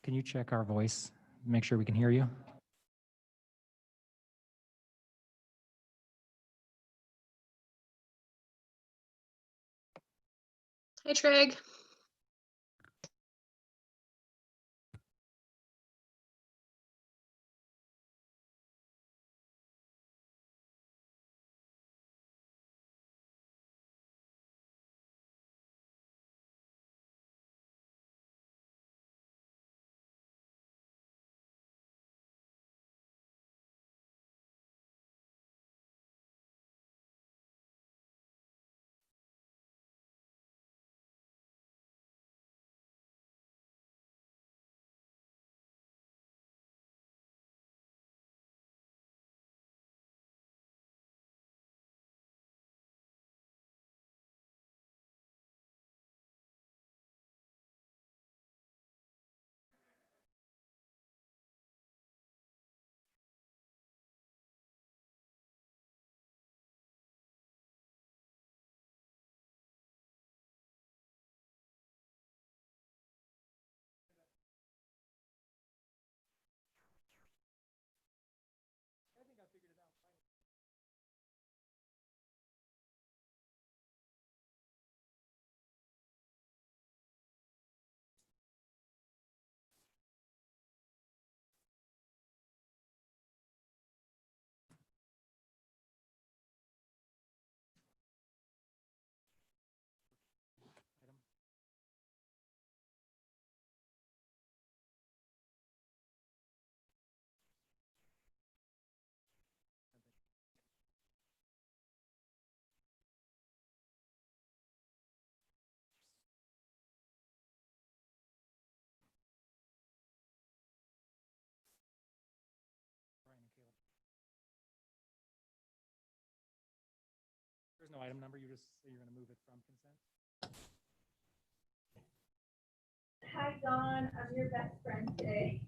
Can you check our voice? Make sure we can hear you. Hi, Treg. There's no item number. You just say you're going to move it from consent. Hi, Dawn. I'm your best friend today.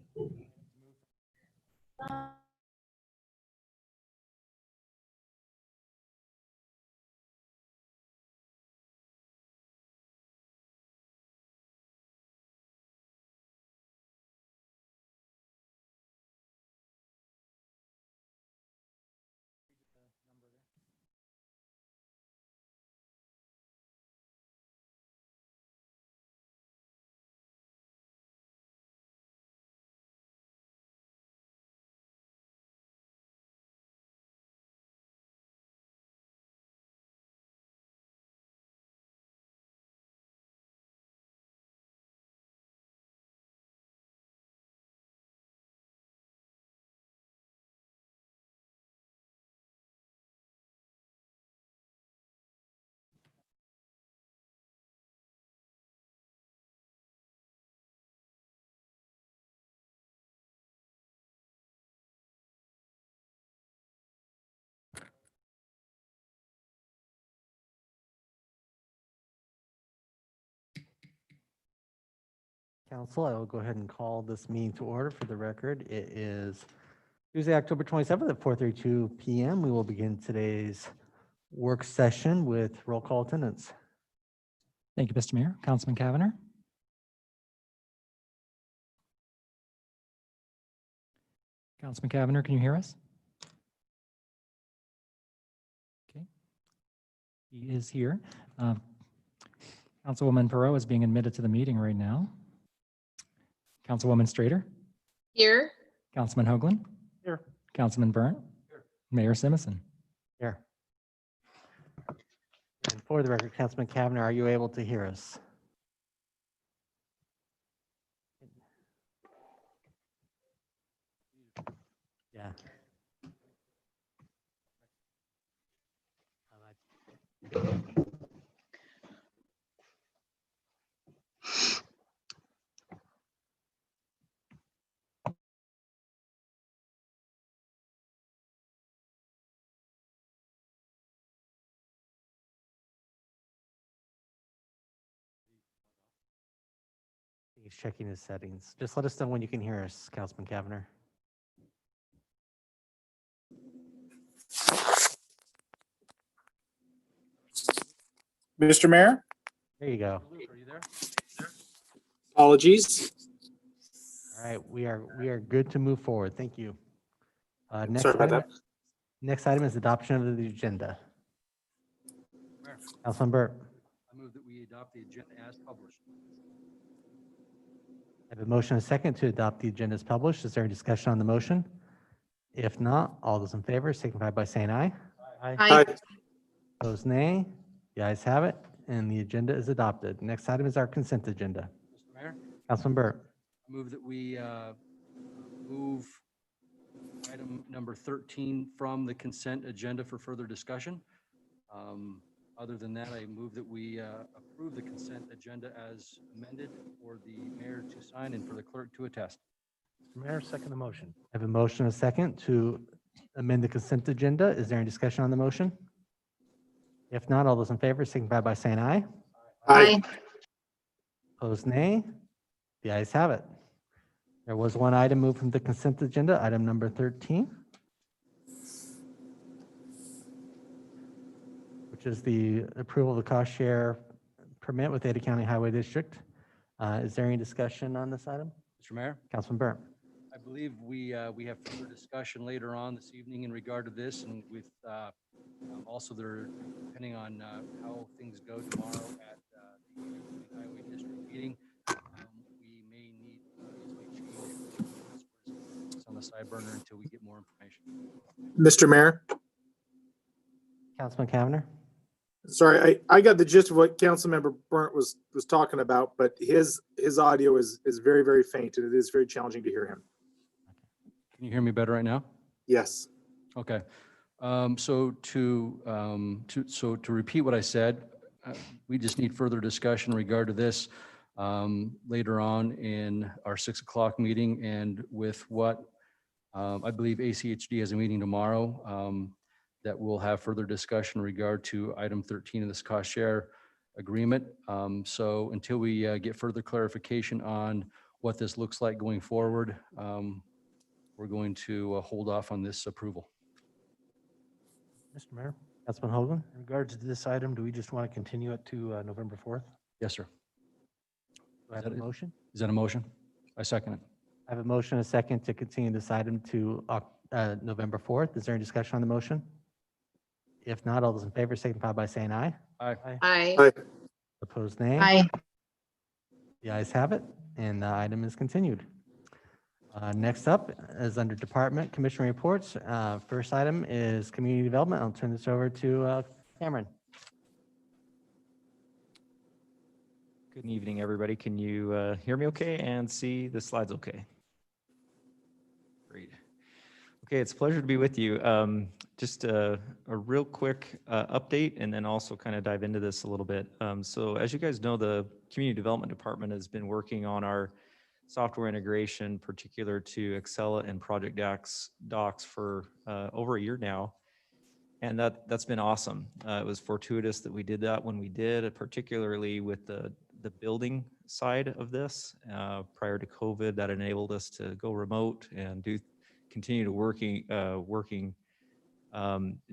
Council, I will go ahead and call this meeting to order. For the record, it is Tuesday, October 27th at 4:32 p.m. We will begin today's work session with roll call attendance. Thank you, Mr. Mayor. Councilman Cavanagh. Councilman Cavanagh, can you hear us? Okay. He is here. Councilwoman Perot is being admitted to the meeting right now. Councilwoman Strader. Here. Councilman Hoagland. Here. Councilman Burnt. Here. Mayor Simison. Here. And for the record, Councilman Cavanagh, are you able to hear us? Yeah. He's checking his settings. Just let us know when you can hear us, Councilman Cavanagh. Mr. Mayor, There you go. Are you there? apologies. All right, we are good to move forward. Thank you. Next Sorry about item, that. next item is adoption of the agenda. Mayor, Councilman Burt, I move that we adopt the agenda as published. I have a motion and a second to adopt the agenda as published. Is there any discussion on the motion? If not, all those in favor signify by saying aye. Aye. Opposed, nay. The ayes have it, and the agenda is adopted. Next item is our consent agenda. Mr. Mayor, Councilman Burt, I move that we move item number 13 from the consent agenda for further discussion. Other than that, I move that we approve the consent agenda as amended for the mayor to sign and for the clerk to attest. Mr. Mayor, second the motion. I have a motion and a second to amend the consent agenda. Is there any discussion on the motion? If not, all those in favor signify by saying aye. Aye. Opposed, nay. The ayes have it. There was one item moved from the consent agenda, item number 13, which is the approval of the cost share permit with Ada County Highway District. Is there any discussion on this item? Mr. Mayor, Councilman Burt. I believe we have further discussion later on this evening in regard to this, and with also there, depending on how things go tomorrow at the Highway District meeting, we may need to change this on the side burner until we get more information. Mr. Mayor, Councilman Cavanagh. sorry, I got the gist of what Councilmember Burnt was talking about, but his audio is very, very faint, and it is very challenging to hear him. Can you hear me better right now? Yes. Okay. So to repeat what I said, we just need further discussion in regard to this later on in our 6 o'clock meeting, and with what I believe ACHD has a meeting tomorrow that we'll have further discussion in regard to item 13 of this cost share agreement. So until we get further clarification on what this looks like going forward, we're going to hold off on this approval. Mr. Mayor, Councilman Hogan. in regards to this item, do we just want to continue it to November 4th? Yes, sir. Do I have a motion? Is that a motion? I second it. I have a motion and a second to continue this item to November 4th. Is there any discussion on the motion? If not, all those in favor signify by saying aye. Aye. Aye. Aye. Opposed, nay. Aye. The ayes have it, and the item is continued. Next up is under Department Commission Reports. First item is Community Development. I'll turn this over to Cameron. Good evening, everybody. Can you hear me okay and see the slides okay? Great. Okay, it's a pleasure to be with you. Just a real quick update, and then also kind of dive into this a little bit. So as you guys know, the Community Development Department has been working on our software integration, particular to Excella and Project Docs for over a year now. And that's been awesome. It was fortuitous that we did that when we did, particularly with the building side of this. Prior to COVID, that enabled us to go remote and continue to working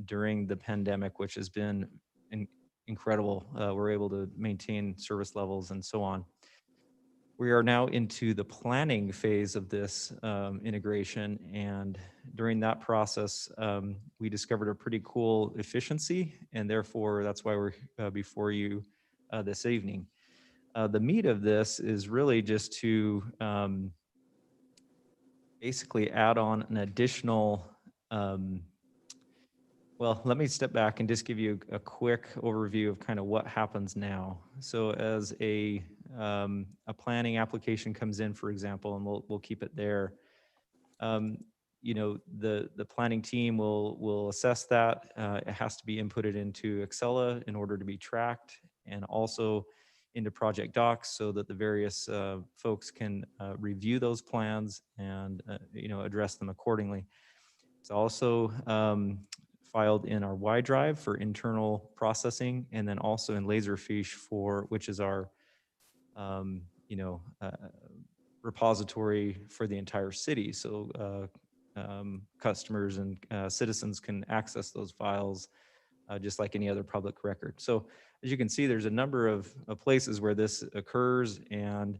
during the pandemic, which has been incredible. We're able to maintain service levels and so on. We are now into the planning phase of this integration, and during that process, we discovered a pretty cool efficiency, and therefore that's why we're before you this evening. The meat of this is really just to basically add on an additional, well, let me step back and just give you a quick overview of kind of what happens now. So as a planning application comes in, for example, and we'll keep it there. You know, the planning team will assess that. It has to be inputted into Excella in order to be tracked, and also into Project Docs so that the various folks can review those plans and you know, address them accordingly. It's also filed in our Y drive for internal processing, and then also in Laserfish which is our you know, repository for the entire city. So customers and citizens can access those files just like any other public record. So as you can see, there's a number of places where this occurs, and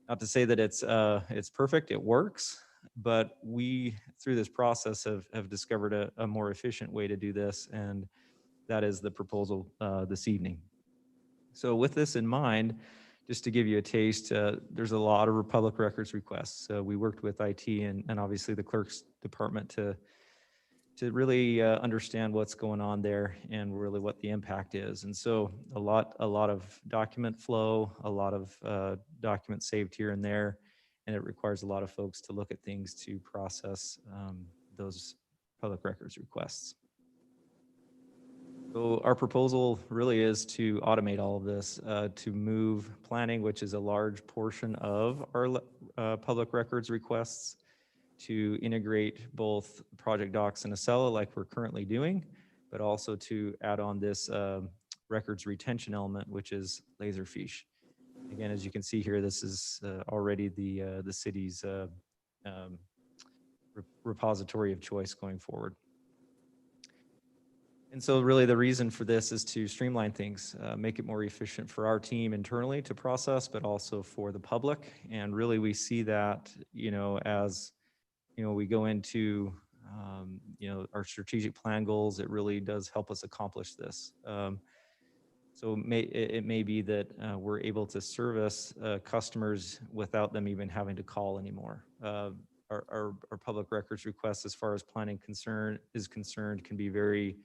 Not to say that it's perfect, it works, but we, through this process, have discovered a more efficient way to do this, and that is the proposal this evening. So with this in mind, just to give you a taste, there's a lot of public records requests. We worked with IT and obviously the clerk's department to really understand what's going on there and really what the impact is. And so a lot of document flow, a lot of documents saved here and there, and it requires a lot of folks to look at things to process those public records requests. So our proposal really is to automate all of this, to move planning, which is a large portion of our public records requests, to integrate both project docs and Acela like we're currently doing, but also to add on this records retention element, which is Laserfiche. Again, as you can see here, this is already the city's repository of choice going forward. And so really the reason for this is to streamline things, make it more efficient for our team internally to process, but also for the public. And really we see that, as, we go into, our strategic plan goals, it really does help us accomplish this. So it may be that we're able to service customers without them even having to call anymore. Our public records requests, as far as planning is concerned, can be very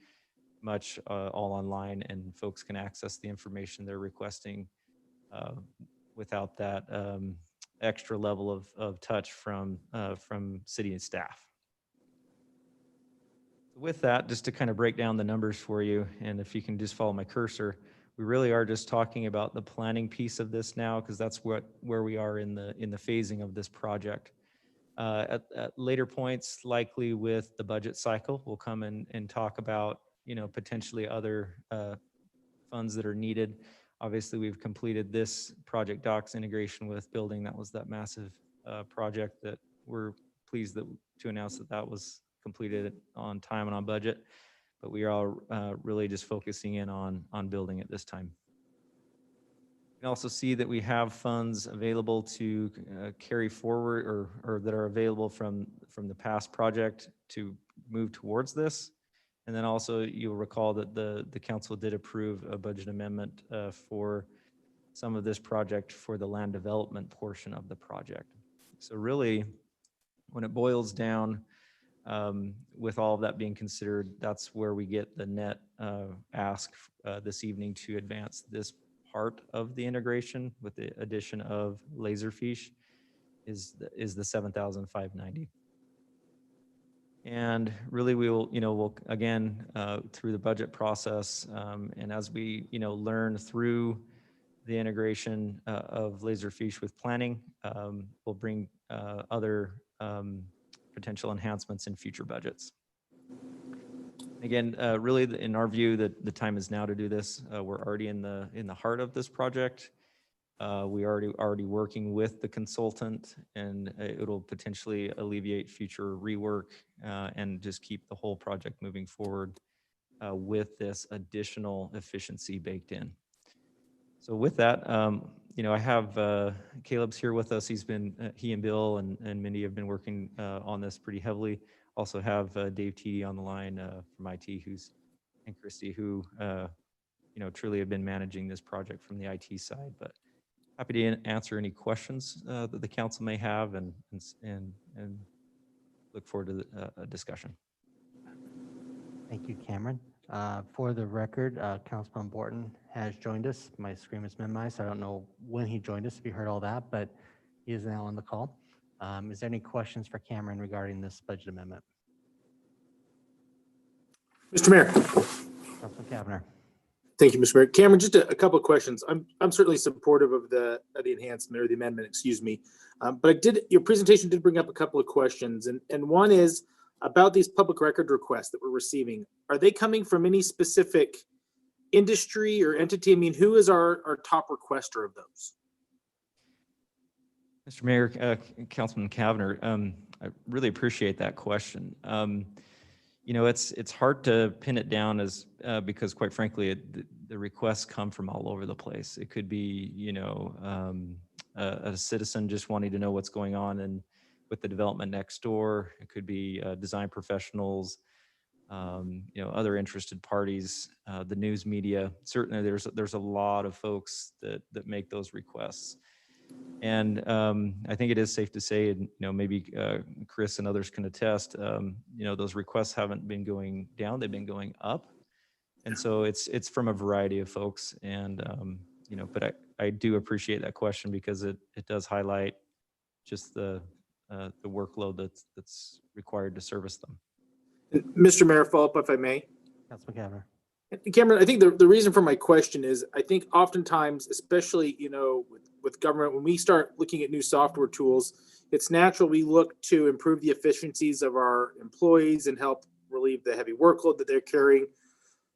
much all online, and folks can access the information they're requesting without that extra level of touch from city and staff. With that, just to kind of break down the numbers for you, and if you can just follow my cursor, we really are just talking about the planning piece of this now, because that's where we are in the phasing of this project. At later points, likely with the budget cycle, we'll come in and talk about potentially other funds that are needed. Obviously, we've completed this project docs integration with building. That was that massive project that we're pleased to announce that was completed on time and on budget. But we are really just focusing in on building at this time. You can also see that we have funds available to carry forward or that are available from the past project to move towards this. And then also you'll recall that the council did approve a budget amendment for some of this project for the land development portion of the project. So really, when it boils down, with all of that being considered, that's where we get the net ask this evening to advance this part of the integration with the addition of Laserfiche is the $7,590. And really we'll again through the budget process and as we learn through the integration of Laserfiche with planning, we'll bring other potential enhancements in future budgets. Again, really in our view that the time is now to do this. We're already in the heart of this project. We already working with the consultant, and it'll potentially alleviate future rework and just keep the whole project moving forward with this additional efficiency baked in. So with that, I have Caleb's here with us. He and Bill and Mindy have been working on this pretty heavily. Also have Dave Teedy on the line from IT, and Christy, who truly have been managing this project from the IT side. But happy to answer any questions that the council may have, and look forward to a discussion. Thank you, Cameron. For the record, Councilman Borton has joined us. My screen is minimized, so I don't know when he joined us, if you heard all that, but he is now on the call. Is there any questions for Cameron regarding this budget amendment? Mr. Mayor. Councilman Cavanagh. Thank you, Mr. Mayor. Cameron, just a couple of questions. I'm certainly supportive of the enhancement or the amendment, excuse me. But your presentation did bring up a couple of questions, and one is about these public record requests that we're receiving. Are they coming from any specific industry or entity? I mean, who is our top requester of those? Mr. Mayor, Councilman Cavanagh, I really appreciate that question. It's hard to pin it down because quite frankly, the requests come from all over the place. It could be, a citizen just wanting to know what's going on and with the development next door. It could be design professionals, other interested parties, the news media. Certainly, there's a lot of folks that make those requests. And I think it is safe to say, and maybe Chris and others can attest, those requests haven't been going down; they've been going up. And so it's from a variety of folks. And but I do appreciate that question because it does highlight just the workload that's required to service them. Mr. Mayor, follow up if I may. Councilman Cavanagh. Cameron, I think the reason for my question is I think oftentimes, especially, with government, when we start looking at new software tools, it's natural we look to improve the efficiencies of our employees and help relieve the heavy workload that they're carrying.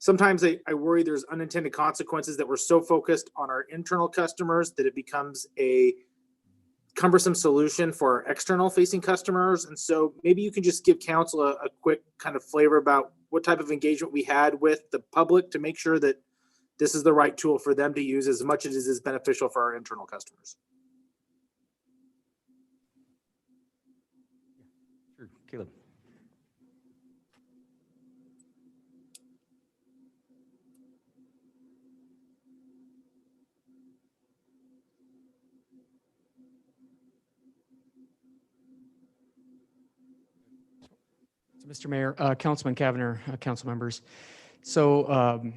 Sometimes I worry there's unintended consequences that we're so focused on our internal customers that it becomes a cumbersome solution for our external facing customers. And so maybe you can just give council a quick kind of flavor about what type of engagement we had with the public to make sure that this is the right tool for them to use as much as it is beneficial for our internal customers. Sure, Caleb. Mr. Mayor, Councilman Cavanagh, council members. So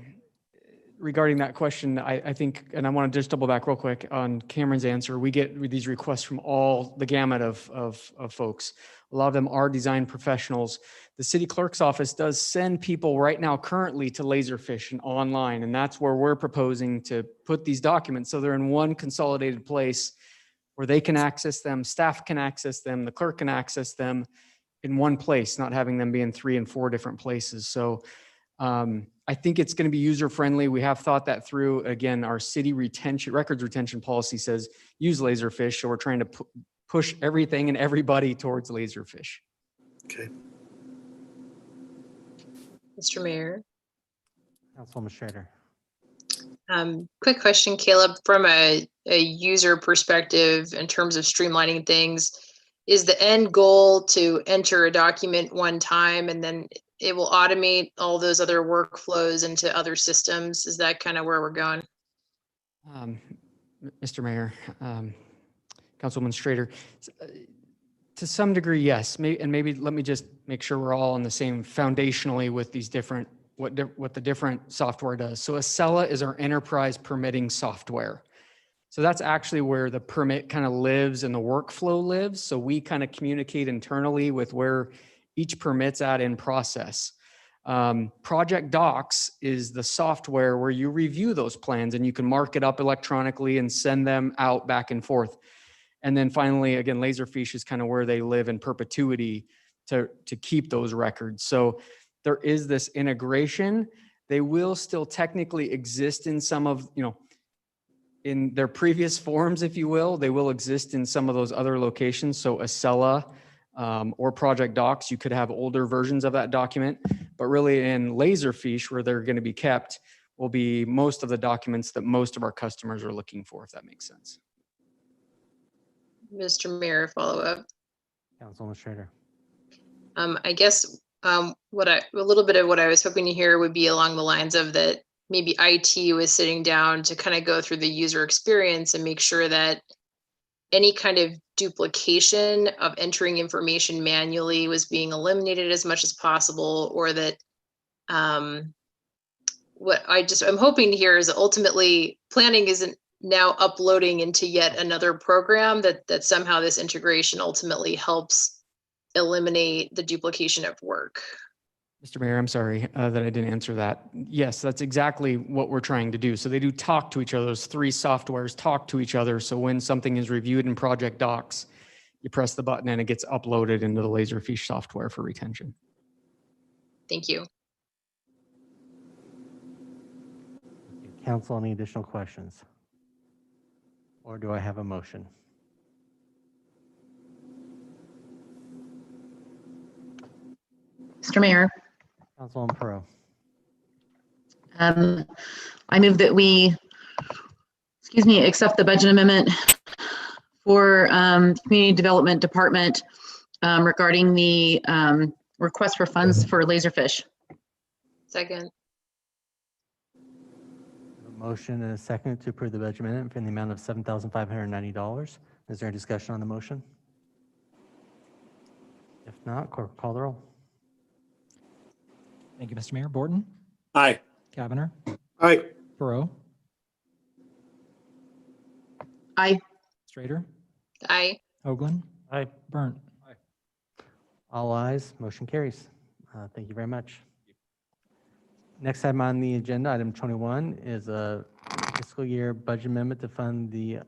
regarding that question, I think, and I want to just double back real quick on Cameron's answer. We get these requests from all the gamut of folks. A lot of them are design professionals. The city clerk's office does send people right now currently to Laserfish and online, and that's where we're proposing to put these documents so they're in one consolidated place where they can access them, staff can access them, the clerk can access them in one place, not having them be in 3 and 4 different places. So I think it's going to be user friendly. We have thought that through. Again, our city records retention policy says use Laserfish. So we're trying to push everything and everybody towards Laserfish. Okay. Mr. Mayor. Councilwoman Schrader. Quick question, Caleb, from a user perspective in terms of streamlining things, is the end goal to enter a document one time and then it will automate all those other workflows into other systems? Is that kind of where we're going? Mr. Mayor, Councilwoman Schrader, to some degree, yes. Maybe let me just make sure we're all on the same foundationally with these different, what the different software does. So Acela is our enterprise permitting software. So that's actually where the permit kind of lives and the workflow lives. So we kind of communicate internally with where each permit's at in process. Project Docs is the software where you review those plans and you can mark it up electronically and send them out back and forth. And then finally, again, Laserfish is kind of where they live in perpetuity to keep those records. So there is this integration. They will still technically exist in some of, in their previous forms, if you will. They will exist in some of those other locations. So Acela or Project Docs, you could have older versions of that document, but really in Laserfish, where they're going to be kept, will be most of the documents that most of our customers are looking for, if that makes sense. Mr. Mayor, follow up. Councilwoman Schrader. I guess a little bit of what I was hoping to hear would be along the lines of that maybe IT was sitting down to kind of go through the user experience and make sure that any kind of duplication of entering information manually was being eliminated as much as possible, or that what I'm hoping to hear is that ultimately planning isn't now uploading into yet another program, that somehow this integration ultimately helps eliminate the duplication of work. Mr. Mayor, I'm sorry that I didn't answer that. Yes, that's exactly what we're trying to do. So they do talk to each other. Those 3 softwares talk to each other. So when something is reviewed in Project Docs, you press the button and it gets uploaded into the Laserfish software for retention. Thank you. Council, any additional questions? Or do I have a motion? Mr. Mayor, Councilwoman Perot. I move that we, accept the budget amendment for Community Development Department regarding the request for funds for Laserfish. Second. A motion and a second to approve the budget amendment in the amount of $7,590. Is there a discussion on the motion? If not, clerk call the roll. Thank you, Mr. Mayor. Borton, Aye. Cavanagh, Aye. Perot, Aye. Strader, Aye. Hoagland, Aye. Burnt. All ayes, motion carries. Thank you very much. Next item on the agenda, item 21, is a fiscal year budget amendment to fund the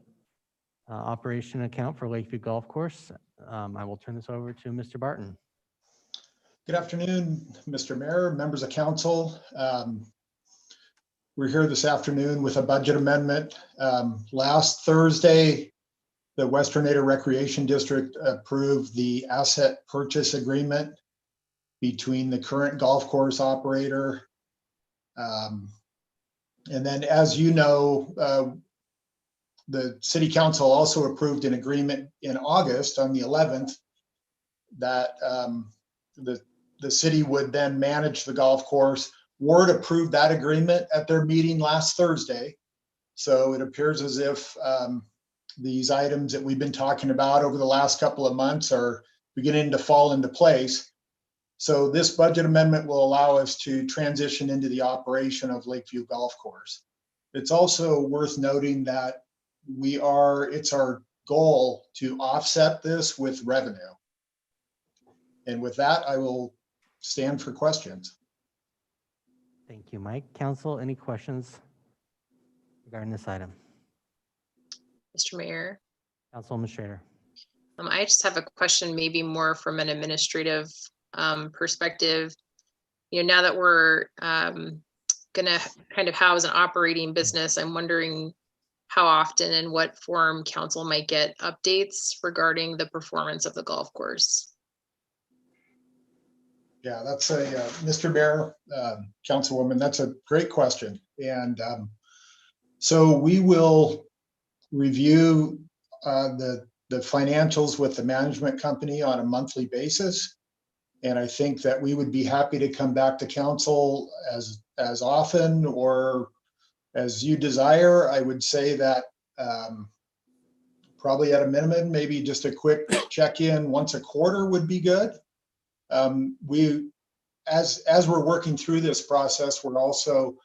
operation account for Lakeview Golf Course. I will turn this over to Mr. Barton. Good afternoon, Mr. Mayor, members of council. We're here this afternoon with a budget amendment. Last Thursday, the Western Ada Recreation District approved the asset purchase agreement between the current golf course operator. And then, as you know, the city council also approved an agreement in August on the 11th that the city would then manage the golf course. Ward approved that agreement at their meeting last Thursday. So it appears as if these items that we've been talking about over the last couple of months are beginning to fall into place. So this budget amendment will allow us to transition into the operation of Lakeview Golf Course. It's also worth noting that it's our goal to offset this with revenue. And with that, I will stand for questions. Thank you, Mike. Council, any questions regarding this item? Mr. Mayor. Councilwoman Schrader. I just have a question, maybe more from an administrative perspective. Now that we're gonna kind of house an operating business, I'm wondering how often and what form council might get updates regarding the performance of the golf course. Yeah, that's Mr. Mayor, Councilwoman, that's a great question. And so we will review the financials with the management company on a monthly basis. And I think that we would be happy to come back to council as often or as you desire. I would say that probably at a minimum, maybe just a quick check-in once a quarter would be good. As we're working through this process, we're also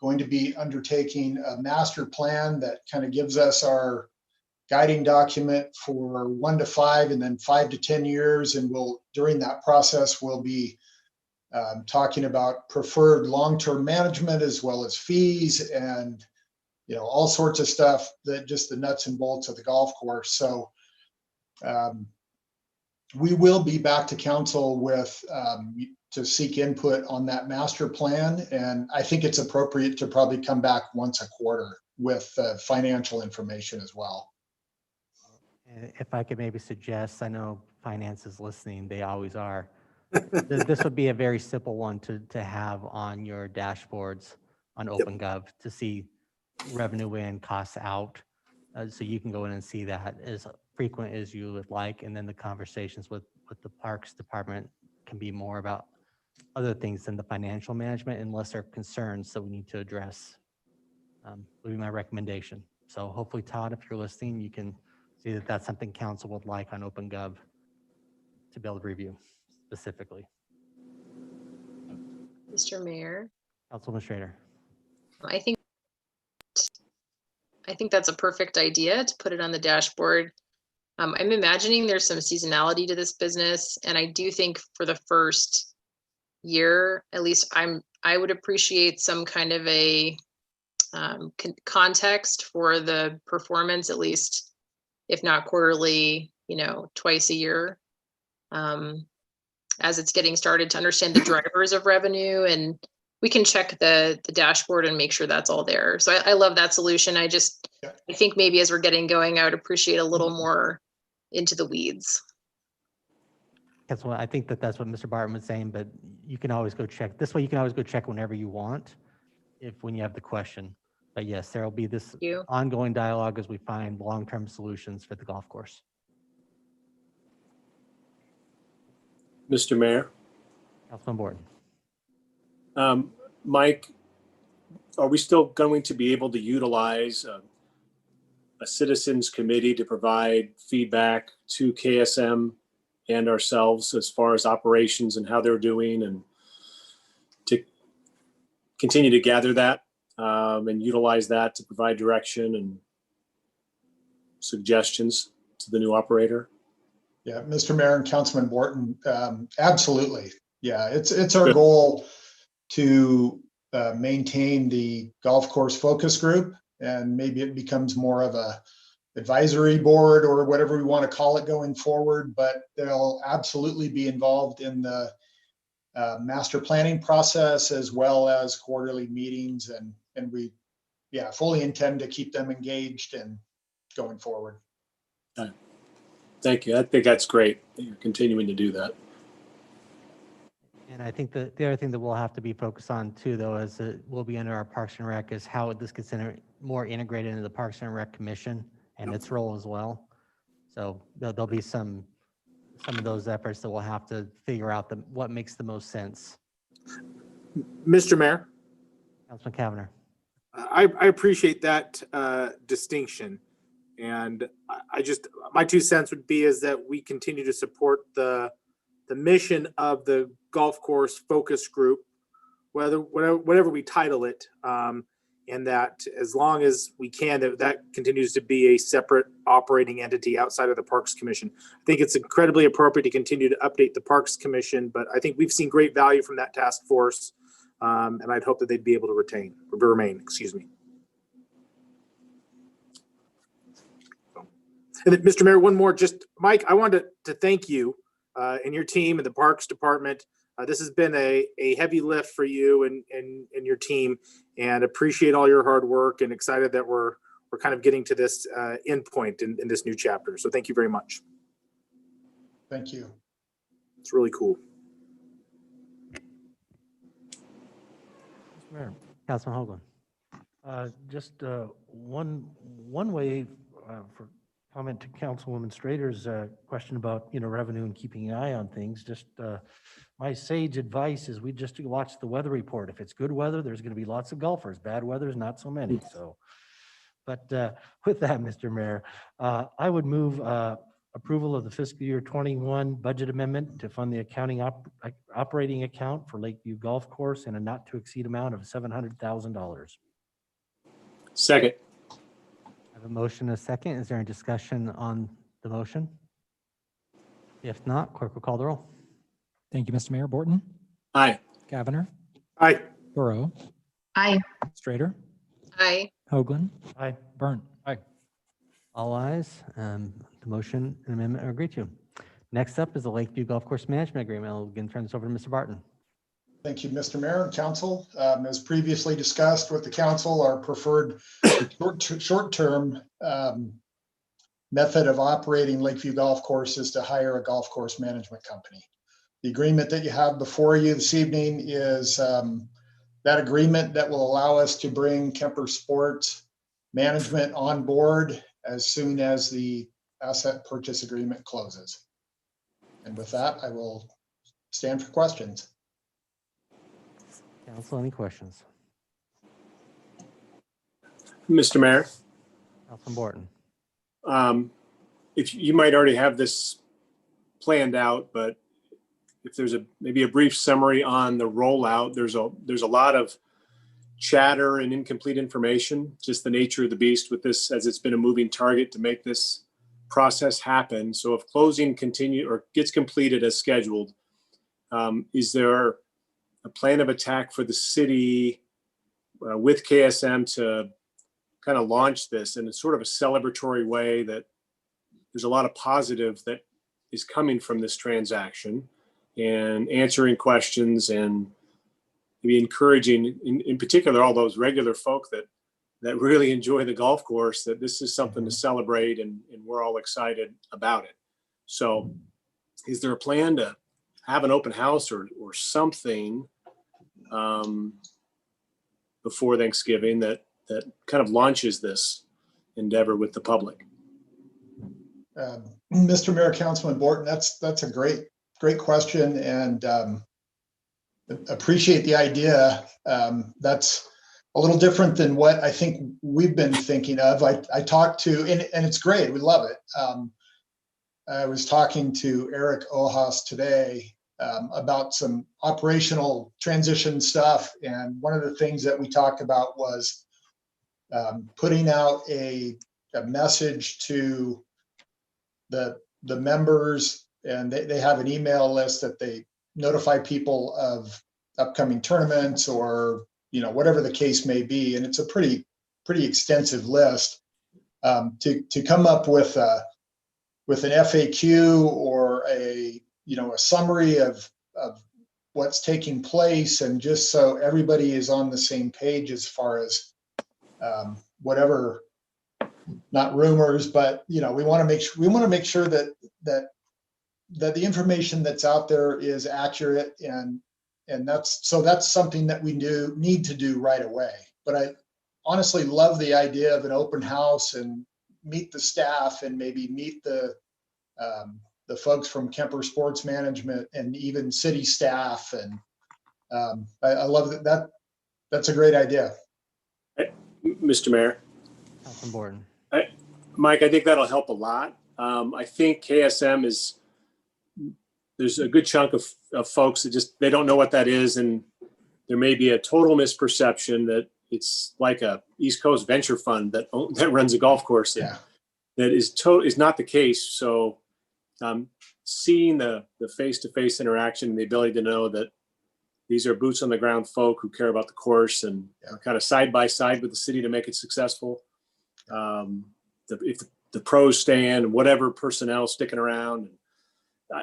going to be undertaking a master plan that kind of gives us our guiding document for 1 to 5 and then 5 to 10 years. And during that process, we'll be talking about preferred long-term management as well as fees and all sorts of stuff, that just the nuts and bolts of the golf course. So we will be back to council with to seek input on that master plan. And I think it's appropriate to probably come back once a quarter with financial information as well. If I could maybe suggest, I know finance is listening, they always are. This would be a very simple one to have on your dashboards on OpenGov to see revenue in, costs out. So you can go in and see that as frequent as you would like. And then the conversations with the Parks Department can be more about other things than the financial management, unless there are concerns that we need to address. Would be my recommendation. So hopefully, Todd, if you're listening, you can see that that's something council would like on OpenGov to be able to review specifically. Mr. Mayor. Councilwoman Schrader. I think that's a perfect idea to put it on the dashboard. I'm imagining there's some seasonality to this business, and I do think for the first year, at least I would appreciate some kind of a context for the performance, at least if not quarterly, twice a year, as it's getting started, to understand the drivers of revenue. And we can check the dashboard and make sure that's all there. So I love that solution. I think maybe as we're getting going, I would appreciate a little more into the weeds. That's what I think that's what Mr. Barton was saying, but you can always go check. This way you can always go check whenever you want when you have the question. But yes, there will be this Thank you. ongoing dialogue as we find long-term solutions for the golf course. Mr. Mayor, Councilman Borton. Mike, are we still going to be able to utilize a citizens committee to provide feedback to KSM and ourselves as far as operations and how they're doing, and to continue to gather that and utilize that to provide direction and suggestions to the new operator? Yeah, Mr. Mayor and Councilman Borton, absolutely. Yeah, it's our Good. goal to maintain the golf course focus group, and maybe it becomes more of a advisory board or whatever we want to call it going forward, but they'll absolutely be involved in the master planning process as well as quarterly meetings, and we, yeah, fully intend to keep them engaged and going forward. Thank you. I think that's great that you're continuing to do that. And I think the other thing that we'll have to be focused on too, though, is it will be under our Parks and Rec, is how this gets more integrated into the Parks and Rec Commission and its role as well. So there'll be some of those efforts that we'll have to figure out what makes the most sense. Mr. Mayor, Councilman Cavanagh. I appreciate that distinction. And I just, my 2 cents would be is that we continue to support the mission of the golf course focus group, whatever we title it, and that as long as we can, that continues to be a separate operating entity outside of the Parks Commission. I think it's incredibly appropriate to continue to update the Parks Commission, but I think we've seen great value from that task force, and I'd hope that they'd be able to remain, excuse me. And then, Mr. Mayor, one more, just Mike, I wanted to thank you and your team and the Parks Department. This has been a heavy lift for you and your team, and appreciate all your hard work, and excited that we're kind of getting to this end point in this new chapter. So thank you very much. Thank you. It's really cool. Councilman Hoagland. Just one way for comment to Councilwoman Strader's question about, revenue and keeping an eye on things. Just my sage advice is we just watch the weather report. If it's good weather, there's going to be lots of golfers. Bad weather is not so many. So, but with that, Mr. Mayor, I would move approval of the fiscal year 21 budget amendment to fund the operating account for Lakeview Golf Course in a not to exceed amount of $700,000. Second. I have a motion and a second. Is there any discussion on the motion? If not, clerk will call the roll. Thank you, Mr. Mayor. Borton, Aye. Kavanagh, Aye. Burrow, Aye. Strader, Aye. Hoagland, Aye. Burnt. All ayes. The motion and amendment are agreed to. Next up is the Lakeview Golf Course Management Agreement. I'll again turn this over to Mr. Barton. Thank you, Mr. Mayor and Council. As previously discussed with the council, our preferred short-term method of operating Lakeview Golf Course is to hire a golf course management company. The agreement that you have before you this evening is that agreement that will allow us to bring Kemper Sports Management on board as soon as the asset purchase agreement closes. And with that, I will stand for questions. Council, any questions? Mr. Mayor, Councilman Borton. if you might already have this planned out, but if there's maybe a brief summary on the rollout, there's a lot of chatter and incomplete information, just the nature of the beast with this, as it's been a moving target to make this process happen. So if closing gets completed as scheduled, is there a plan of attack for the city with KSM to kind of launch this in a sort of a celebratory way, that there's a lot of positive that is coming from this transaction, and answering questions and maybe encouraging, in particular, all those regular folk that really enjoy the golf course, that this is something to celebrate, and we're all excited about it. So is there a plan to have an open house or something before Thanksgiving that that kind of launches this endeavor with the public? Mr. Mayor, Councilman Borton, that's a great question, and appreciate the idea. That's a little different than what I think we've been thinking of. I talked to, and it's great, we love it. I was talking to Eric Ojas today about some operational transition stuff, and one of the things that we talked about was putting out a message to the members, and they have an email list that they notify people of upcoming tournaments, or whatever the case may be, and it's a pretty extensive list. To come up with an FAQ or a summary of what's taking place, and just so everybody is on the same page as far as whatever, not rumors, but we want to make sure that the information that's out there is accurate, and that's something that we need to do right away. But I honestly love the idea of an open house and meet the staff, and maybe meet the folks from Kemper Sports Management and even city staff. And I love that. That's a great idea. Mr. Mayor. Councilman Borton. Mike, I think that'll help a lot. I think KSM there's a good chunk of folks that they don't know what that is. And there may be a total misperception that it's like a East Coast venture fund that runs a golf course. Yeah. That is not the case. So seeing the face-to-face interaction and the ability to know that these are boots on the ground folk who care about the course and are kind of side by side with the city to make it successful. If the pros stand, whatever personnel sticking around,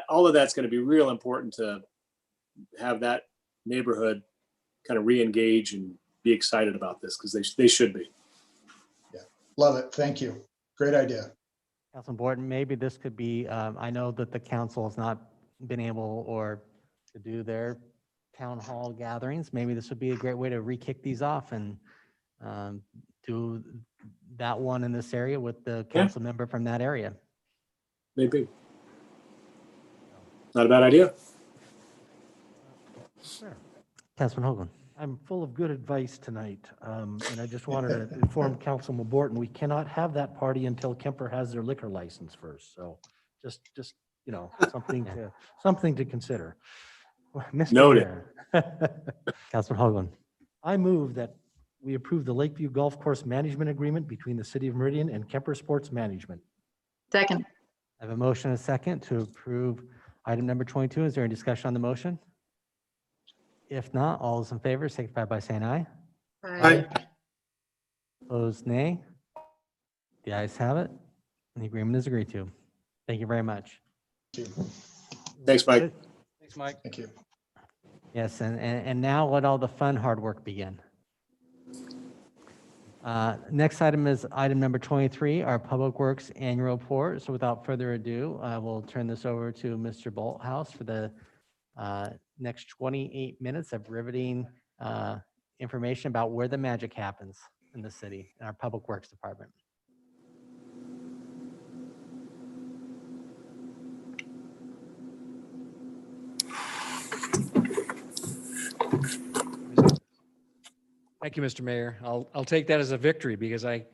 all of that's going to be real important to have that neighborhood kind of re-engage and be excited about this, because they should be. Yeah, love it. Thank you. Great idea. Councilman Borton, maybe this could be, I know that the council has not been able to do their town hall gatherings. Maybe this would be a great way to re-kick these off and do that one in this area with the council member from that area. Maybe. Not a bad idea. Sure. Councilman Hoagland. I'm full of good advice tonight, and I just wanted to inform Councilman Borton, we cannot have that party until Kemper has their liquor license first. So just something to consider. Mr. Noted. Mayor, Councilman Hoagland. I move that we approve the Lakeview Golf Course Management Agreement between the City of Meridian and Kemper Sports Management. Second. I have a motion and a second to approve item number 22. Is there any discussion on the motion? If not, all those in favor signify by saying aye. Aye. Opposed, nay. The ayes have it, and the agreement is agreed to. Thank you very much. Thank you. Thanks, Mike. Thanks, Mike. Thank you. Yes, and now let all the fun, hard work begin. Next item is item number 23, our Public Works Annual Report. So without further ado, I will turn this over to Mr. Bolthouse for the next 28 minutes of riveting information about where the magic happens in the city, in our Public Works Department. Thank you, Mr. Mayor. I'll take that as a victory, because I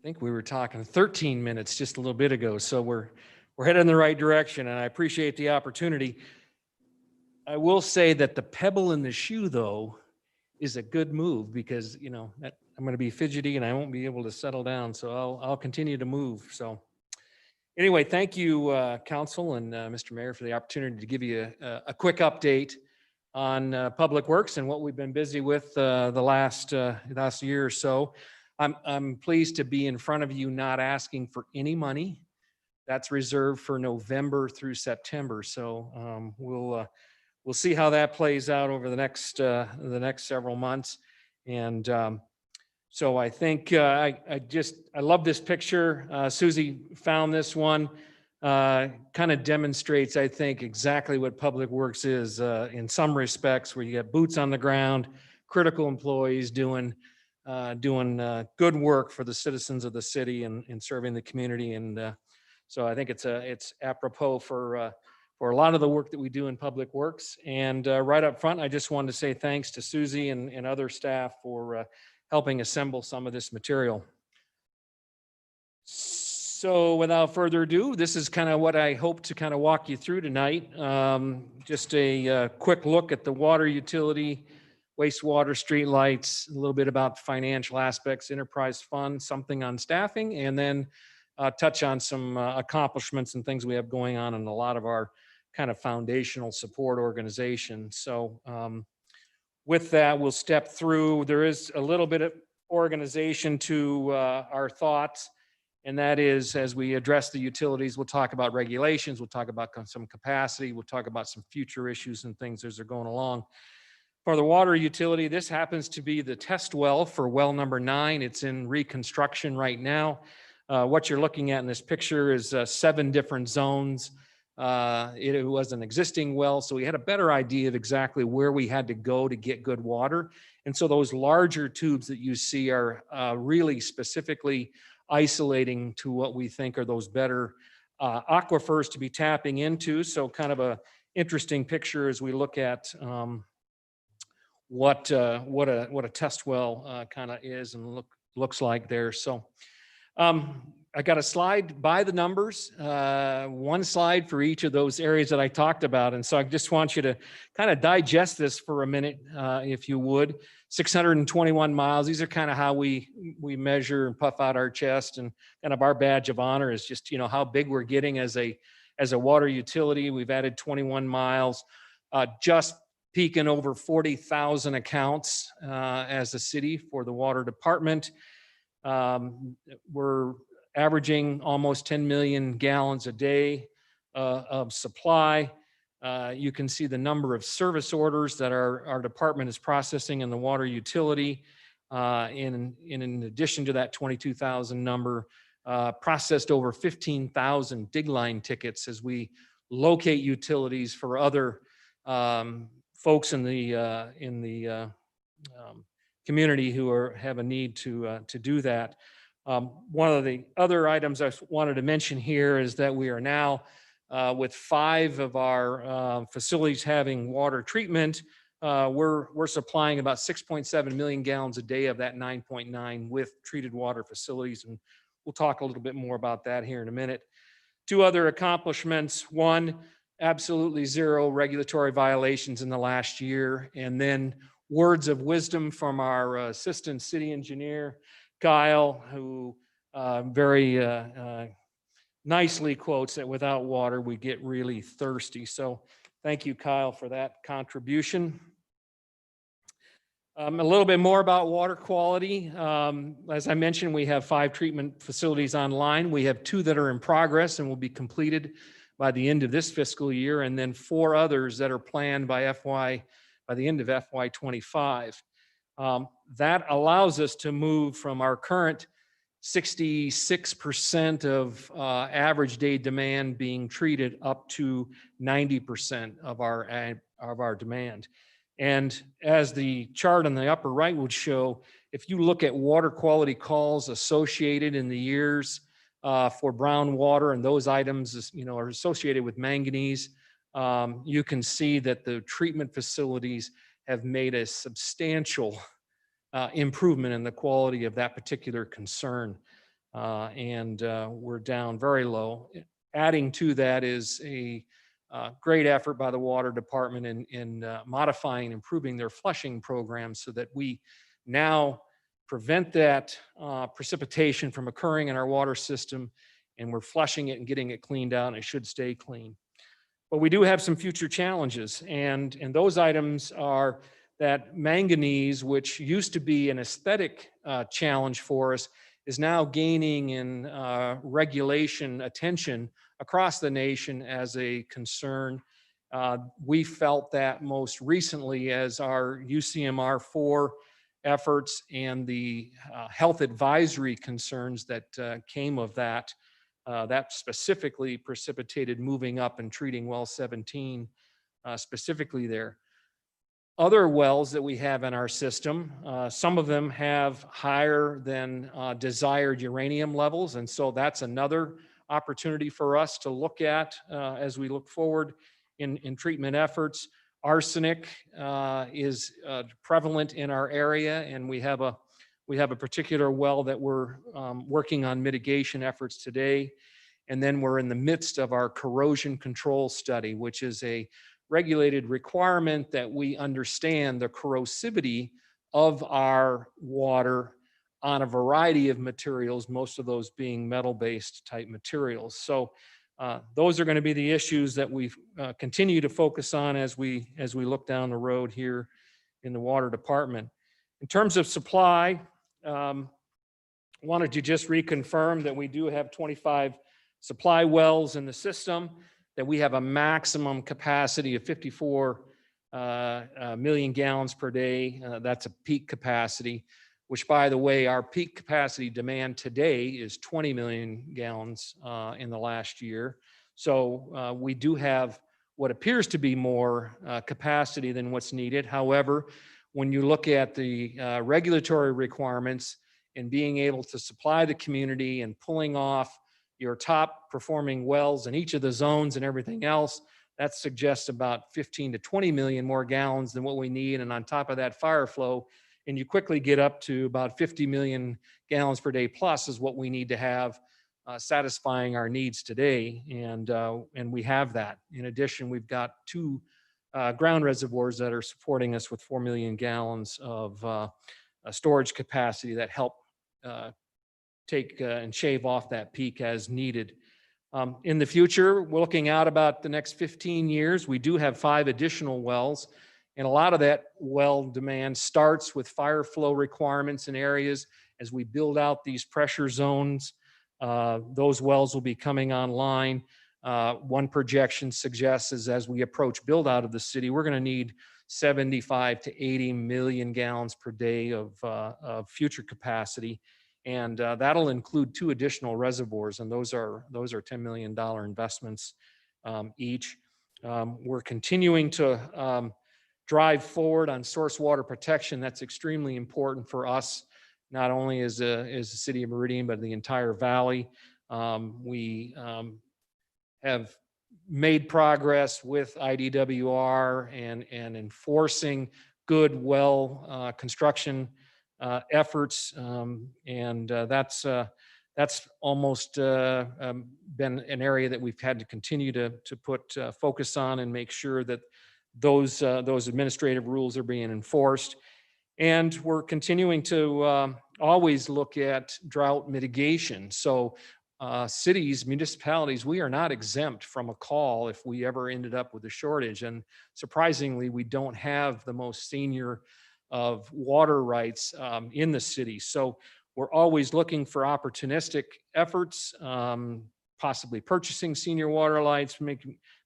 think we were talking 13 minutes just a little bit ago. So we're headed in the right direction, and I appreciate the opportunity. I will say that the pebble in the shoe, though, is a good move, because I'm going to be fidgety and I won't be able to settle down. So I'll continue to move. So anyway, thank you, Council and Mr. Mayor, for the opportunity to give you a quick update on Public Works and what we've been busy with the last year or so. I'm pleased to be in front of you not asking for any money. That's reserved for November through September. So we'll see how that plays out over the next several months. And so I think I love this picture. Susie found this one. Kind of demonstrates, I think, exactly what Public Works is in some respects, where you get boots on the ground, critical employees doing doing good work for the citizens of the city and serving the community. And so I think it's apropos for a lot of the work that we do in Public Works. And right up front, I just wanted to say thanks to Susie and other staff for helping assemble some of this material. So without further ado, this is kind of what I hope to kind of walk you through tonight. Just a quick look at the water utility, wastewater, streetlights, a little bit about financial aspects, enterprise fund, something on staffing, and then touch on some accomplishments and things we have going on in a lot of our kind of foundational support organizations. So with that, we'll step through. There is a little bit of organization to our thoughts. And that is, as we address the utilities, we'll talk about regulations, we'll talk about some capacity, we'll talk about some future issues and things as they're going along. For the water utility, this happens to be the test well for well number 9. It's in reconstruction right now. What you're looking at in this picture is 7 different zones. It was an existing well, so we had a better idea of exactly where we had to go to get good water. And so those larger tubes that you see are really specifically isolating to what we think are those better aquifers to be tapping into. So kind of a interesting picture as we look at what a test well kind of is and looks like there. So I got a slide by the numbers, one slide for each of those areas that I talked about. And so I just want you to kind of digest this for a minute, if you would. 621 miles. These are kind of how we measure and puff out our chest, and kind of our badge of honor is just, you know, how big we're getting as a water utility. We've added 21 miles, just peaking over 40,000 accounts as a city for the water department. We're averaging almost 10 million gallons a day of supply. You can see the number of service orders that our department is processing in the water utility. In addition to that 22,000 number, processed over 15,000 dig line tickets as we locate utilities for other folks in the community who have a need to do that. One of the other items I wanted to mention here is that we are now with 5 of our facilities having water treatment. We're supplying about 6.7 million gallons a day of that 9.9 with treated water facilities. And we'll talk a little bit more about that here in a minute. 2 other accomplishments. 1, absolutely 0 regulatory violations in the last year. And then words of wisdom from our assistant city engineer, Kyle, who very nicely quotes that without water, we get really thirsty. So thank you, Kyle, for that contribution. A little bit more about water quality. As I mentioned, we have 5 treatment facilities online. We have 2 that are in progress and will be completed by the end of this fiscal year, and then 4 others that are planned by the end of FY 25. That allows us to move from our current 66% of average day demand being treated up to 90% of our demand. And as the chart on the upper right would show, if you look at water quality calls associated in the years for brown water, and those items, you know, are associated with manganese, you can see that the treatment facilities have made a substantial improvement in the quality of that particular concern. And we're down very low. Adding to that is a great effort by the water department in modifying and improving their flushing program so that we now prevent that precipitation from occurring in our water system, and we're flushing it and getting it cleaned out, and it should stay clean. But we do have some future challenges, and those items are that manganese, which used to be an aesthetic challenge for us, is now gaining in regulation attention across the nation as a concern. We felt that most recently as our UCMR 4 efforts and the health advisory concerns that came of that, that specifically precipitated moving up and treating well 17 specifically there. other wells that we have in our system, some of them have higher than desired uranium levels. And so that's another opportunity for us to look at as we look forward in treatment efforts. Arsenic is prevalent in our area, and we have a particular well that we're working on mitigation efforts today. And then we're in the midst of our corrosion control study, which is a regulated requirement that we understand the corrosivity of our water on a variety of materials, most of those being metal-based type materials. So those are going to be the issues that we continue to focus on as we look down the road here in the water department. In terms of supply, wanted to just reconfirm that we do have 25 supply wells in the system, that we have a maximum capacity of 54 million gallons per day. That's a peak capacity, which, by the way, our peak capacity demand today is 20 million gallons in the last year. So we do have what appears to be more capacity than what's needed. However, when you look at the regulatory requirements and being able to supply the community and pulling off your top performing wells in each of the zones and everything else, that suggests about 15 to 20 million more gallons than what we need. And on top of that, fire flow, and you quickly get up to about 50 million gallons per day plus is what we need to have satisfying our needs today. And we have that. In addition, we've got 2 ground reservoirs that are supporting us with 4 million gallons of storage capacity that help take and shave off that peak as needed. In the future, we're looking out about the next 15 years. We do have 5 additional wells, and a lot of that well demand starts with fire flow requirements in areas. As we build out these pressure zones, those wells will be coming online. One projection suggests is as we approach build out of the city, we're going to need 75 to 80 million gallons per day of future capacity. And that'll include 2 additional reservoirs, and those are $10 million investments each. We're continuing to drive forward on source water protection. That's extremely important for us, not only as the city of Meridian, but the entire valley. We have made progress with IDWR and enforcing good well construction efforts, and that's almost been an area that we've had to continue to put focus on and make sure that those administrative rules are being enforced. And we're continuing to always look at drought mitigation. So cities, municipalities, we are not exempt from a call if we ever ended up with a shortage. And surprisingly, we don't have the most senior of water rights in the city. So we're always looking for opportunistic efforts, possibly purchasing senior water rights,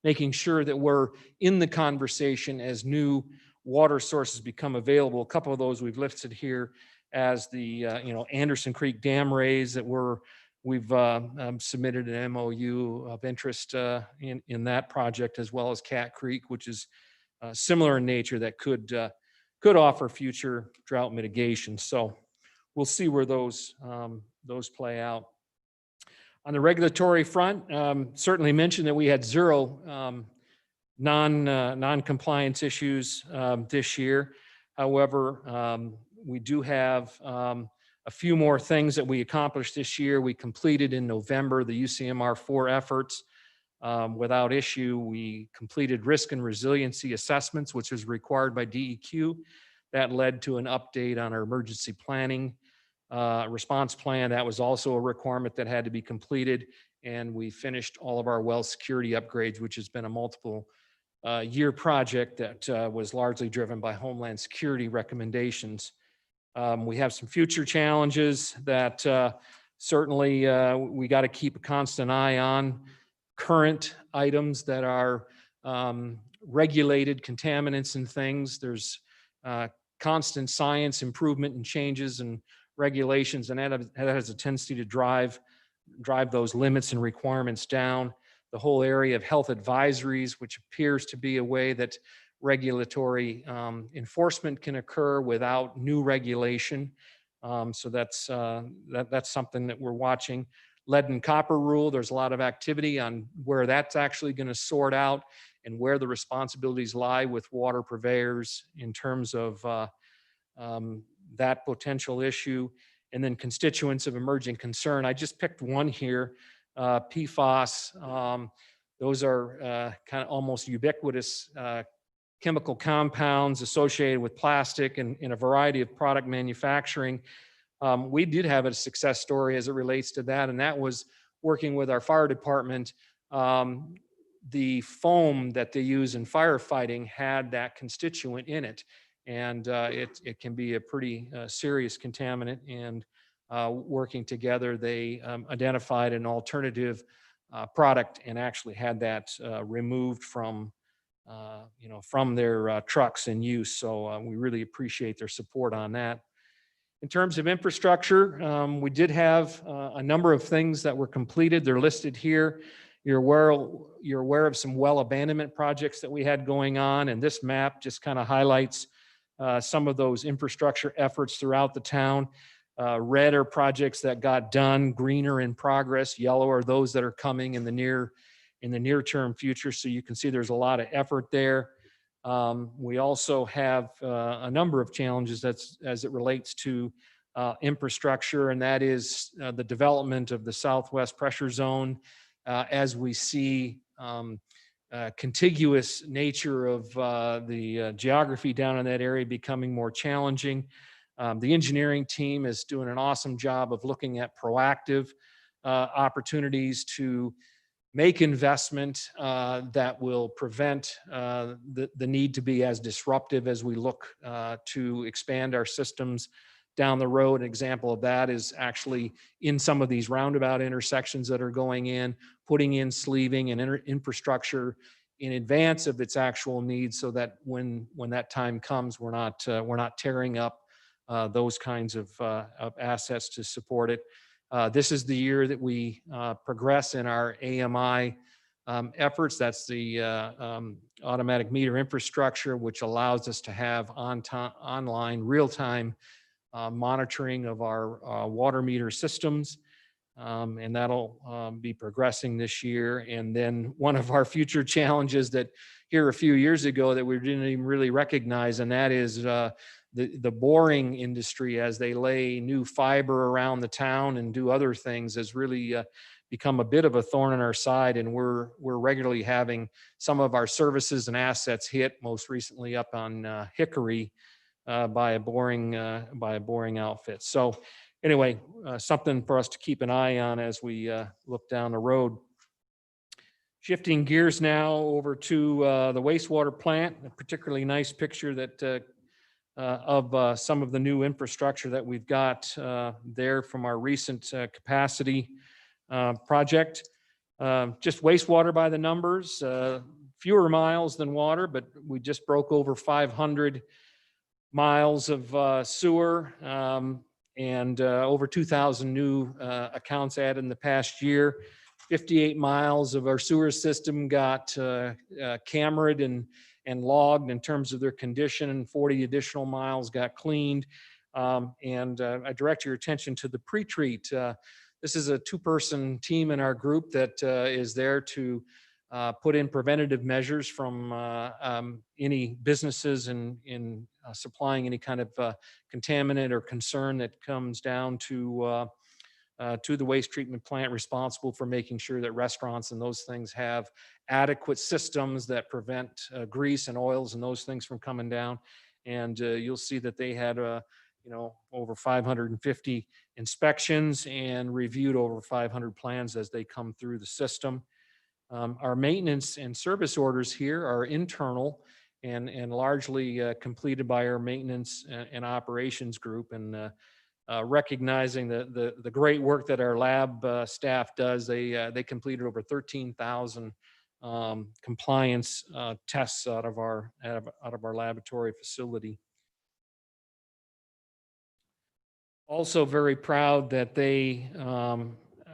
making sure that we're in the conversation as new water sources become available. A couple of those we've listed here as the Anderson Creek dam raise that we've submitted an MOU of interest in that project, as well as Cat Creek, which is similar in nature, that could offer future drought mitigation. So we'll see where those play out. On the regulatory front, certainly mentioned that we had 0 non-compliance issues this year. However, we do have a few more things that we accomplished this year. We completed in November the UCMR 4 efforts without issue. We completed risk and resiliency assessments, which is required by DEQ. That led to an update on our emergency planning response plan. That was also a requirement that had to be completed. And we finished all of our well security upgrades, which has been a multiple year project that was largely driven by Homeland Security recommendations. We have some future challenges that certainly we got to keep a constant eye on. Current items that are regulated contaminants and things. There's constant science improvement and changes and regulations, and that has a tendency to drive those limits and requirements down. The whole area of health advisories, which appears to be a way that regulatory enforcement can occur without new regulation. So that's something that we're watching. Lead and copper rule, there's a lot of activity on where that's actually going to sort out and where the responsibilities lie with water purveyors in terms of that potential issue. And then constituents of emerging concern. I just picked one here, PFAS. Those are kind of almost ubiquitous chemical compounds associated with plastic and in a variety of product manufacturing. We did have a success story as it relates to that, and that was working with our fire department. The foam that they use in firefighting had that constituent in it, and it can be a pretty serious contaminant. And working together, they identified an alternative product and actually had that removed from from their trucks in use. So we really appreciate their support on that. In terms of infrastructure, we did have a number of things that were completed. They're listed here. You're aware of some well abandonment projects that we had going on, and this map just kind of highlights some of those infrastructure efforts throughout the town. Red are projects that got done, green are in progress, yellow are those that are coming in the near term future. So you can see there's a lot of effort there. We also have a number of challenges as it relates to infrastructure, and that is the development of the Southwest Pressure Zone. As we see contiguous nature of the geography down in that area becoming more challenging. The engineering team is doing an awesome job of looking at proactive opportunities to make investment that will prevent the need to be as disruptive as we look to expand our systems down the road. An example of that is actually in some of these roundabout intersections that are going in, putting in sleeving and infrastructure in advance of its actual needs, so that when that time comes, we're not tearing up those kinds of assets to support it. This is the year that we progress in our AMI efforts. That's the automatic meter infrastructure, which allows us to have online real-time monitoring of our water meter systems. And that'll be progressing this year. And then one of our future challenges that here a few years ago that we didn't even really recognize, and that is the boring industry, as they lay new fiber around the town and do other things, has really become a bit of a thorn in our side. And we're regularly having some of our services and assets hit, most recently up on Hickory by a boring outfit. So anyway, something for us to keep an eye on as we look down the road. Shifting gears now over to the wastewater plant, a particularly nice picture that of some of the new infrastructure that we've got there from our recent capacity project. Just wastewater by the numbers, fewer miles than water, but we just broke over 500 miles of sewer and over 2,000 new accounts added in the past year. 58 miles of our sewer system got cameraed and logged in terms of their condition, and 40 additional miles got cleaned. And I direct your attention to the pre-treat. This is a two-person team in our group that is there to put in preventative measures from any businesses in supplying any kind of contaminant or concern that comes down to the waste treatment plant, responsible for making sure that restaurants and those things have adequate systems that prevent grease and oils and those things from coming down. And you'll see that they had over 550 inspections and reviewed over 500 plans as they come through the system. Our maintenance and service orders here are internal and largely completed by our maintenance and operations group. And recognizing the great work that our lab staff does, they completed over 13,000 compliance tests out of our laboratory facility. Also very proud that they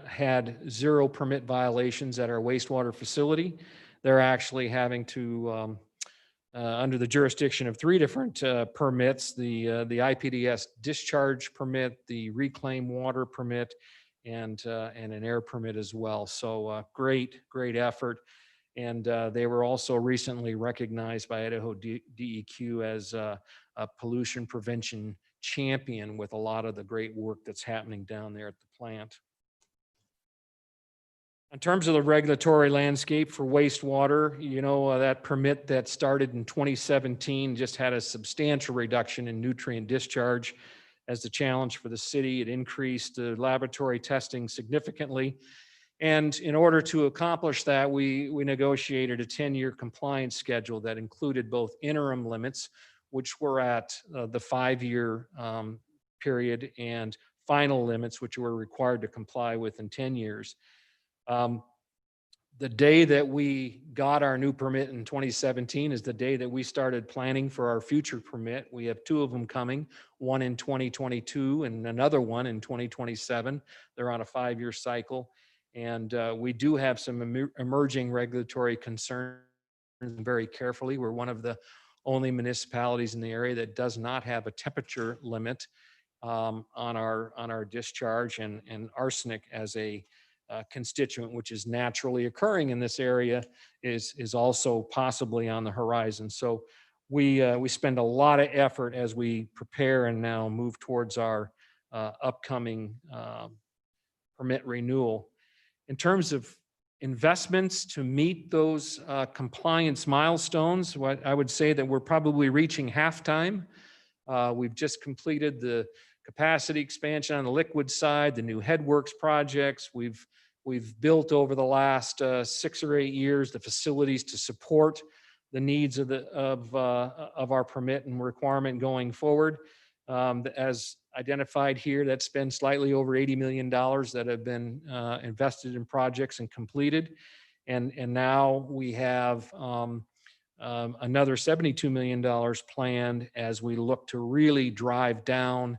had 0 permit violations at our wastewater facility. They're actually having to under the jurisdiction of 3 different permits, the IPDS discharge permit, the reclaim water permit, and an air permit as well. So great effort. And they were also recently recognized by Idaho DEQ as a pollution prevention champion with a lot of the great work that's happening down there at the plant. In terms of the regulatory landscape for wastewater, you know, that permit that started in 2017 just had a substantial reduction in nutrient discharge as the challenge for the city. It increased the laboratory testing significantly. And in order to accomplish that, we negotiated a 10-year compliance schedule that included both interim limits, which were at the 5-year period, and final limits, which were required to comply with in 10 years. The day that we got our new permit in 2017 is the day that we started planning for our future permit. We have 2 of them coming, one in 2022 and another one in 2027. They're on a 5-year cycle. And we do have some emerging regulatory concerns very carefully. We're one of the only municipalities in the area that does not have a temperature limit on our discharge, and arsenic as a constituent, which is naturally occurring in this area, is also possibly on the horizon. So we spend a lot of effort as we prepare and now move towards our upcoming permit renewal. In terms of investments to meet those compliance milestones, what I would say that we're probably reaching halftime. We've just completed the capacity expansion on the liquid side, the new headworks projects. We've built over the last 6 or 8 years the facilities to support the needs of our permit and requirement going forward. As identified here, that's been slightly over $80 million that have been invested in projects and completed. And now we have another $72 million planned as we look to really drive down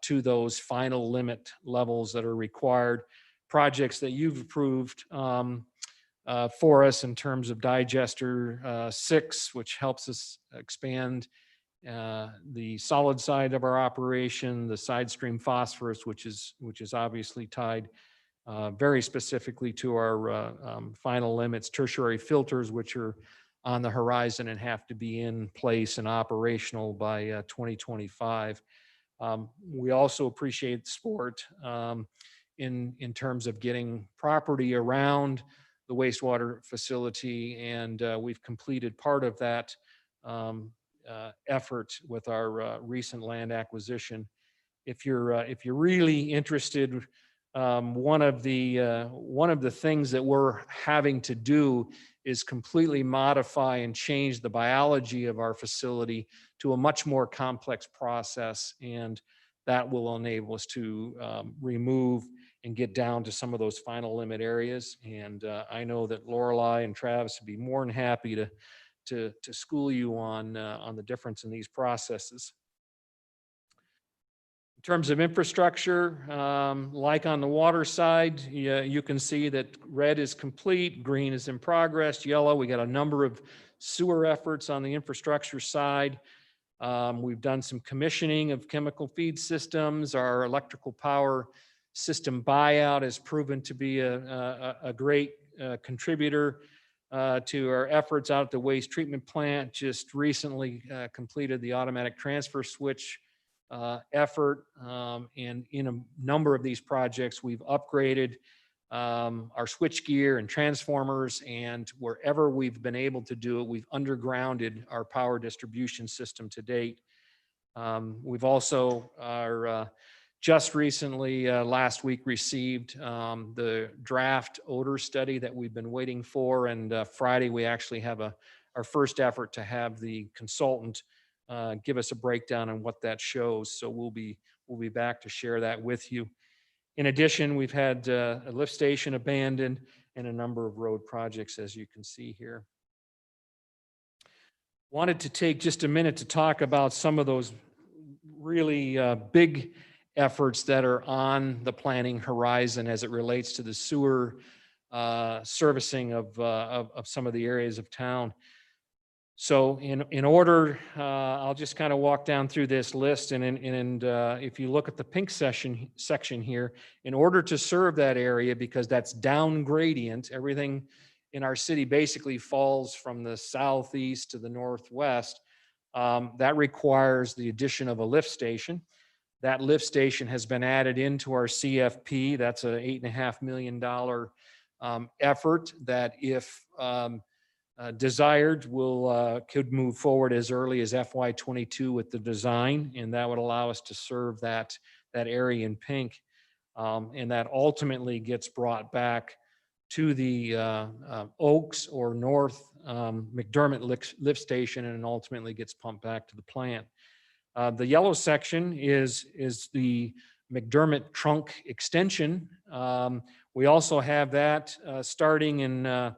to those final limit levels that are required. Projects that you've approved for us in terms of Digester 6, which helps us expand the solid side of our operation, the side stream phosphorus, which is obviously tied very specifically to our final limits, tertiary filters, which are on the horizon and have to be in place and operational by 2025. We also appreciate the support in terms of getting property around the wastewater facility, and we've completed part of that effort with our recent land acquisition. If you're really interested, one of the things that we're having to do is completely modify and change the biology of our facility to a much more complex process, and that will enable us to remove and get down to some of those final limit areas. And I know that Lorelei and Travis would be more than happy to school you on the difference in these processes. In terms of infrastructure, like on the water side, you can see that red is complete, green is in progress, yellow, we got a number of sewer efforts on the infrastructure side. We've done some commissioning of chemical feed systems. Our electrical power system buyout has proven to be a great contributor to our efforts out at the waste treatment plant. Just recently completed the automatic transfer switch effort, and in a number of these projects we've upgraded our switch gear and transformers, and wherever we've been able to do it, we've undergrounded our power distribution system to date. We've also just recently, last week, received the draft odor study that we've been waiting for, and Friday we actually have our first effort to have the consultant give us a breakdown on what that shows. So we'll be back to share that with you. In addition, we've had a lift station abandoned and a number of road projects, as you can see here. Wanted to take just a minute to talk about some of those really big efforts that are on the planning horizon as it relates to the sewer servicing of some of the areas of town. So in order, I'll just kind of walk down through this list, and if you look at the pink section here, in order to serve that area, because that's down gradient, everything in our city basically falls from the southeast to the northwest. That requires the addition of a lift station. That lift station has been added into our CFP. That's a $8.5 million effort that, if desired, could move forward as early as FY22 with the design, and that would allow us to serve that area in pink, and that ultimately gets brought back to the Oaks or North McDermott lift station, and ultimately gets pumped back to the plant. The yellow section is the McDermott trunk extension. We also have that starting in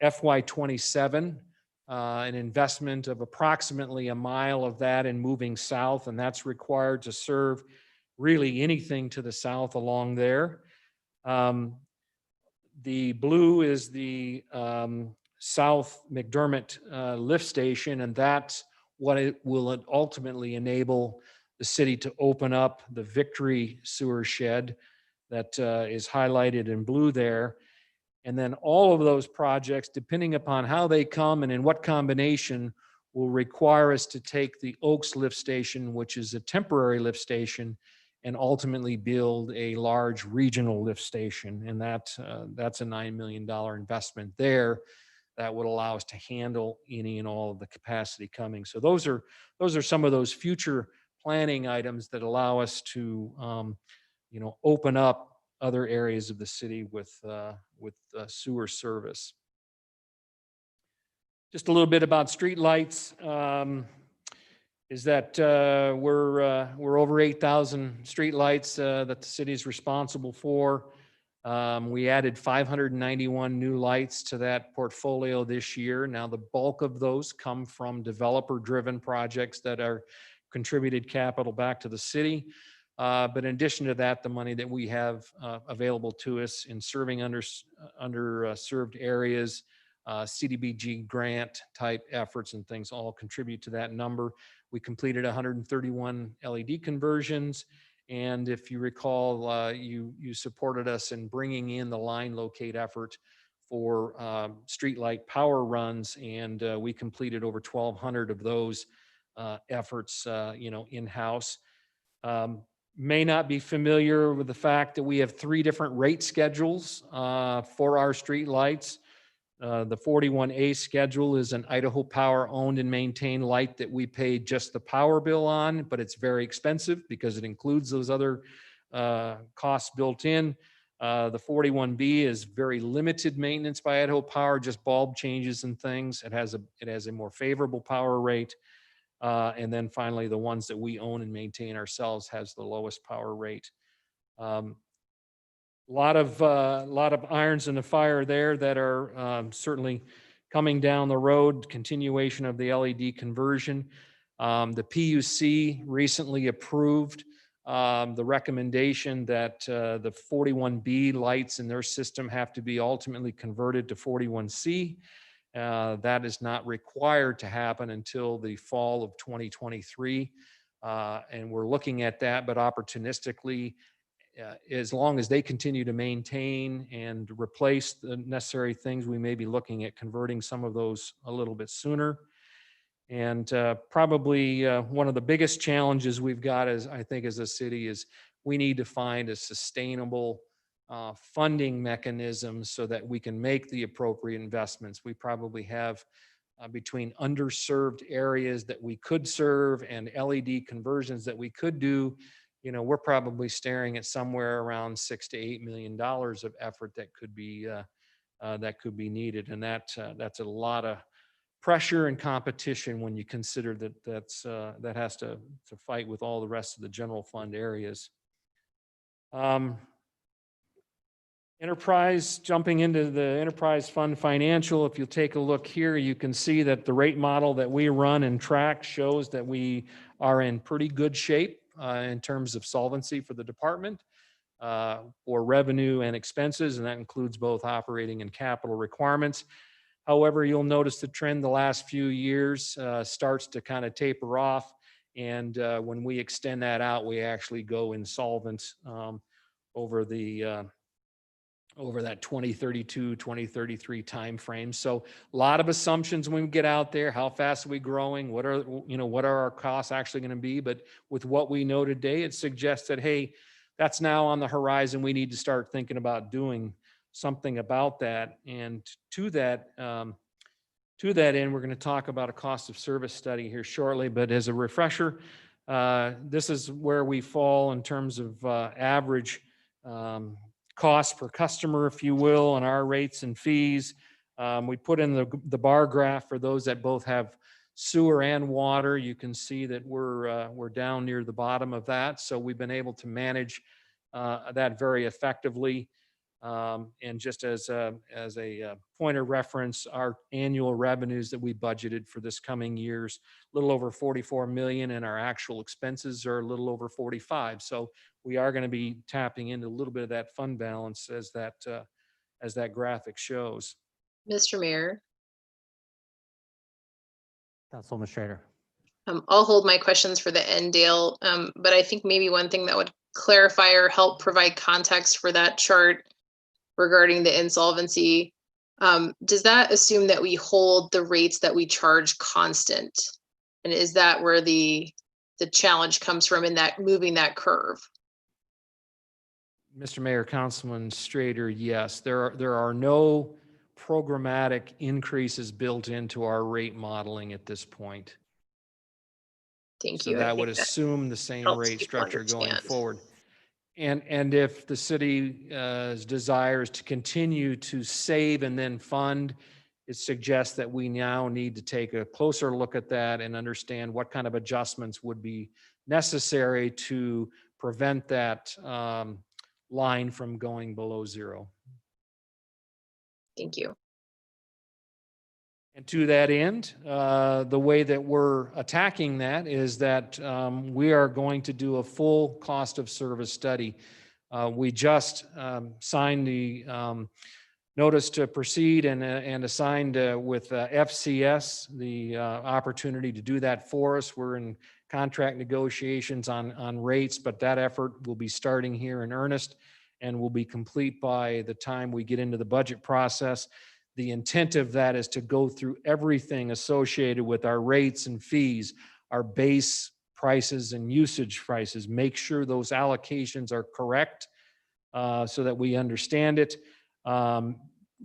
FY27, an investment of approximately a mile of that and moving south, and that's required to serve really anything to the south along there. The blue is the South McDermott lift station, and that's what it will ultimately enable the city to open up the Victory sewer shed that is highlighted in blue there. And then all of those projects, depending upon how they come and in what combination, will require us to take the Oaks lift station, which is a temporary lift station, and ultimately build a large regional lift station. And that's a $9 million investment there that would allow us to handle any and all of the capacity coming. So those are some of those future planning items that allow us to open up other areas of the city with sewer service. Just a little bit about streetlights. Is that we're over 8,000 streetlights that the city is responsible for. We added 591 new lights to that portfolio this year. Now, the bulk of those come from developer-driven projects that are contributed capital back to the city. But in addition to that, the money that we have available to us in serving underserved areas, CDBG grant type efforts and things all contribute to that number. We completed 131 LED conversions. And if you recall, you supported us in bringing in the line locate effort for streetlight power runs. And we completed over 1,200 of those efforts, in-house. May not be familiar with the fact that we have 3 different rate schedules for our streetlights. The 41A schedule is an Idaho Power owned and maintained light that we pay just the power bill on, but it's very expensive because it includes those other costs built in. The 41B is very limited maintenance by Idaho Power, just bulb changes and things. It has a more favorable power rate. And then finally, the ones that we own and maintain ourselves has the lowest power rate. A lot of irons in the fire there that are certainly coming down the road. Continuation of the LED conversion. The PUC recently approved the recommendation that the 41B lights in their system have to be ultimately converted to 41C. That is not required to happen until the fall of 2023. And we're looking at that, but opportunistically, as long as they continue to maintain and replace the necessary things, we may be looking at converting some of those a little bit sooner. And probably one of the biggest challenges we've got, as I think as a city, is we need to find a sustainable funding mechanism so that we can make the appropriate investments. We probably have between underserved areas that we could serve and LED conversions that we could do, we're probably staring at somewhere around $6 to $8 million of effort that could be needed, and that's a lot of pressure and competition when you consider that has to fight with all the rest of the general fund areas. Enterprise, jumping into the enterprise fund financial, if you take a look here, you can see that the rate model that we run and track shows that we are in pretty good shape in terms of solvency for the department for revenue and expenses, and that includes both operating and capital requirements. However, you'll notice the trend the last few years starts to kind of taper off. And when we extend that out, we actually go insolvent over that 2032, 2033 timeframe. So a lot of assumptions when we get out there. How fast are we growing? What are our costs actually going to be? But with what we know today, it suggests that, hey, that's now on the horizon. We need to start thinking about doing something about that. And to that end, we're going to talk about a cost of service study here shortly. But as a refresher, this is where we fall in terms of average cost per customer, if you will, on our rates and fees. We put in the bar graph for those that both have sewer and water. You can see that we're down near the bottom of that. So we've been able to manage that very effectively. And just as a point of reference, our annual revenues that we budgeted for this coming year's a little over 44 million, and our actual expenses are a little over 45. So we are going to be tapping into a little bit of that fund balance as that graphic shows. Mr. Mayor, Councilwoman Schrader. I'll hold my questions for the end, Dale. But I think maybe one thing that would clarify or help provide context for that chart regarding the insolvency, does that assume that we hold the rates that we charge constant? And is that where the challenge comes from in that moving that curve? Mr. Mayor, Councilman Strader, yes, there are no programmatic increases built into our rate modeling at this point. Thank So you. that would assume the same helps rate people structure going understand. forward. And if the city's desire is to continue to save and then fund, it suggests that we now need to take a closer look at that and understand what kind of adjustments would be necessary to prevent that line from going below zero. Thank you. And to that end, the way that we're attacking that is that we are going to do a full cost of service study. We just signed the notice to proceed and assigned with FCS the opportunity to do that for us. We're in contract negotiations on rates, but that effort will be starting here in earnest and will be complete by the time we get into the budget process. The intent of that is to go through everything associated with our rates and fees, our base prices and usage prices, make sure those allocations are correct so that we understand it.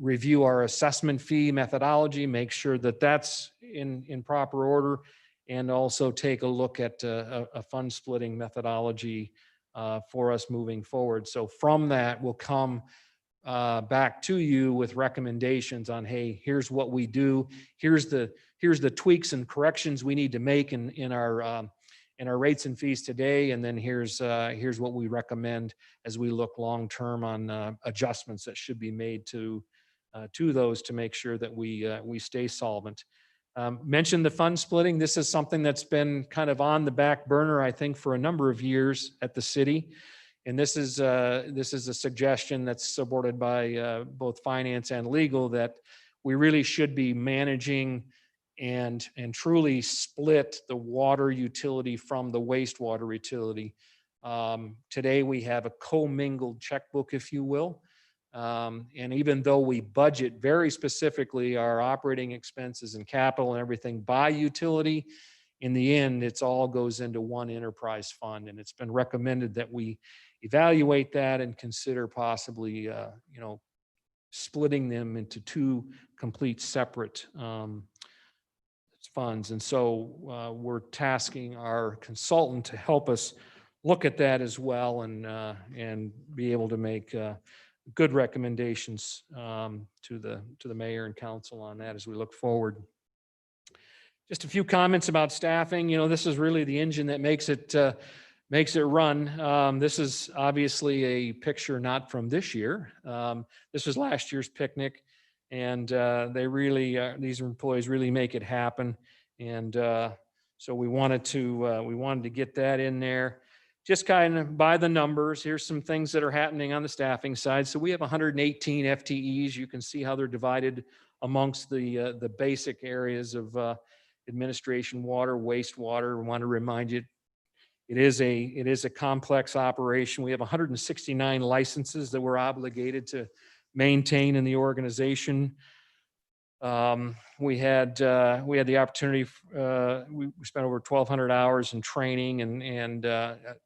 Review our assessment fee methodology, make sure that that's in proper order, and also take a look at a fund splitting methodology for us moving forward. So from that will come back to you with recommendations on, hey, here's what we do, here's the tweaks and corrections we need to make in our rates and fees today, and then here's what we recommend as we look long term on adjustments that should be made to those to make sure that we stay solvent. Mentioned the fund splitting. This is something that's been kind of on the back burner, I think, for a number of years at the city. And this is a suggestion that's supported by both finance and legal, that we really should be managing and truly split the water utility from the wastewater utility. Today we have a commingled checkbook, if you will. And even though we budget very specifically our operating expenses and capital and everything by utility, in the end, it's all goes into one enterprise fund. And it's been recommended that we evaluate that and consider possibly, splitting them into two complete separate funds. And so we're tasking our consultant to help us look at that as well and be able to make good recommendations to the mayor and council on that as we look forward. Just a few comments about staffing. This is really the engine that makes it run. This is obviously a picture not from this year. This was last year's picnic, and they really these employees really make it happen. And so we wanted to get that in there. just kind of by the numbers, here's some things that are happening on the staffing side. So we have 118 FTEs. You can see how they're divided amongst the basic areas of administration, water, wastewater. I want to remind you, it is a complex operation. We have 169 licenses that we're obligated to maintain in the organization. We had the opportunity. We spent over 1,200 hours in training, and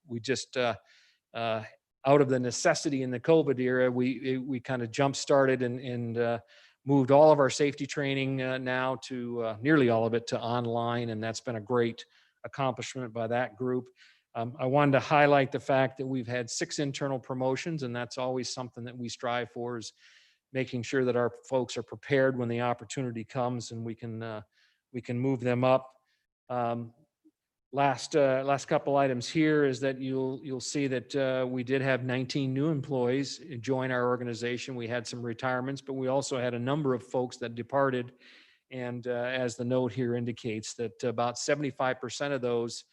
we just out of the necessity in the COVID era, we kind of jump started and moved all of our safety training now to nearly all of it to online, and that's been a great accomplishment by that group. I wanted to highlight the fact that we've had 6 internal promotions, and that's always something that we strive for, is making sure that our folks are prepared when the opportunity comes, and we can move them up. Last couple items here is that you'll see that we did have 19 new employees join our organization. We had some retirements, but we also had a number of folks that departed. And as the note here indicates, that about 75% of those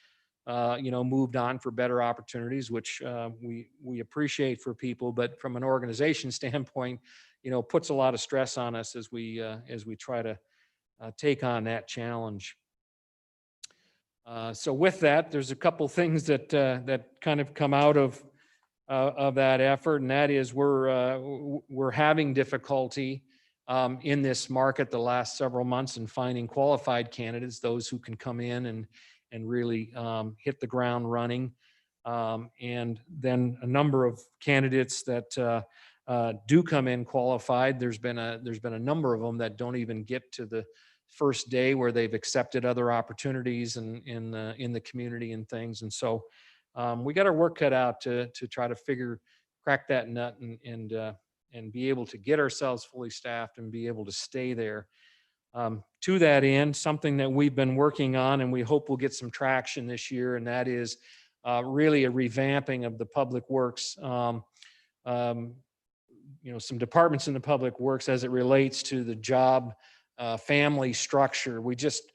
moved on for better opportunities, which we appreciate for people, but from an organization standpoint, puts a lot of stress on us as we try to take on that challenge. So with that, there's a couple things that kind of come out of that effort, and that is we're having difficulty in this market the last several months in finding qualified candidates, those who can come in and really hit the ground running. And then a number of candidates that do come in qualified. There's been a number of them that don't even get to the first day where they've accepted other opportunities in the community and things. And so we got our work cut out to try to crack that nut and be able to get ourselves fully staffed and be able to stay there. To that end, something that we've been working on and we hope will get some traction this year, and that is really a revamping of the public works. Some departments in the public works as it relates to the job family structure. We just,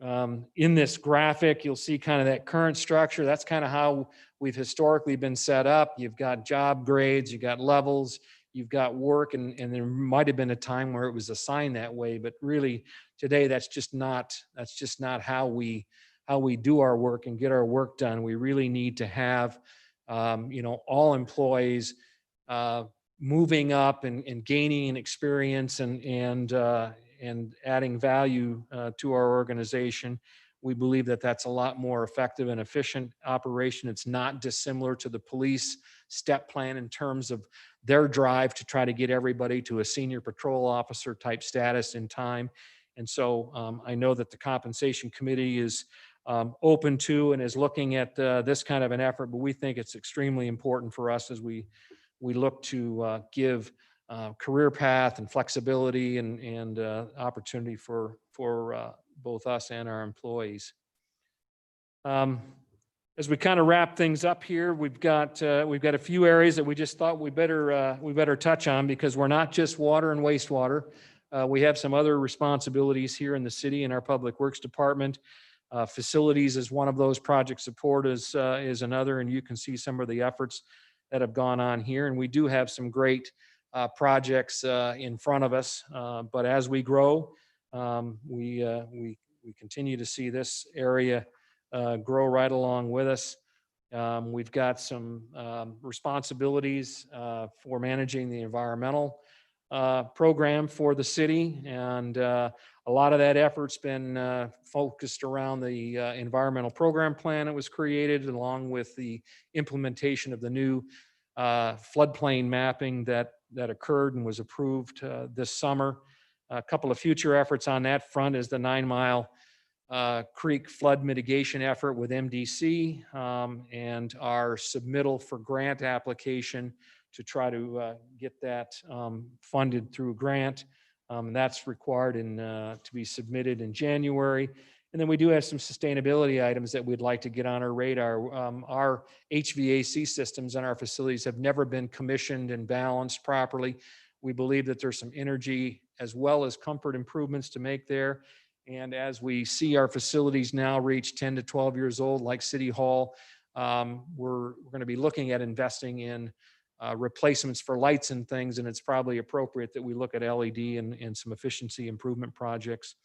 in this graphic, you'll see kind of that current structure. That's kind of how we've historically been set up. You've got job grades, you've got levels, you've got work, and there might have been a time where it was assigned that way, but really today that's just not how we do our work and get our work done. We really need to have all employees moving up and gaining experience and adding value to our organization. We believe that that's a lot more effective and efficient operation. It's not dissimilar to the police step plan in terms of their drive to try to get everybody to a senior patrol officer type status in time. And so I know that the compensation committee is open to and is looking at this kind of an effort, but we think it's extremely important for us as we look to give career path and flexibility and opportunity for both us and our employees. As we kind of wrap things up here, we've got a few areas that we just thought we better touch on, because we're not just water and wastewater. We have some other responsibilities here in the city in our Public Works Department. Facilities is one of those. Project support is another, and you can see some of the efforts that have gone on here. And we do have some great projects in front of us, but as we grow, we continue to see this area grow right along with us. We've got some responsibilities for managing the environmental program for the city, and a lot of that effort's been focused around the environmental program plan that was created, along with the implementation of the new floodplain mapping that occurred and was approved this summer. A couple of future efforts on that front is the 9 Mile Creek flood mitigation effort with MDC, and our submittal for grant application to try to get that funded through grant. That's required to be submitted in January. And then we do have some sustainability items that we'd like to get on our radar. Our HVAC systems in our facilities have never been commissioned and balanced properly. We believe that there's some energy as well as comfort improvements to make there. And as we see our facilities now reach 10 to 12 years old, like City Hall, we're going to be looking at investing in replacements for lights and things, and it's probably appropriate that we look at LED and some efficiency improvement projects.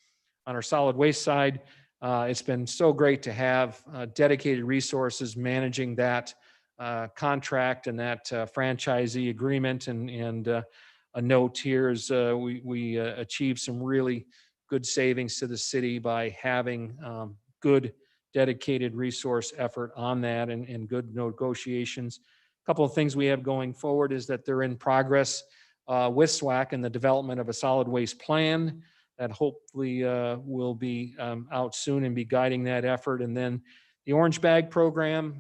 On our solid waste side, it's been so great to have dedicated resources managing that contract and that franchisee agreement. And a note here is we achieved some really good savings to the city by having good dedicated resource effort on that and good negotiations. A couple of things we have going forward is that they're in progress with SWAC and the development of a solid waste plan that hopefully will be out soon and be guiding that effort. And then the Orange Bag program,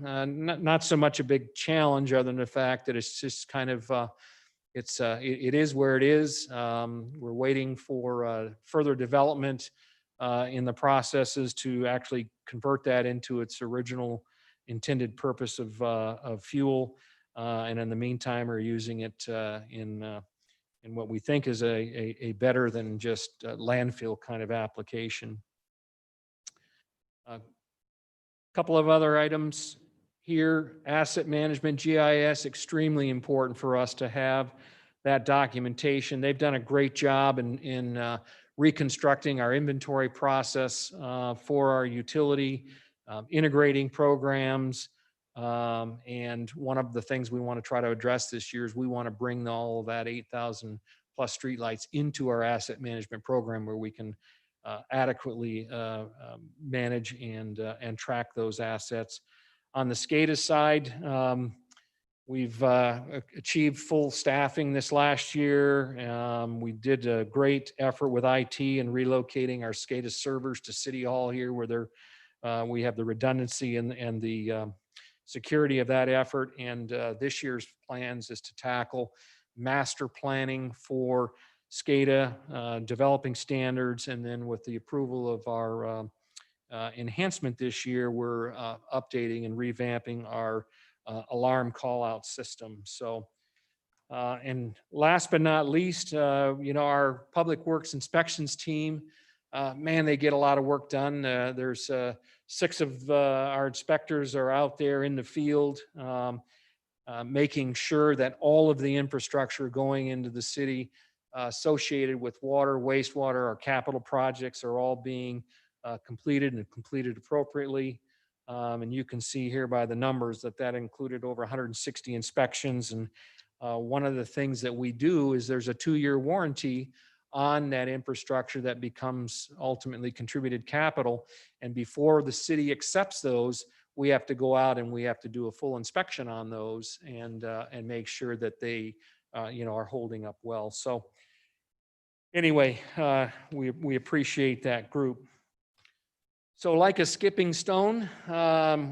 not so much a big challenge other than the fact that it's just kind of, it is where it is. We're waiting for further development in the processes to actually convert that into its original intended purpose of fuel. And in the meantime, we're using it in what we think is a better than just landfill kind of application. A couple of other items here. Asset management, GIS, extremely important for us to have that documentation. They've done a great job in reconstructing our inventory process for our utility, integrating programs. And one of the things we want to try to address this year is we want to bring all of that 8,000 plus streetlights into our asset management program where we can adequately manage and track those assets. On the SCADA side, we've achieved full staffing this last year. We did a great effort with IT in relocating our SCADA servers to City Hall here where we have the redundancy and the security of that effort. And this year's plans is to tackle master planning for SCADA, developing standards, and then with the approval of our enhancement this year, we're updating and revamping our alarm call out system. So, and last but not least, our Public Works Inspections team, man, they get a lot of work done. There's 6 of our inspectors are out there in the field, making sure that all of the infrastructure going into the city associated with water, wastewater, our capital projects are all being completed and completed appropriately. And you can see here by the numbers that included over 160 inspections. And one of the things that we do is there's a 2-year warranty on that infrastructure that becomes ultimately contributed capital. And before the city accepts those, we have to go out and we have to do a full inspection on those and make sure that they are holding up well. So anyway, we appreciate that group. So like a skipping stone,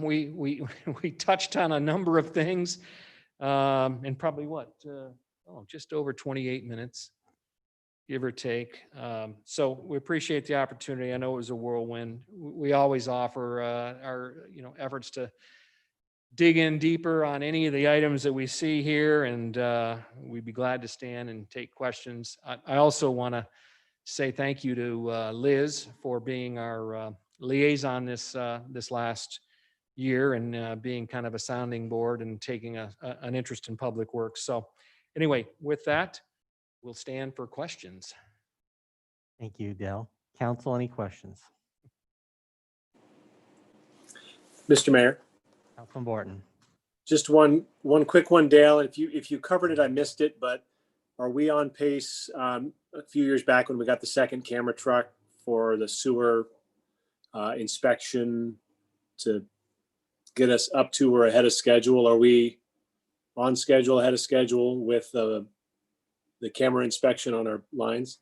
we touched on a number of things in probably just over 28 minutes, give or take. So we appreciate the opportunity. I know it was a whirlwind. We always offer our efforts to dig in deeper on any of the items that we see here, and we'd be glad to stand and take questions. I also want to say thank you to Liz for being our liaison this last year and being kind of a sounding board and taking an interest in public works. So anyway, with that, we'll stand for questions. Thank you, Dale. Council, any questions? Mr. Mayor, Councilman Borton. just one quick one, Dale. If you covered it, I missed it, but are we on pace a few years back when we got the second camera truck for the sewer inspection to get us up to or ahead of schedule? Are we on schedule, ahead of schedule with the camera inspection on our lines?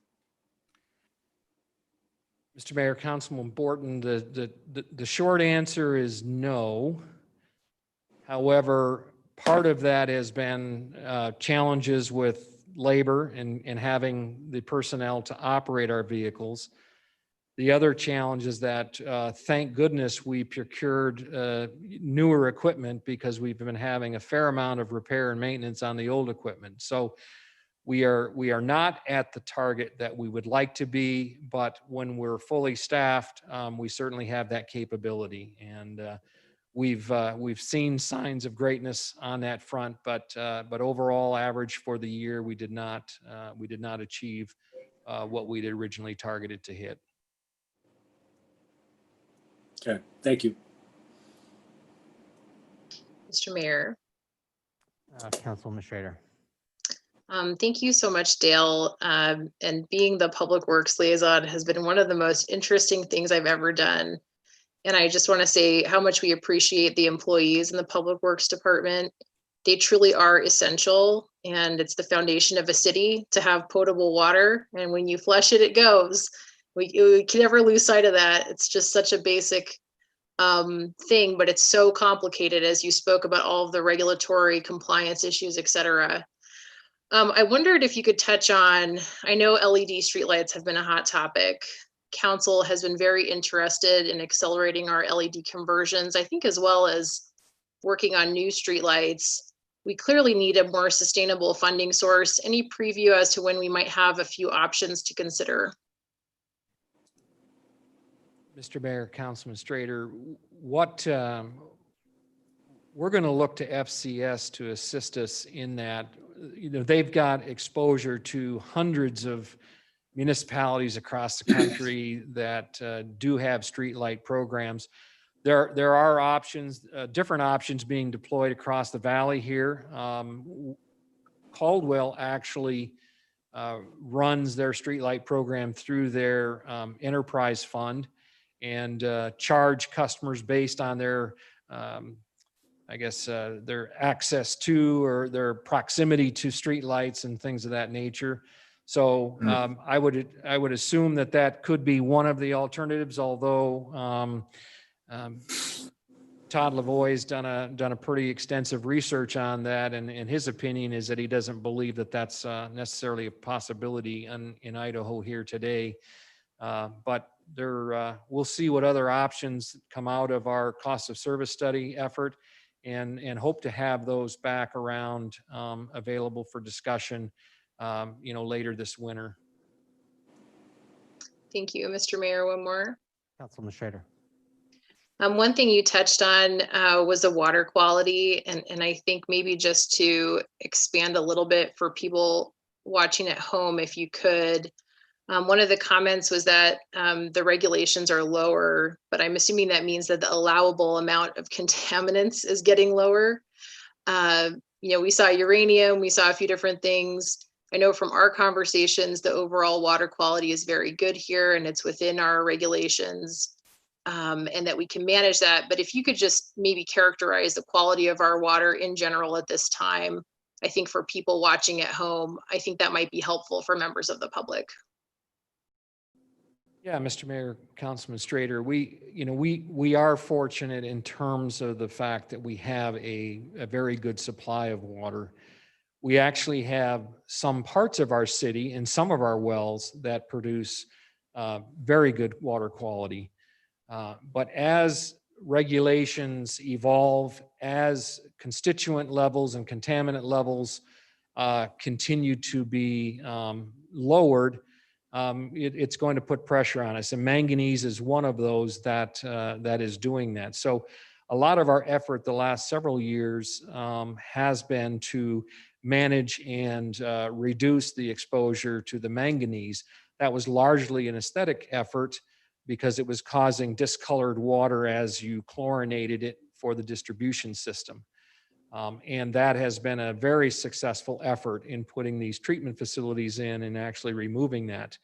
Mr. Mayor, Councilman Borton, the short answer is no. However, part of that has been challenges with labor and having the personnel to operate our vehicles. The other challenge is that, thank goodness, we procured newer equipment because we've been having a fair amount of repair and maintenance on the old equipment. So we are not at the target that we would like to be, but when we're fully staffed, we certainly have that capability. And we've seen signs of greatness on that front, but overall average for the year, we did not achieve what we'd originally targeted to hit. Okay, thank you. Mr. Mayor. Councilwoman Schrader. Thank you so much, Dale. And being the Public Works liaison has been one of the most interesting things I've ever done. And I just want to say how much we appreciate the employees in the Public Works Department. They truly are essential, and it's the foundation of a city to have potable water. And when you flush it, it goes. We can never lose sight of that. It's just such a basic thing, but it's so complicated as you spoke about all of the regulatory compliance issues, et cetera. I wondered if you could touch on, I know LED streetlights have been a hot topic. Council has been very interested in accelerating our LED conversions, I think, as well as working on new streetlights. We clearly need a more sustainable funding source. Any preview as to when we might have a few options to consider? Mr. Mayor, Councilman Strader, what we're going to look to FCS to assist us in that. You know, they've got exposure to hundreds of municipalities across the country that do have streetlight programs. There are options, different options being deployed across the valley here. Caldwell actually runs their streetlight program through their enterprise fund and charge customers based on their their access to or their proximity to streetlights and things of that nature. So I would assume that could be one of the alternatives, although Todd Lavoie's done a pretty extensive research on that, and his opinion is that he doesn't believe that that's necessarily a possibility in Idaho here today. But we'll see what other options come out of our cost of service study effort, and hope to have those back around available for discussion, later this winter. Thank you, Mr. Mayor. One more. Councilman Schrader. One thing you touched on was the water quality, and I think maybe just to expand a little bit for people watching at home, if you could. One of the comments was that the regulations are lower, but I'm assuming that means that the allowable amount of contaminants is getting lower. We saw uranium, we saw a few different things. I know from our conversations, the overall water quality is very good here and it's within our regulations, and that we can manage that. But if you could just maybe characterize the quality of our water in general at this time, I think for people watching at home, I think that might be helpful for members of the public. Yeah, Mr. Mayor, Councilman Strader, we are fortunate in terms of the fact that we have a very good supply of water. We actually have some parts of our city and some of our wells that produce very good water quality. But as regulations evolve, as constituent levels and contaminant levels continue to be lowered, it's going to put pressure on us, and manganese is one of those that is doing that. So a lot of our effort the last several years has been to manage and reduce the exposure to the manganese. That was largely an aesthetic effort because it was causing discolored water as you chlorinated it for the distribution system. And that has been a very successful effort in putting these treatment facilities in and actually removing that.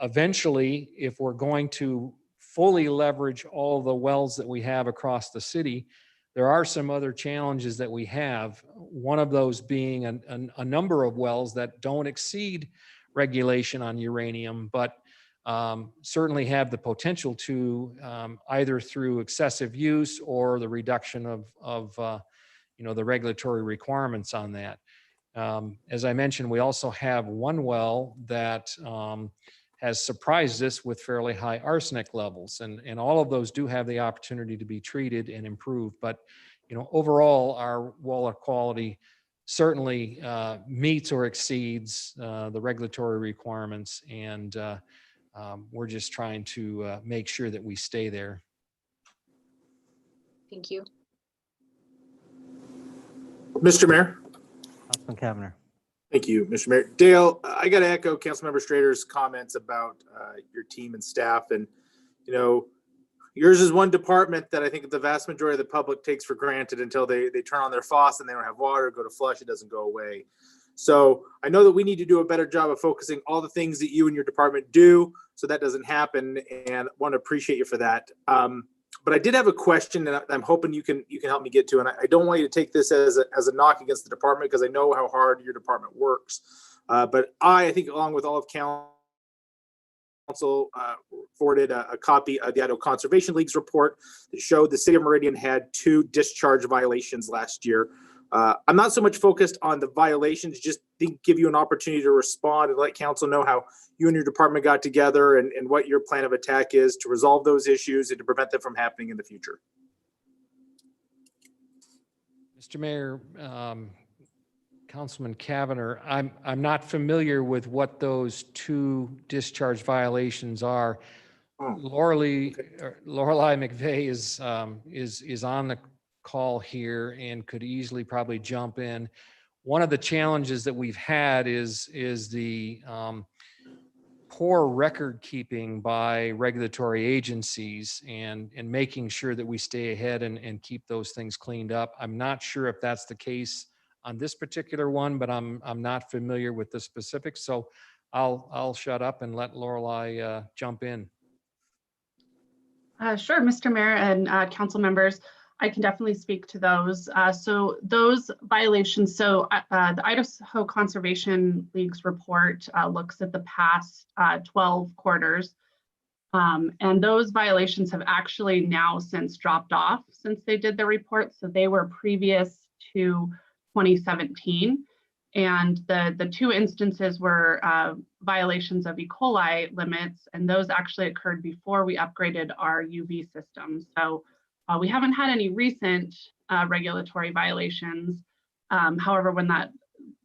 Eventually, if we're going to fully leverage all the wells that we have across the city, there are some other challenges that we have. One of those being a number of wells that don't exceed regulation on uranium, but certainly have the potential to either through excessive use or the reduction of the regulatory requirements on that. As I mentioned, we also have one well that has surprised us with fairly high arsenic levels, and all of those do have the opportunity to be treated and improved. But overall, our water quality certainly meets or exceeds the regulatory requirements, and we're just trying to make sure that we stay there. Thank you. Mr. Mayor. Councilman Cavanagh. Thank you, Mr. Mayor. Dale, I got to echo Councilmember Strader's comments about your team and staff. And, you know, yours is one department that I think the vast majority of the public takes for granted until they turn on their faucet and they don't have water, go to flush, it doesn't go away. So I know that we need to do a better job of focusing all the things that you and your department do so that doesn't happen, and want to appreciate you for that. But I did have a question that I'm hoping you can help me get to, and I don't want you to take this as a knock against the department because I know how hard your department works. But I think along with all of council, forwarded a copy of the Idaho Conservation League's report that showed the city of Meridian had 2 discharge violations last year. I'm not so much focused on the violations, just give you an opportunity to respond and let council know how you and your department got together and what your plan of attack is to resolve those issues and to prevent them from happening in the future. Mr. Mayor, Councilman Cavanagh, I'm not familiar with what those 2 discharge violations are. Lorelei McVeigh is on the call here and could easily probably jump in. One of the challenges that we've had is the poor record keeping by regulatory agencies and making sure that we stay ahead and keep those things cleaned up. I'm not sure if that's the case on this particular one, but I'm not familiar with the specifics. So I'll shut up and let Lorelei jump in. Sure, Mr. Mayor and council members, I can definitely speak to those. So those violations, the Idaho Conservation League's report looks at the past 12 quarters. And those violations have actually now since dropped off since they did the report. So they were previous to 2017. And the 2 instances were violations of E. coli limits, and those actually occurred before we upgraded our UV system. So we haven't had any recent regulatory violations. However, when the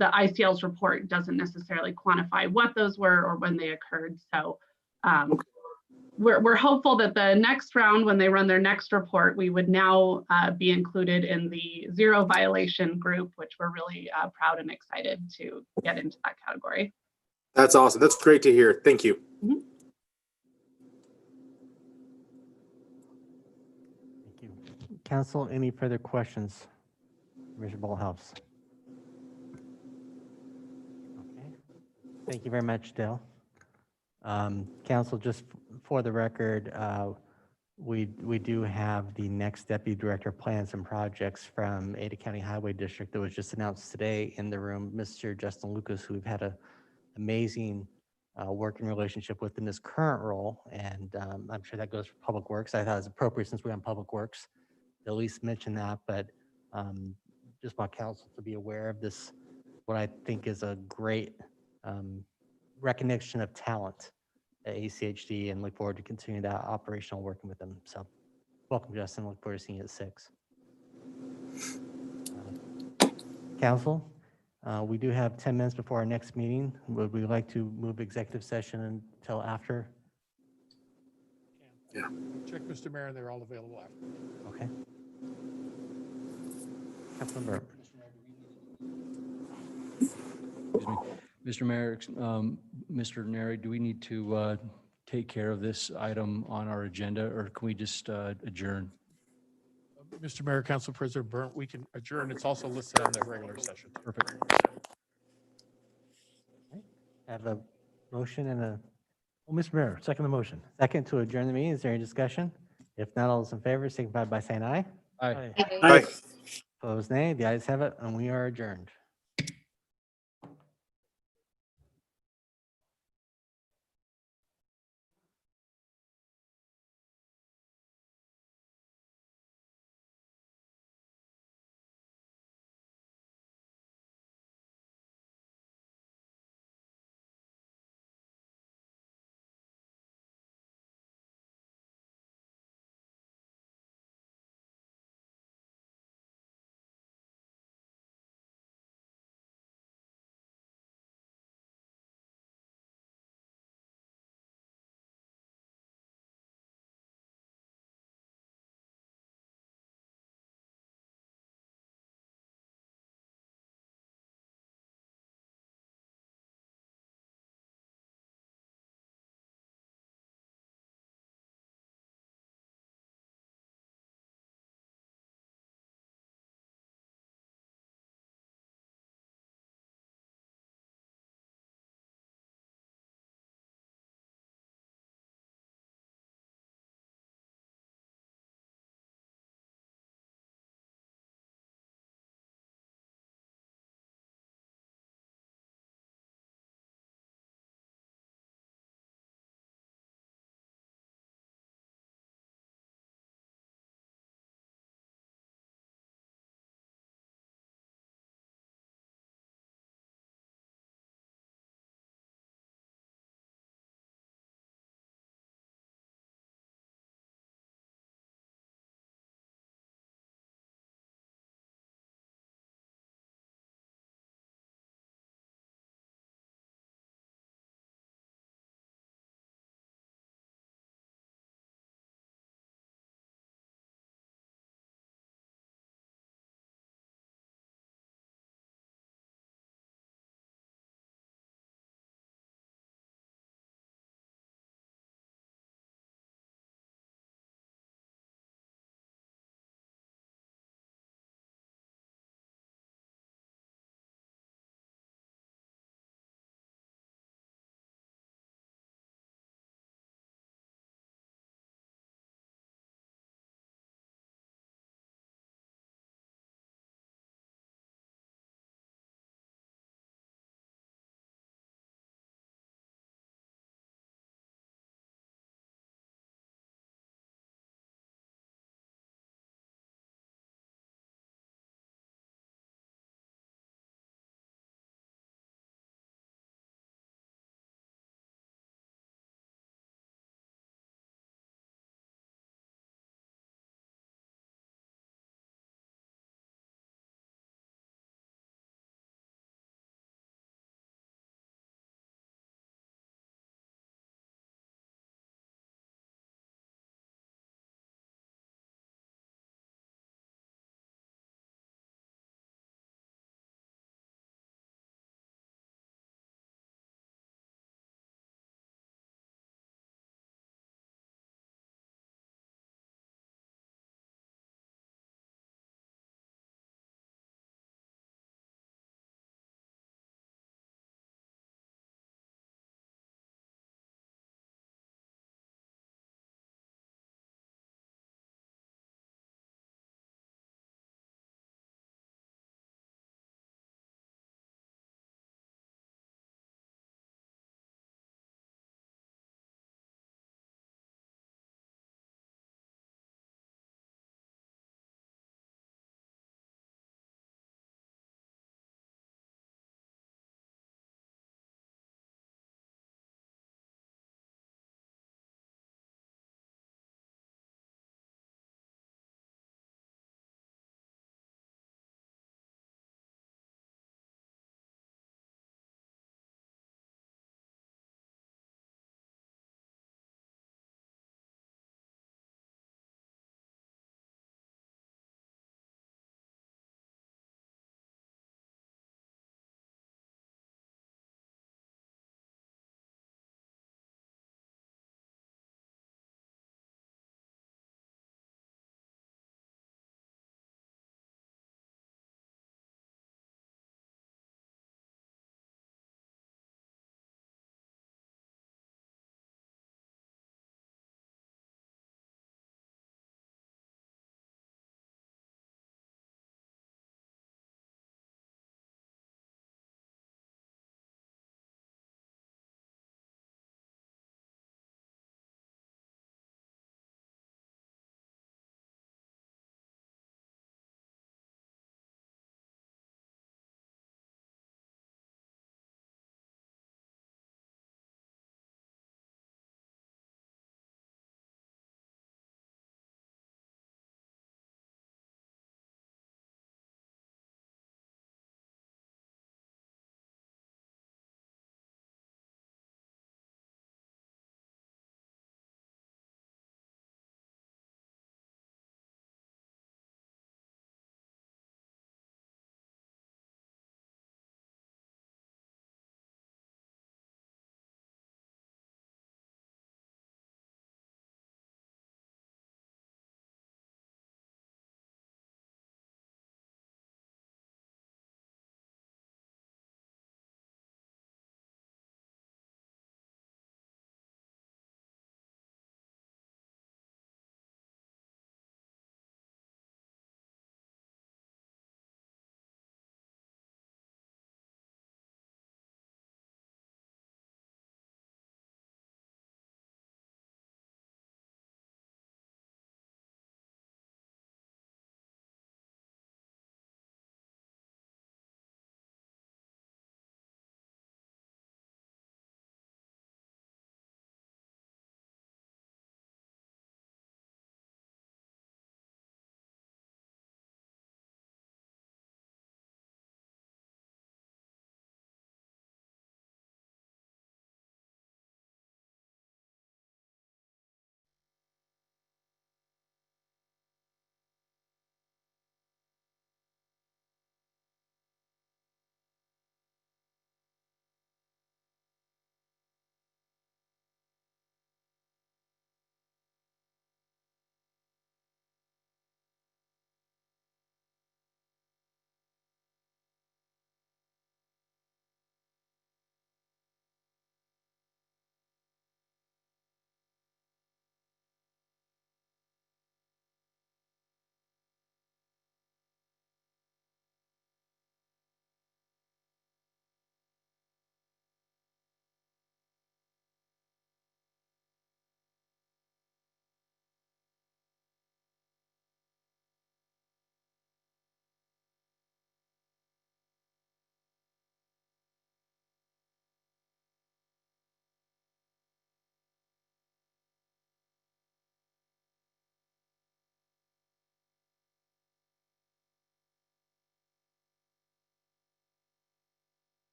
ICL's report doesn't necessarily quantify what those were or when they occurred. So we're hopeful that the next round, when they run their next report, we would now be included in the 0 violation group, which we're really proud and excited to get into that category. That's awesome. That's great to hear. Thank you. Mm-hmm. Thank you. Council, any further questions? Commissioner Bolthouse. Okay. Thank you very much, Dale. Council, just for the record, we do have the next Deputy Director of Plans and Projects from Ada County Highway District that was just announced today in the room, Mr. Justin Lucas, who we've had an amazing working relationship with in this current role. And I'm sure that goes for Public Works. I thought it was appropriate since we're on Public Works to at least mention that, but just want council to be aware of this, what I think is a great recognition of talent at ACHD, and look forward to continuing that operational working with them. So welcome, Justin. Look forward to seeing you at 6. Council, we do have 10 minutes before our next meeting. Would we like to move executive session until after? Yeah. Check, Mr. Mayor, they're all available after. Okay. Councilmember. Excuse me. Mr. Mayor, Mr. Neri, do we need to take care of this item on our agenda, or can we just adjourn? Mr. Mayor, Council President Burnt, we can adjourn. It's also listed on the regular session. Perfect. I have a motion and a Well, Mr. Mayor, second the motion. second to adjourn the meeting. Is there any discussion? If not, all those in favor, signify by saying aye. Aye. Aye. Opposed, nay. The ayes have it, and we are adjourned.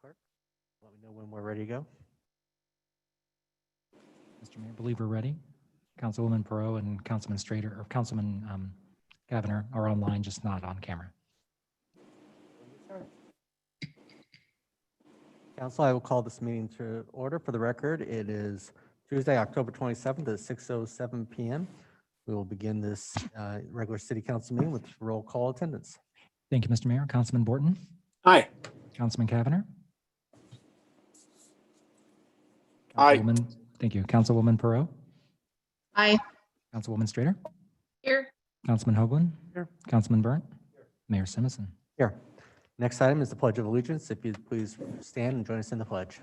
Clerk, let me know when we're ready to go. Mr. Mayor, I believe we're ready. Councilwoman Perot and Councilman Strader, or Councilman Kavanagh are online, just not on camera. Council, I will call this meeting to order. For the record, it is Tuesday, October 27th at 6:07 PM. We will begin this regular city council meeting with roll call attendance. Thank you, Mr. Mayor. Councilman Borton, Aye. Councilman Kavanagh. Aye. Thank you. Councilwoman Perot, Aye. Councilwoman Strader, Here. Councilman Hoagland. Here. Councilman Burnt. Mayor Simison. Here. Next item is the Pledge of Allegiance. If you'd please stand and join us in the pledge.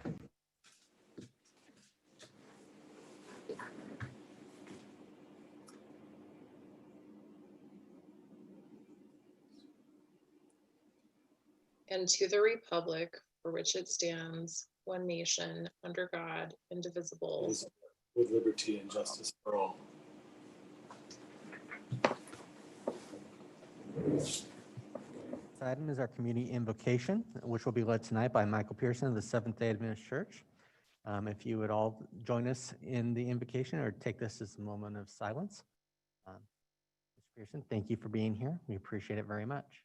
And to the republic for which it stands, one nation, under God, indivisible. With liberty and justice for all. This item is our community invocation, which will be led tonight by Michael Pearson of the Seventh-day Adventist Church. If you would all join us in the invocation or take this as a moment of silence. Mr. Pearson, thank you for being here. We appreciate it very much.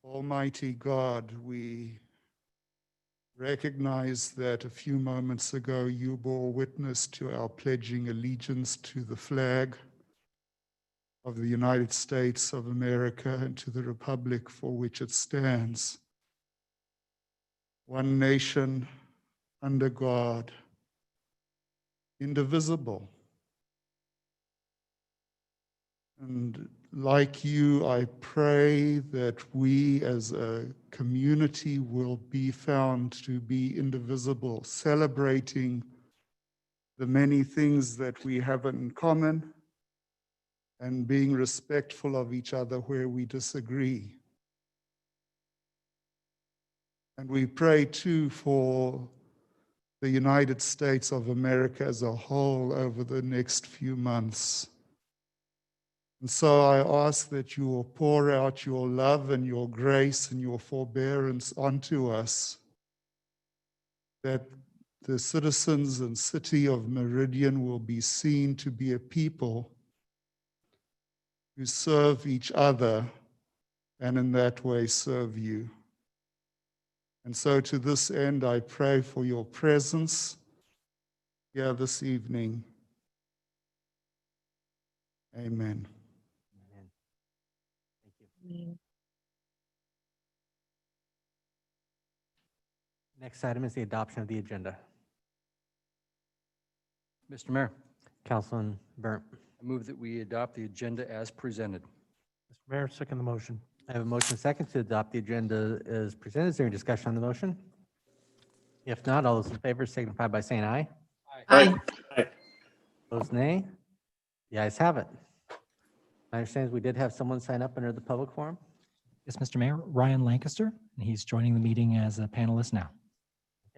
Almighty God, we recognize that a few moments ago you bore witness to our pledging allegiance to the flag of the United States of America and to the republic for which it stands. One nation, under God, indivisible. And like you, I pray that we as a community will be found to be indivisible, celebrating the many things that we have in common and being respectful of each other where we disagree. And we pray too for the United States of America as a whole over the next few months. And so I ask that you will pour out your love and your grace and your forbearance onto us, that the citizens and city of Meridian will be seen to be a people who serve each other and in that way serve you. And so to this end, I pray for your presence here this evening. Amen. Next item is the adoption of the agenda. Mr. Mayor, Councilman Burnt. I move that we adopt the agenda as presented. Mr. Mayor, second the motion. I have a motion second to adopt the agenda as presented. Is there any discussion on the motion? If not, all those in favor signify by saying aye. Aye. Aye. Those nay? The ayes have it. My understanding is we did have someone sign up under the public forum. Yes, Mr. Mayor, Ryan Lancaster, and he's joining the meeting as a panelist now.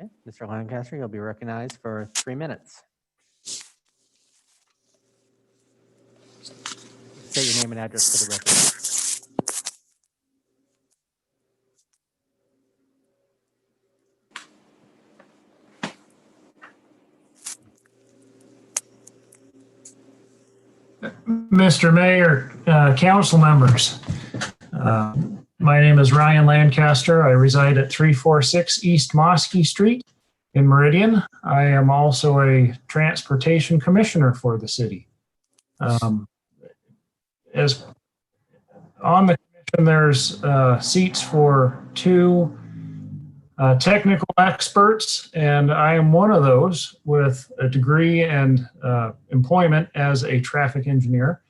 Okay, Mr. Lancaster, you'll be recognized for 3 minutes. State your name and address for the record. Mr. Mayor, council members, my name is Ryan Lancaster. I reside at 346 East Mosque Street in Meridian. I am also a transportation commissioner for the city. As on the commission, there's seats for 2 technical experts, and I am one of those with a degree and employment as a traffic engineer.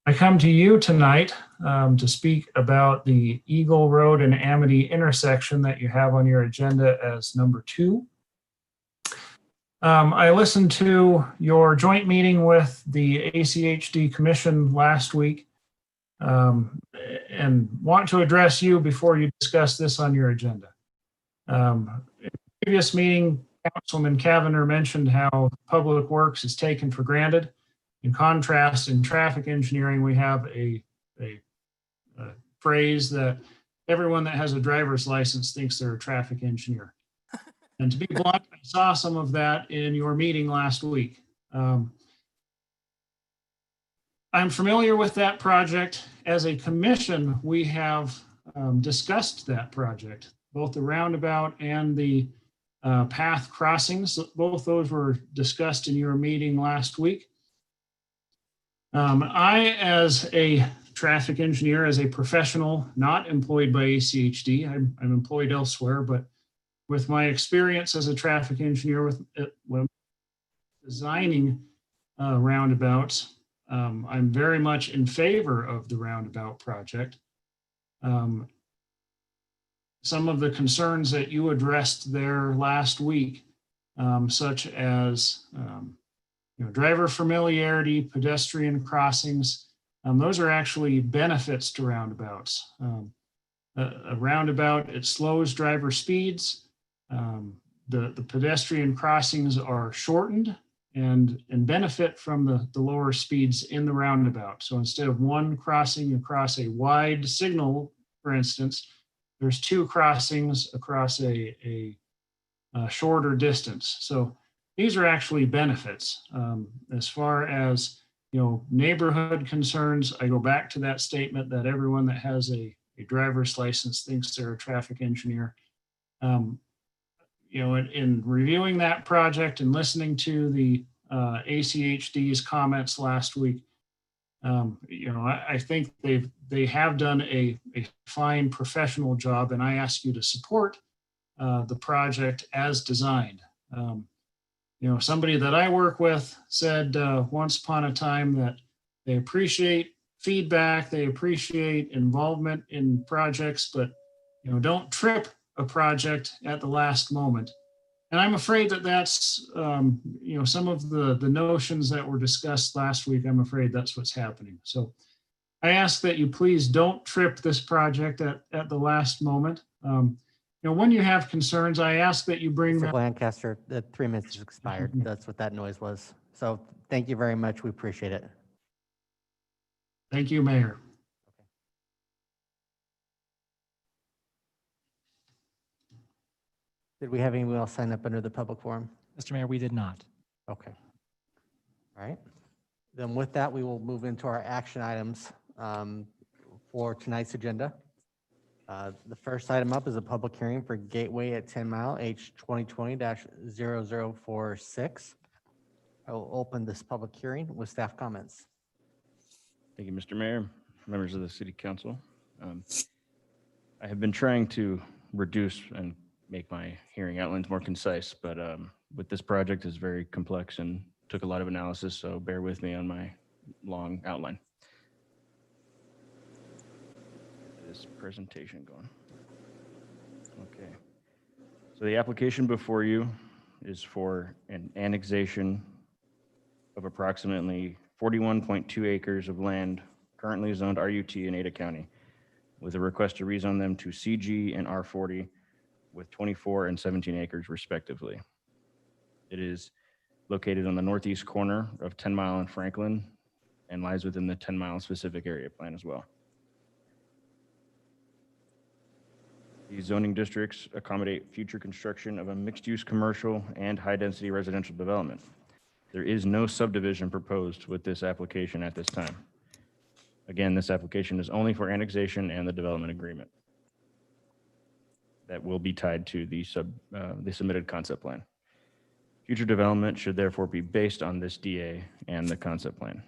I come to you tonight to speak about the Eagle Road and Amity intersection that you have on your agenda as number 2. I listened to your joint meeting with the ACHD Commission last week and want to address you before you discuss this on your agenda. In the previous meeting, Councilman Kavanagh mentioned how public works is taken for granted. In contrast, in traffic engineering, we have a phrase that everyone that has a driver's license thinks they're a traffic engineer. And to be blunt, I saw some of that in your meeting last week. I'm familiar with that project. As a commission, we have discussed that project, both the roundabout and the path crossings. Both those were discussed in your meeting last week. I, as a traffic engineer, as a professional, not employed by ACHD, I'm employed elsewhere, but with my experience as a traffic engineer with designing roundabouts, I'm very much in favor of the roundabout project. Some of the concerns that you addressed there last week, such as driver familiarity, pedestrian crossings, those are actually benefits to roundabouts. A roundabout, it slows driver speeds. The pedestrian crossings are shortened and benefit from the lower speeds in the roundabout. So instead of one crossing across a wide signal, for instance, there's two crossings across a shorter distance. So these are actually benefits. As far as neighborhood concerns, I go back to that statement that everyone that has a driver's license thinks they're a traffic engineer. In reviewing that project and listening to the ACHD's comments last week, I think they have done a fine professional job, and I ask you to support the project as designed. Somebody that I work with said once upon a time that they appreciate feedback, they appreciate involvement in projects, but don't trip a project at the last moment. And I'm afraid that that's some of the notions that were discussed last week. I'm afraid that's what's happening. So I ask that you please don't trip this project at the last moment. When you have concerns, I ask that you bring Mr. them. Lancaster, the 3 minutes has expired. That's what that noise was. So thank you very much. We appreciate it. Thank you, Mayor. Did we have anyone else sign up under the public forum? Mr. Mayor, we did not. Okay. All right. Then with that, we will move into our action items for tonight's agenda. The first item up is a public hearing for Gateway at 10 Mile, H 2020-0046. I will open this public hearing with staff comments. Thank you, Mr. Mayor, members of the City Council. I have been trying to reduce and make my hearing outlines more concise, but with this project, it's very complex and took a lot of analysis, so bear with me on my long outline. This presentation going. Okay. So the application before you is for an annexation of approximately 41.2 acres of land currently zoned RUT in Ada County, with a request to rezone them to CG and R40 with 24 and 17 acres respectively. It is located on the northeast corner of 10 Mile and Franklin and lies within the 10 Mile specific area plan as well. These zoning districts accommodate future construction of a mixed-use commercial and high-density residential development. There is no subdivision proposed with this application at this time. Again, this application is only for annexation and the development agreement that will be tied to the submitted concept plan. Future development should therefore be based on this DA and the concept plan.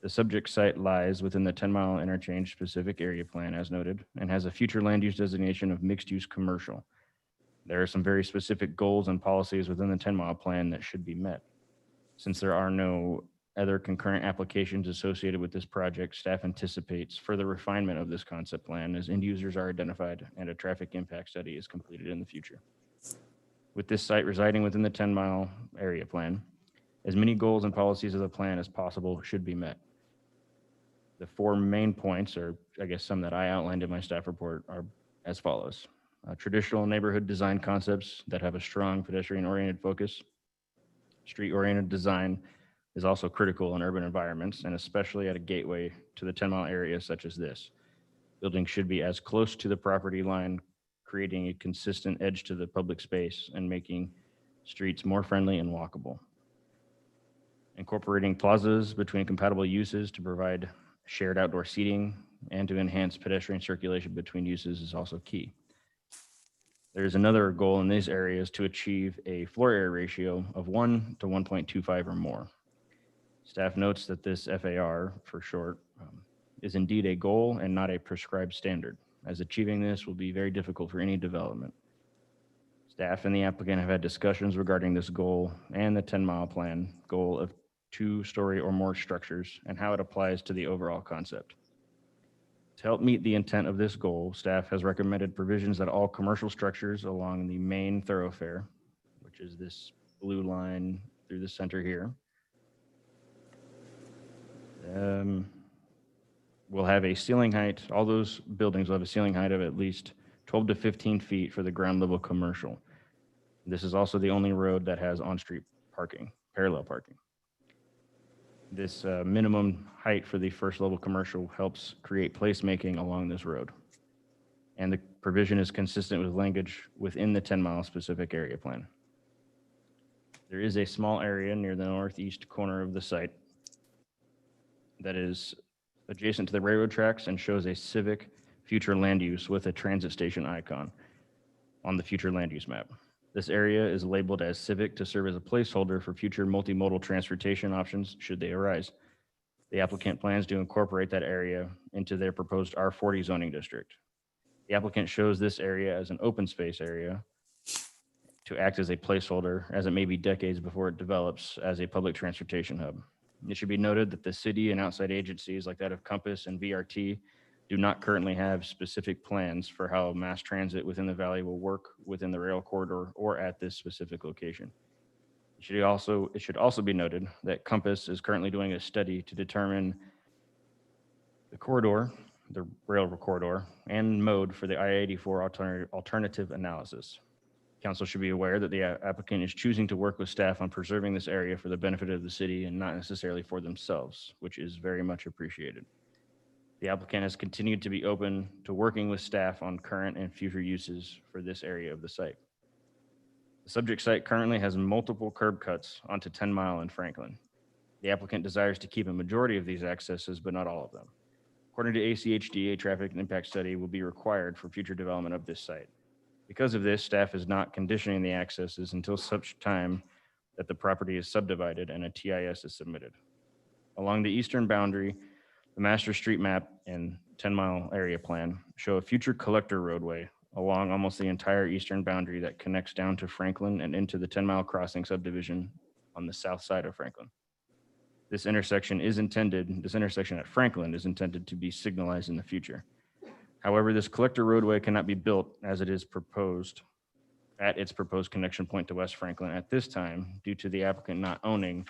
The subject site lies within the 10 Mile interchange specific area plan as noted and has a future land use designation of mixed use commercial. There are some very specific goals and policies within the 10 Mile plan that should be met. Since there are no other concurrent applications associated with this project, staff anticipates further refinement of this concept plan as end users are identified and a traffic impact study is completed in the future. With this site residing within the 10 Mile area plan, as many goals and policies of the plan as possible should be met. The four main points, or I guess some that I outlined in my staff report, are as follows. Traditional neighborhood design concepts that have a strong pedestrian-oriented focus. Street-oriented design is also critical in urban environments, and especially at a gateway to the 10 Mile area such as this. Buildings should be as close to the property line, creating a consistent edge to the public space and making streets more friendly and walkable. Incorporating plazas between compatible uses to provide shared outdoor seating and to enhance pedestrian circulation between uses is also key. There's another goal in these areas to achieve a floor area ratio of 1 to 1.25 or more. Staff notes that this FAR, for short, is indeed a goal and not a prescribed standard, as achieving this will be very difficult for any development. Staff and the applicant have had discussions regarding this goal and the 10-mile plan goal of 2-story or more structures and how it applies to the overall concept. To help meet the intent of this goal, staff has recommended provisions that all commercial structures along the main thoroughfare, which is this blue line through the center here, will have a ceiling height, all those buildings will have a ceiling height of at least 12 to 15 feet for the ground level commercial. This is also the only road that has on-street parking, parallel parking. This minimum height for the first level commercial helps create placemaking along this road. And the provision is consistent with language within the 10-mile specific area plan. There is a small area near the northeast corner of the site that is adjacent to the railroad tracks and shows a civic future land use with a transit station icon on the future land use map. This area is labeled as civic to serve as a placeholder for future multimodal transportation options should they arise. The applicant plans to incorporate that area into their proposed R40 zoning district. The applicant shows this area as an open space area to act as a placeholder, as it may be decades before it develops as a public transportation hub. It should be noted that the city and outside agencies like that of Compass and VRT do not currently have specific plans for how mass transit within the valley will work within the rail corridor or at this specific location. It should also be noted that Compass is currently doing a study to determine the corridor, the rail corridor, and mode for the I-84 alternative analysis. Council should be aware that the applicant is choosing to work with staff on preserving this area for the benefit of the city and not necessarily for themselves, which is very much appreciated. The applicant has continued to be open to working with staff on current and future uses for this area of the site. The subject site currently has multiple curb cuts onto 10 Mile and Franklin. The applicant desires to keep a majority of these accesses, but not all of them. According to ACHD, a traffic impact study will be required for future development of this site. Because of this, staff is not conditioning the accesses until such time that the property is subdivided and a TIS is submitted. Along the eastern boundary, the master street map and 10 Mile area plan show a future collector roadway along almost the entire eastern boundary that connects down to Franklin and into the 10 Mile crossing subdivision on the south side of Franklin. This intersection at Franklin is intended to be signalized in the future. However, this collector roadway cannot be built as it is proposed at its proposed connection point to West Franklin at this time due to the applicant not owning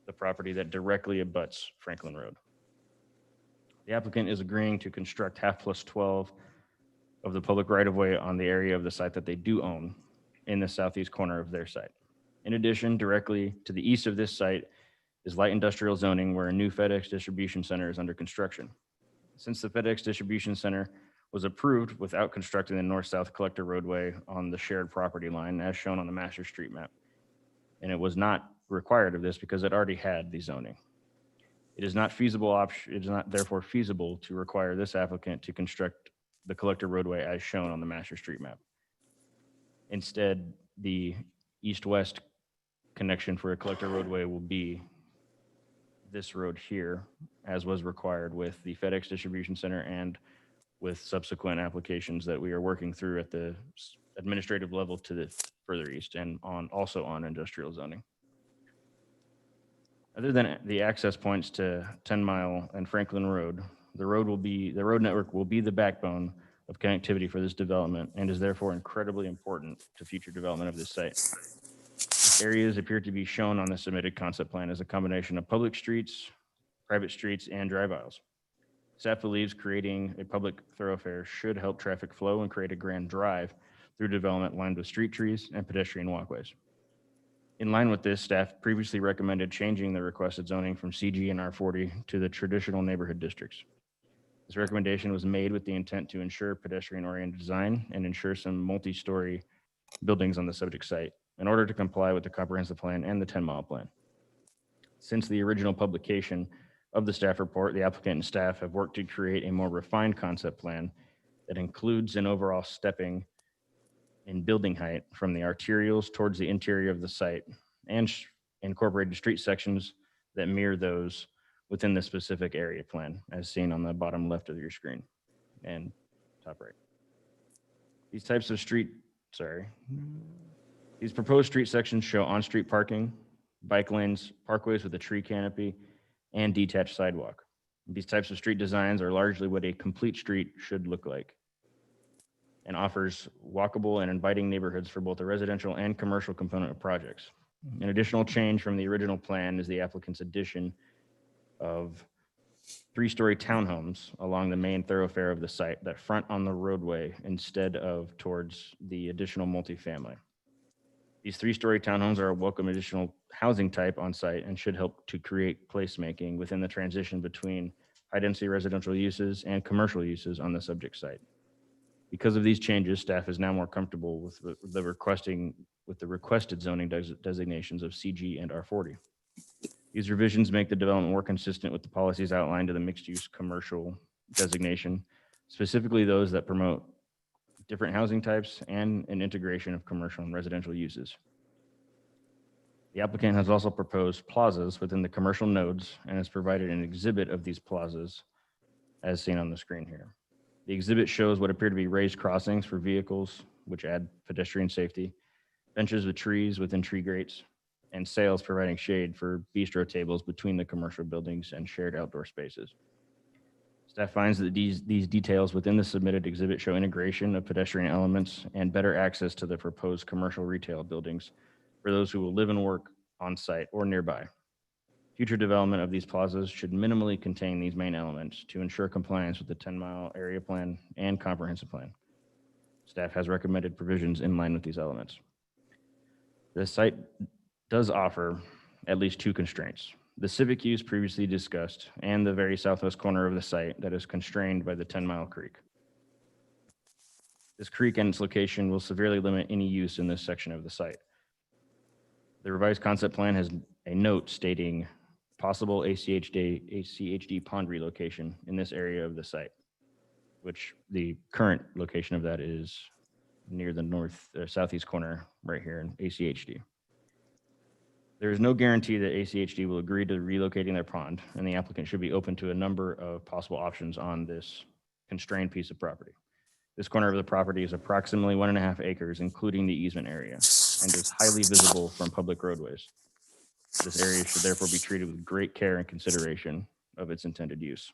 the property that directly abuts Franklin Road. The applicant is agreeing to construct half plus 12 of the public right-of-way on the area of the site that they do own in the southeast corner of their site. In addition, directly to the east of this site is light industrial zoning where a new FedEx distribution center is under construction. Since the FedEx distribution center was approved without constructing the north-south collector roadway on the shared property line as shown on the master street map, and it was not required of this because it already had the zoning. It is not therefore feasible to require this applicant to construct the collector roadway as shown on the master street map. Instead, the east-west connection for a collector roadway will be this road here, as was required with the FedEx distribution center and with subsequent applications that we are working through at the administrative level to the further east and also on industrial zoning. Other than the access points to 10 Mile and Franklin Road, the road network will be the backbone of connectivity for this development and is therefore incredibly important to future development of this site. These areas appear to be shown on the submitted concept plan as a combination of public streets, private streets, and drive aisles. Staff believes creating a public thoroughfare should help traffic flow and create a grand drive through development lined with street trees and pedestrian walkways. In line with this, staff previously recommended changing the requested zoning from CG and R40 to the traditional neighborhood districts. This recommendation was made with the intent to ensure pedestrian-oriented design and ensure some multi-story buildings on the subject site in order to comply with the comprehensive plan and the 10-mile plan. Since the original publication of the staff report, the applicant and staff have worked to create a more refined concept plan that includes an overall stepping in building height from the arterials towards the interior of the site and incorporated street sections that mirror those within the specific area plan, as seen on the bottom left of your screen and top right. These proposed street sections show on-street parking, bike lanes, parkways with a tree canopy, and detached sidewalk. These types of street designs are largely what a complete street should look like and offers walkable and inviting neighborhoods for both the residential and commercial component of projects. An additional change from the original plan is the applicant's addition of 3-story townhomes along the main thoroughfare of the site that front on the roadway instead of towards the additional multifamily. These 3-story townhomes are a welcome additional housing type on site and should help to create placemaking within the transition between high-density residential uses and commercial uses on the subject site. Because of these changes, staff is now more comfortable with the requested zoning designations of CG and R40. These revisions make the development more consistent with the policies outlined in the mixed-use commercial designation, specifically those that promote different housing types and an integration of commercial and residential uses. The applicant has also proposed plazas within the commercial nodes and has provided an exhibit of these plazas as seen on the screen here. The exhibit shows what appear to be raised crossings for vehicles, which add pedestrian safety, benches with trees within tree grates, and sails providing shade for bistro tables between the commercial buildings and shared outdoor spaces. Staff finds that these details within the submitted exhibit show integration of pedestrian elements and better access to the proposed commercial retail buildings for those who will live and work on site or nearby. Future development of these plazas should minimally contain these main elements to ensure compliance with the 10-mile area plan and comprehensive plan. Staff has recommended provisions in line with these elements. The site does offer at least 2 constraints: the civic use previously discussed and the very southwest corner of the site that is constrained by the 10-mile creek. This creek and its location will severely limit any use in this section of the site. The revised concept plan has a note stating possible ACHD pond relocation in this area of the site, which the current location of that is near the southeast corner right here in ACHD. There is no guarantee that ACHD will agree to relocating their pond, and the applicant should be open to a number of possible options on this constrained piece of property. This corner of the property is approximately 1.5 acres, including the easement area, and is highly visible from public roadways. This area should therefore be treated with great care and consideration of its intended use.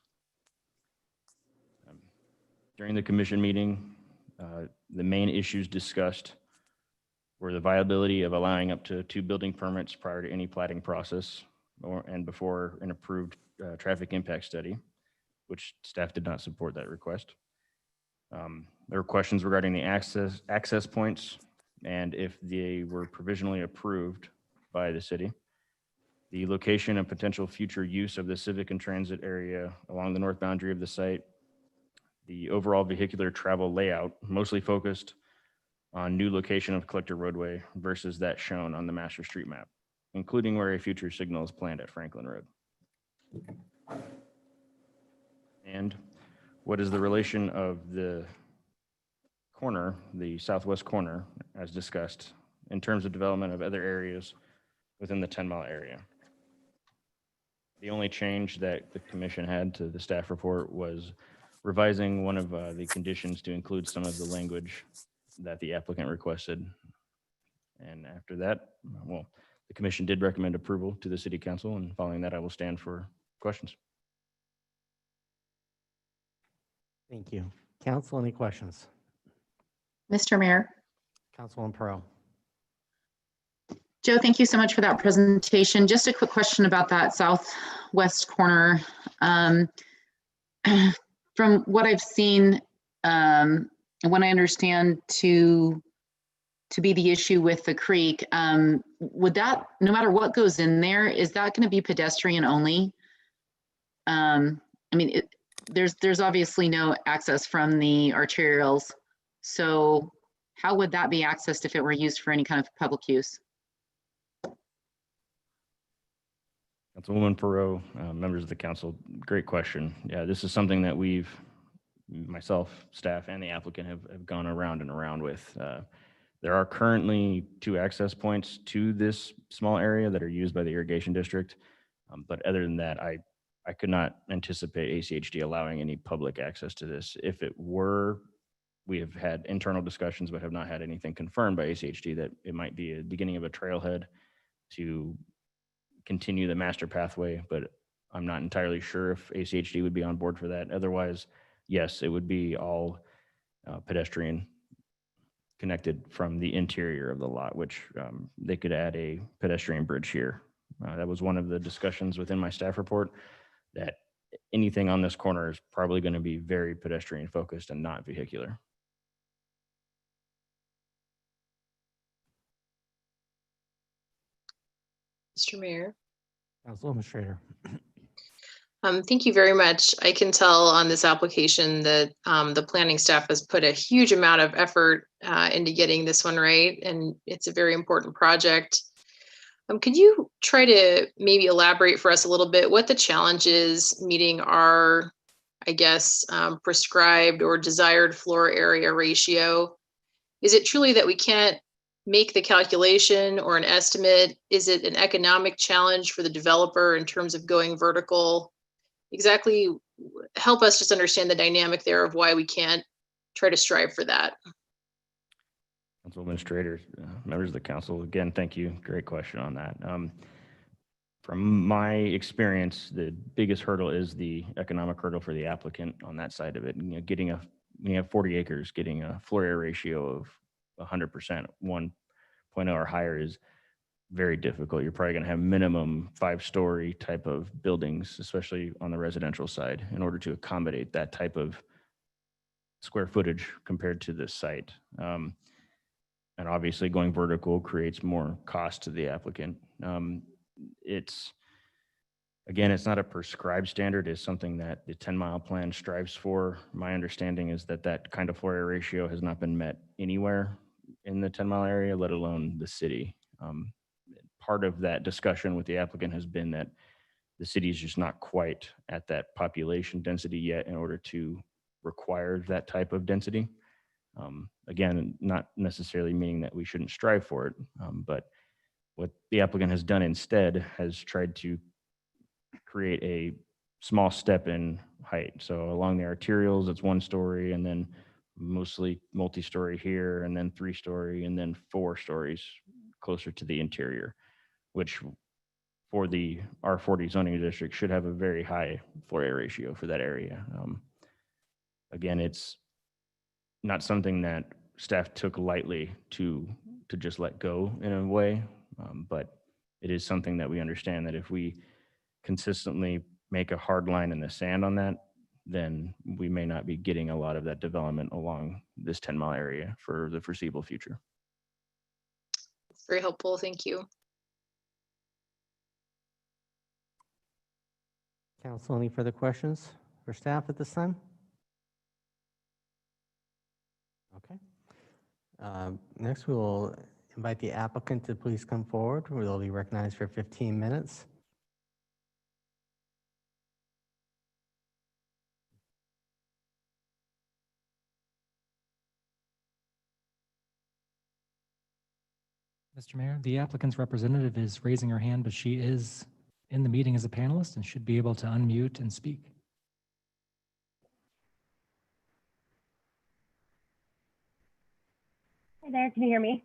During the commission meeting, the main issues discussed were the viability of allowing up to 2 building permits prior to any platting process and before an approved traffic impact study, which staff did not support that request. There were questions regarding the access points and if they were provisionally approved by the city. The location and potential future use of the civic and transit area along the north boundary of the site, the overall vehicular travel layout, mostly focused on new location of collector roadway versus that shown on the master street map, including where a future signal is planned at Franklin Road. And what is the relation of the corner, the southwest corner, as discussed, in terms of development of other areas within the 10-mile area? The only change that the commission had to the staff report was revising one of the conditions to include some of the language that the applicant requested. And after that, well, the commission did recommend approval to the city council, and following that, I will stand for questions. Thank you. Council, any questions? Mr. Mayor. Councilwoman Pearl. Joe, thank you so much for that presentation. Just a quick question about that southwest corner. From what I've seen, and what I understand to be the issue with the creek, would that, no matter what goes in there, is that going to be pedestrian only? I mean, there's obviously no access from the arterials. So how would that be accessed if it were used for any kind of public use? Councilwoman Perot, members of the council, great question. Yeah, this is something that myself, staff, and the applicant have gone around and around with. There are currently 2 access points to this small area that are used by the irrigation district. But other than that, I could not anticipate ACHD allowing any public access to this. If it were, we have had internal discussions, but have not had anything confirmed by ACHD that it might be a beginning of a trailhead to continue the master pathway, but I'm not entirely sure if ACHD would be on board for that. Otherwise, yes, it would be all pedestrian connected from the interior of the lot, which they could add a pedestrian bridge here. That was one of the discussions within my staff report, that anything on this corner is probably going to be very pedestrian focused and not vehicular. Mr. Mayor. Councilwoman Schrader. Thank you very much. I can tell on this application that the planning staff has put a huge amount of effort into getting this one right, and it's a very important project. Could you try to maybe elaborate for us a little bit what the challenges meeting our, I guess, prescribed or desired floor area ratio? Is it truly that we can't make the calculation or an estimate? Is it an economic challenge for the developer in terms of going vertical? Exactly, help us just understand the dynamic there of why we can't try to strive for that. Council administrators, members of the council, again, thank you. Great question on that. From my experience, the biggest hurdle is the economic hurdle for the applicant on that side of it. You know, when you have 40 acres, getting a floor area ratio of 100%, 1.0 or higher is very difficult. You're probably going to have minimum 5-story type of buildings, especially on the residential side, in order to accommodate that type of square footage compared to this site. And obviously going vertical creates more cost to the applicant. It's not a prescribed standard. It's something that the 10-mile plan strives for. My understanding is that kind of floor area ratio has not been met anywhere in the 10-mile area, let alone the city. Part of that discussion with the applicant has been that the city is just not quite at that population density yet in order to require that type of density. Again, not necessarily meaning that we shouldn't strive for it, but what the applicant has done instead has tried to create a small step in height. So along the arterials, it's 1 story, and then mostly multi-story here, and then 3-story, and then 4 stories closer to the interior, which for the R40 zoning district should have a very high floor area ratio for that area. Again, it's not something that staff took lightly to just let go in a way, but it is something that we understand that if we consistently make a hard line in the sand on that, then we may not be getting a lot of that development along this 10-mile area for the foreseeable future. It's very helpful. Thank you. Council, any further questions for staff at this time? Okay. Next, we will invite the applicant to please come forward. We'll be recognized for 15 minutes. Mr. Mayor, the applicant's representative is raising her hand, but she is in the meeting as a panelist and should be able to unmute and speak. Hi there, can you hear me?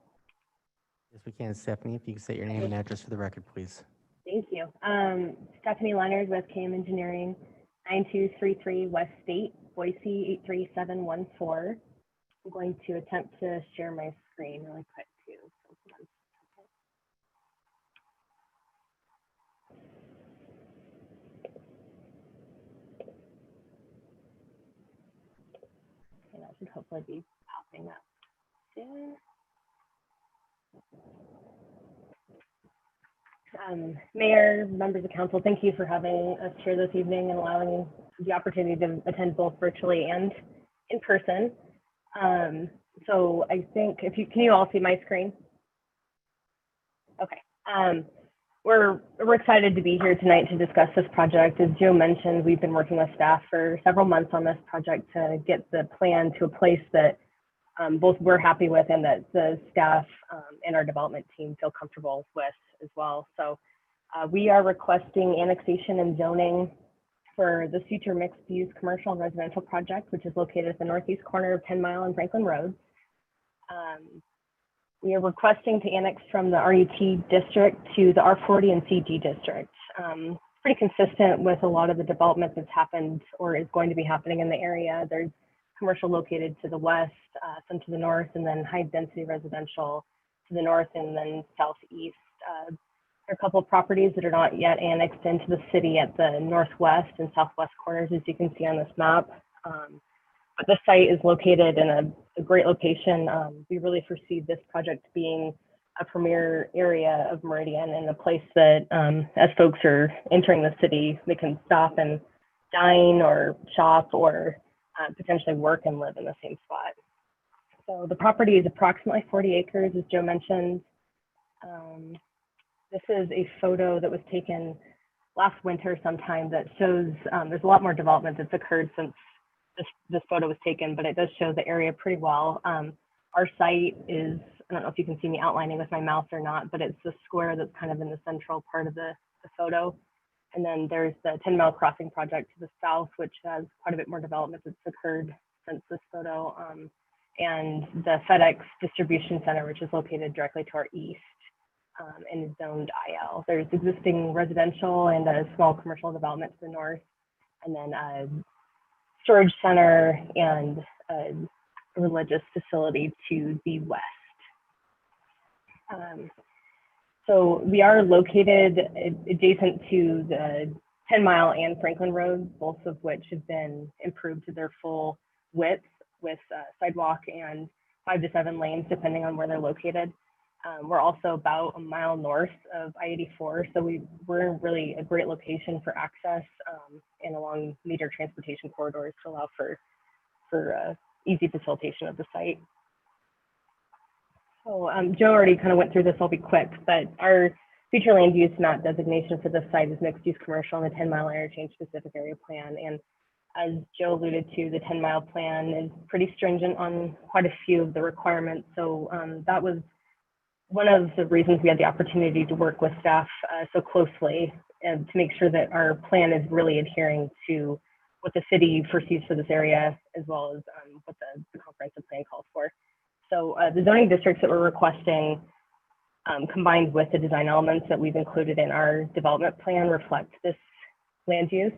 Yes, we can. Stephanie, if you can state your name and address for the record, please. Thank you. Stephanie Leonard with KM Engineering, 9233 West State, Boise 83714. I'm going to attempt to share my screen really quick too. Okay, that should hopefully be popping up soon. Mayor, members of council, thank you for having us here this evening and allowing the opportunity to attend both virtually and in person. So I think can you all see my screen? Okay. We're excited to be here tonight to discuss this project. As Joe mentioned, we've been working with staff for several months on this project to get the plan to a place that both we're happy with and that the staff and our development team feel comfortable with as well. So we are requesting annexation and zoning for the future mixed-use commercial and residential project, which is located at the northeast corner of 10 Mile and Franklin Roads. We are requesting to annex from the RUT district to the R40 and CG district. Pretty consistent with a lot of the development that's happened or is going to be happening in the area. There's commercial located to the west, some to the north, and then high density residential to the north and then southeast. There are a couple of properties that are not yet annexed into the city at the northwest and southwest corners, as you can see on this map. But the site is located in a great location. We really foresee this project being a premier area of Meridian and a place that as folks are entering the city, they can stop and dine or shop or potentially work and live in the same spot. So the property is approximately 40 acres, as Joe mentioned. This is a photo that was taken last winter sometime that shows there's a lot more development that's occurred since this photo was taken, but it does show the area pretty well. Our site is, I don't know if you can see me outlining with my mouse or not, but it's the square that's kind of in the central part of the photo. And then there's the 10 Mile Crossing project to the south, which has quite a bit more development that's occurred since this photo. And the FedEx distribution center, which is located directly to our east and is zoned IL. There's existing residential and a small commercial development to the north, and then a storage center and a religious facility to the west. So we are located adjacent to the 10 Mile and Franklin Road, both of which have been improved to their full width with sidewalk and 5 to 7 lanes, depending on where they're located. We're also about a mile north of I-84, so we're in really a great location for access and along major transportation corridors to allow for easy facilitation of the site. So Joe already kind of went through this, I'll be quick, but our future land use map designation for this site is mixed use commercial in the 10 Mile interchange specific area plan. And as Joe alluded to, the 10 Mile plan is pretty stringent on quite a few of the requirements. So that was one of the reasons we had the opportunity to work with staff so closely and to make sure that our plan is really adhering to what the city foresees for this area, as well as what the comprehensive plan calls for. So the zoning districts that we're requesting, combined with the design elements that we've included in our development plan, reflect this land use.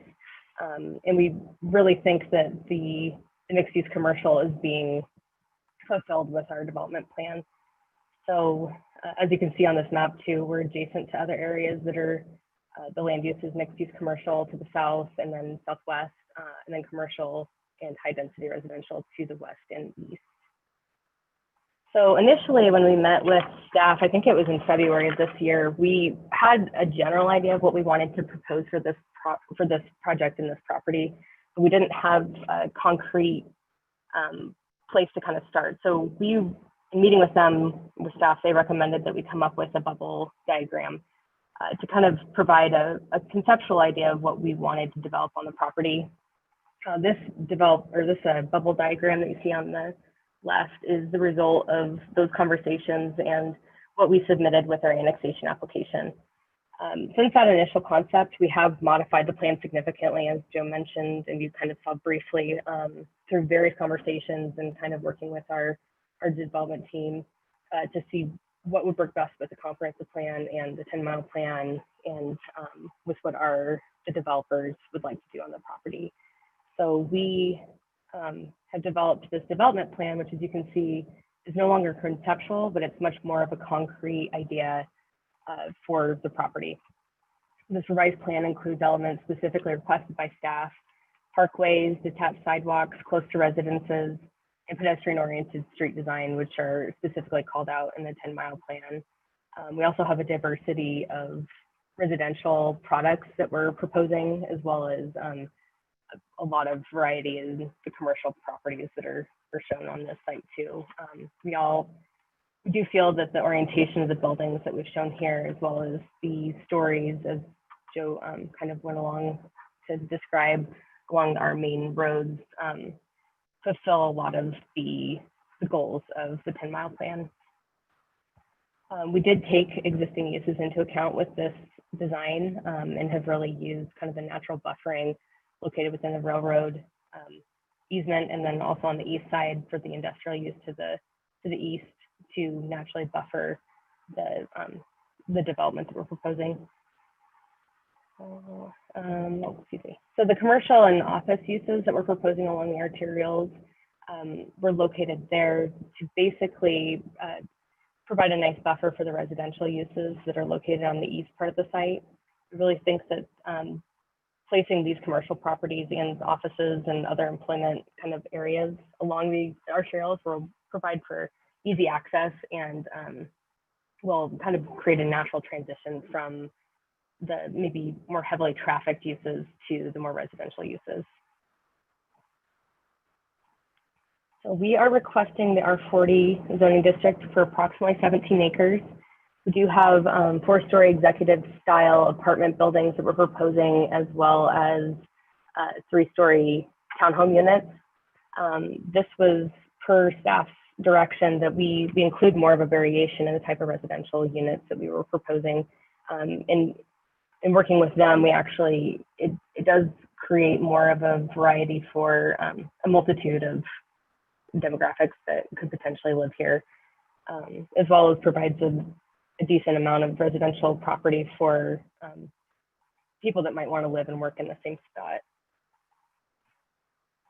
And we really think that the mixed use commercial is being fulfilled with our development plan. So as you can see on this map too, we're adjacent to other areas that are, the land use is mixed use commercial to the south and then southwest, and then commercial and high density residential to the west and east. So initially when we met with staff, I think it was in February of this year, we had a general idea of what we wanted to propose for this project and this property, but we didn't have a concrete place to kind of start. So in meeting with them, with staff, they recommended that we come up with a bubble diagram to kind of provide a conceptual idea of what we wanted to develop on the property. This bubble diagram that you see on the left is the result of those conversations and what we submitted with our annexation application. Since that initial concept, we have modified the plan significantly, as Joe mentioned, and you kind of saw briefly through various conversations and kind of working with our development team to see what would work best with the comprehensive plan and the 10 Mile plan and with what the developers would like to do on the property. So we have developed this development plan, which, as you can see, is no longer conceptual, but it's much more of a concrete idea for the property. This revised plan includes elements specifically requested by staff: parkways, detached sidewalks close to residences, and pedestrian-oriented street design, which are specifically called out in the 10 Mile plan. We also have a diversity of residential products that we're proposing, as well as a lot of variety in the commercial properties that are shown on this site too. We do feel that the orientation of the buildings that we've shown here, as well as the stories, as Joe kind of went along to describe along our main roads, fulfill a lot of the goals of the 10-mile plan. We did take existing uses into account with this design and have really used kind of the natural buffering located within the railroad easement, and then also on the east side for the industrial use to the east to naturally buffer the development that we're proposing. Excuse me. So the commercial and office uses that we're proposing along the arterials were located there to basically provide a nice buffer for the residential uses that are located on the east part of the site. We really think that placing these commercial properties and offices and other employment kind of areas along the arterials will provide for easy access and will kind of create a natural transition from the maybe more heavily trafficked uses to the more residential uses. So we are requesting the R40 zoning district for approximately 17 acres. We do have 4-story executive style apartment buildings that we're proposing, as well as 3-story townhome units. This was per staff's direction that we include more of a variation in the type of residential units that we were proposing. In working with them, we actually, it does create more of a variety for a multitude of demographics that could potentially live here, as well as provides a decent amount of residential property for people that might want to live and work in the same spot.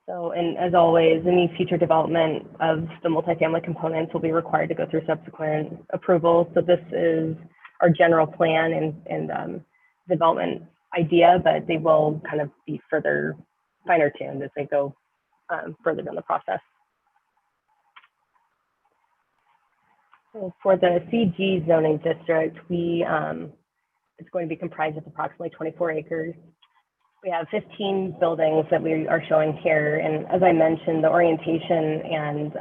So, and as always, any future development of the multifamily components will be required to go through subsequent approval. So this is our general plan and development idea, but they will kind of be further finer tuned as they go further down the process. So for the CG zoning district, it's going to be comprised of approximately 24 acres. We have 15 buildings that we are showing here. And as I mentioned, the orientation and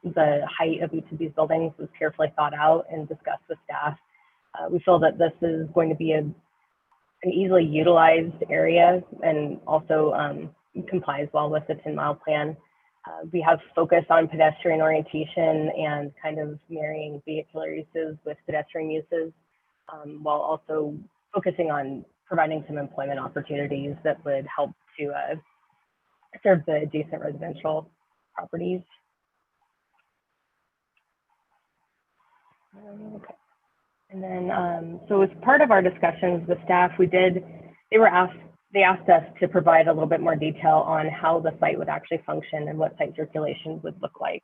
the height of each of these buildings was carefully thought out and discussed with staff. We feel that this is going to be an easily utilized area and also complies well with the 10-mile plan. We have focus on pedestrian orientation and kind of marrying vehicular uses with pedestrian uses, while also focusing on providing some employment opportunities that would help to serve the adjacent residential properties. Okay. And then, so as part of our discussions with staff, they asked us to provide a little bit more detail on how the site would actually function and what site circulation would look like.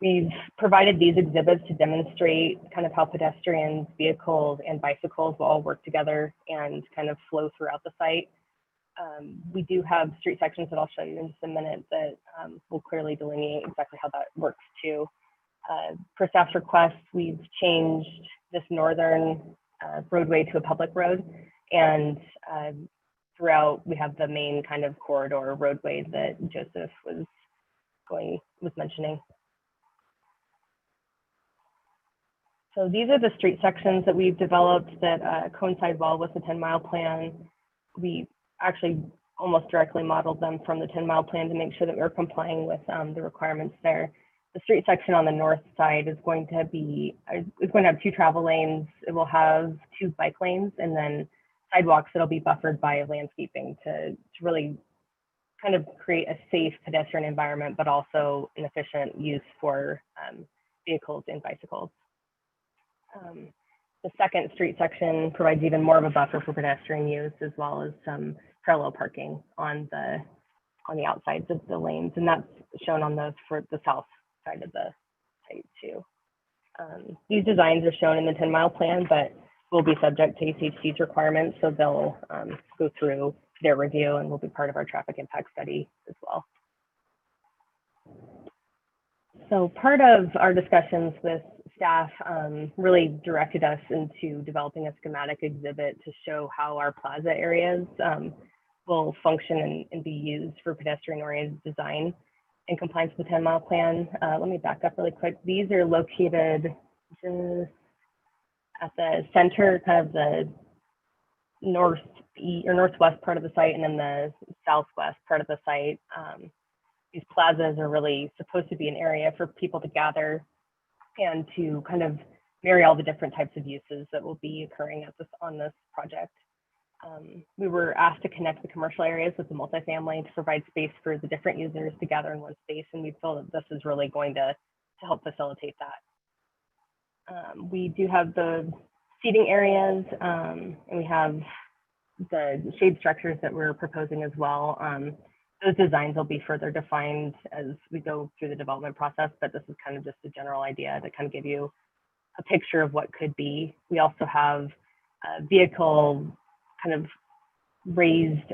We've provided these exhibits to demonstrate kind of how pedestrians, vehicles, and bicycles will all work together and kind of flow throughout the site. We do have street sections that I'll show you in just a minute that will clearly delineate exactly how that works too. Per staff's request, we've changed this northern roadway to a public road, and throughout we have the main kind of corridor roadway that Joseph was mentioning. So these are the street sections that we've developed that coincide well with the 10-mile plan. We actually almost directly modeled them from the 10-mile plan to make sure that we're complying with the requirements there. The street section on the north side is going to have 2 travel lanes. It will have 2 bike lanes and then sidewalks that'll be buffered by landscaping to really kind of create a safe pedestrian environment, but also an efficient use for vehicles and bicycles. The second street section provides even more of a buffer for pedestrian use, as well as some parallel parking on the outsides of the lanes, and that's shown on for the south side of the site too. These designs are shown in the 10-mile plan, but will be subject to ACHD's requirements, so they'll go through their review and will be part of our traffic impact study as well. So part of our discussions with staff really directed us into developing a schematic exhibit to show how our plaza areas will function and be used for pedestrian-oriented design in compliance with the 10-mile plan. Let me back up really quick. These are located just at the center, kind of the northwest part of the site, and then the southwest part of the site. These plazas are really supposed to be an area for people to gather and to kind of marry all the different types of uses that will be occurring on this project. We were asked to connect the commercial areas with the multifamily to provide space for the different users to gather in one space, and we feel that this is really going to help facilitate that. We do have the seating areas, and we have the shade structures that we're proposing as well. Those designs will be further defined as we go through the development process, but this is kind of just a general idea to kind of give you a picture of what could be. We also have vehicle kind of raised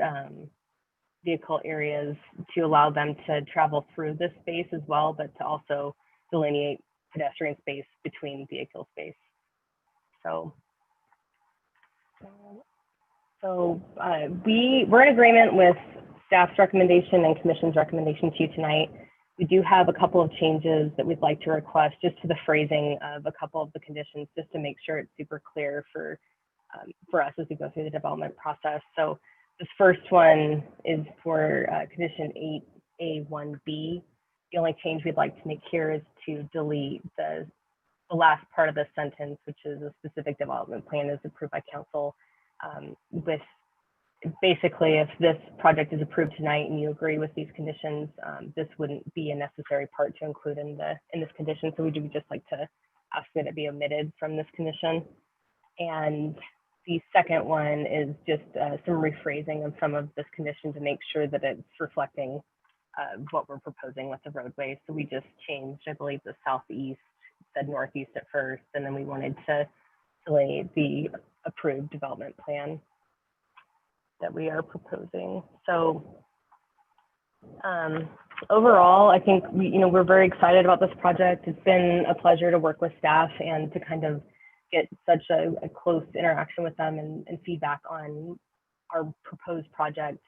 vehicle areas to allow them to travel through this space as well, but to also delineate pedestrian space between vehicle space. We're in agreement with staff's recommendation and commission's recommendation to you tonight. We do have a couple of changes that we'd like to request just to the phrasing of a couple of the conditions, just to make sure it's super clear for us as we go through the development process. So this first one is for condition 8A1B. The only change we'd like to make here is to delete the last part of the sentence, which is a specific development plan is approved by council. With basically, if this project is approved tonight and you agree with these conditions, this wouldn't be a necessary part to include in this condition. So we would just like to ask that it be omitted from this condition. And the second one is just some rephrasing of some of this condition to make sure that it's reflecting what we're proposing with the roadway. So we just changed, I believe, the southeast, said northeast at first, and then we wanted to delineate the approved development plan that we are proposing. So overall, I think we're very excited about this project. It's been a pleasure to work with staff and to kind of get such a close interaction with them and feedback on our proposed project.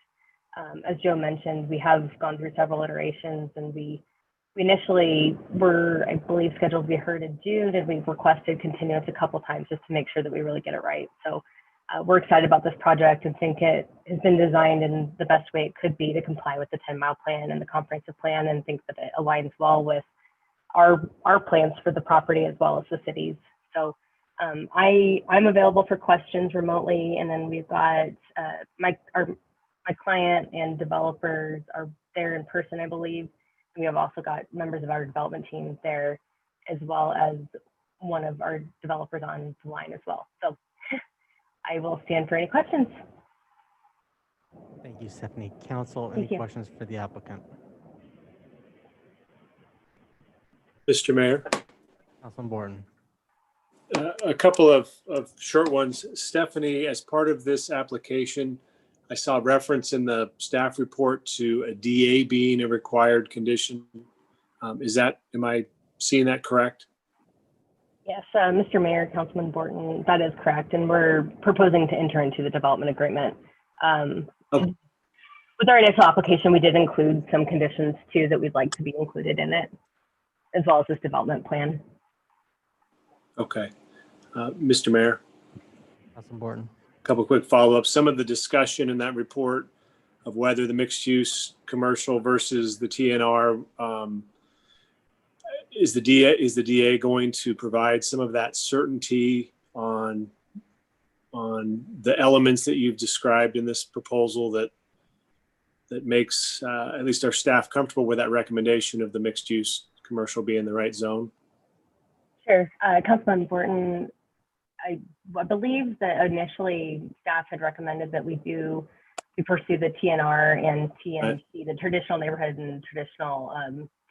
As Joe mentioned, we have gone through several iterations, and we initially were, I believe, scheduled to be heard in June, and we've requested continuance a couple times just to make sure that we really get it right. So we're excited about this project and think it has been designed in the best way it could be to comply with the 10-mile plan and the comprehensive plan, and think that it aligns well with our plans for the property as well as the city's. So I'm available for questions remotely, and then we've got my client and developers are there in person, I believe. We have also got members of our development team there, as well as one of our developers on the line as well. So I will stand for any questions. Thank you, Stephanie. Council, Thank any you. questions for the applicant? Mr. Mayor, Councilman Borton. a couple of short ones. Stephanie, as part of this application, I saw reference in the staff report to a DA being a required condition. Am I seeing that correct? Yes, Mr. Mayor, Councilman Borton, that is correct. And we're proposing to enter into the development agreement. Okay. With our initial application, we did include some conditions too that we'd like to be included in it, as well as this development plan. Okay. Mr. Mayor, Councilman Borton. a couple quick follow-ups. Some of the discussion in that report of whether the mixed use commercial versus the TNR, is the DA going to provide some of that certainty on the elements that you've described in this proposal that makes at least our staff comfortable with that recommendation of the mixed use commercial being the right zone? Sure, Councilman Borton, I believe that initially staff had recommended that we pursue the TNR and TNC, the traditional neighborhood and traditional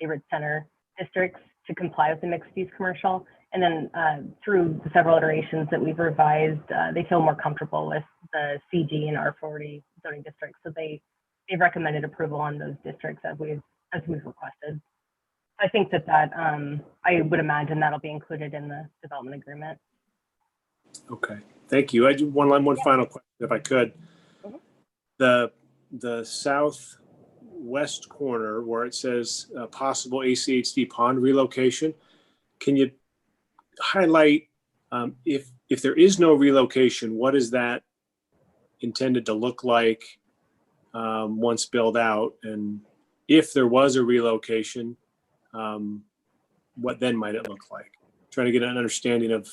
neighborhood center districts, to comply with the mixed use commercial. And then through the several iterations that we've revised, they feel more comfortable with the CG and R40 zoning districts. So they've recommended approval on those districts as we've requested. I think that I would imagine that'll be included in the development agreement. Okay, thank you. I do one final question, if I could. Mhm. The the southwest corner where it says possible ACHD pond relocation. Can you highlight if there is no relocation, what is that intended to look like once built out? And if there was a relocation, what then might it look like? Trying to get an understanding of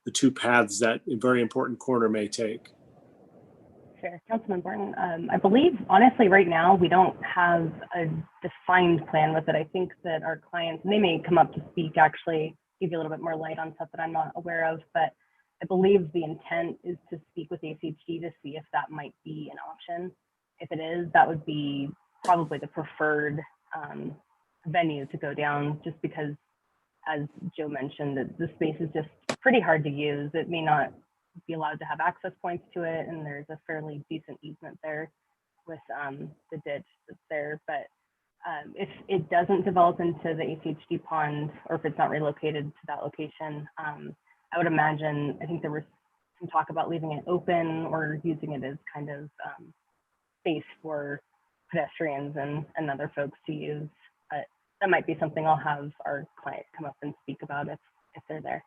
the two paths that a very important corner may take. Sure, Councilman Borton. I believe, honestly, right now, we don't have a defined plan with it. I think that our clients, and they may come up to speak, actually, give you a little bit more light on stuff that I'm not aware of, but I believe the intent is to speak with ACHD to see if that might be an option. If it is, that would be probably the preferred venue to go down, just because, as Joe mentioned, that the space is just pretty hard to use. It may not be allowed to have access points to it, and there's a fairly decent easement there with the ditch that's there. But if it doesn't develop into the ACHD pond, or if it's not relocated to that location, I would imagine, I think there was some talk about leaving it open or using it as kind of space for pedestrians and other folks to use. But that might be something I'll have our client come up and speak about if they're there.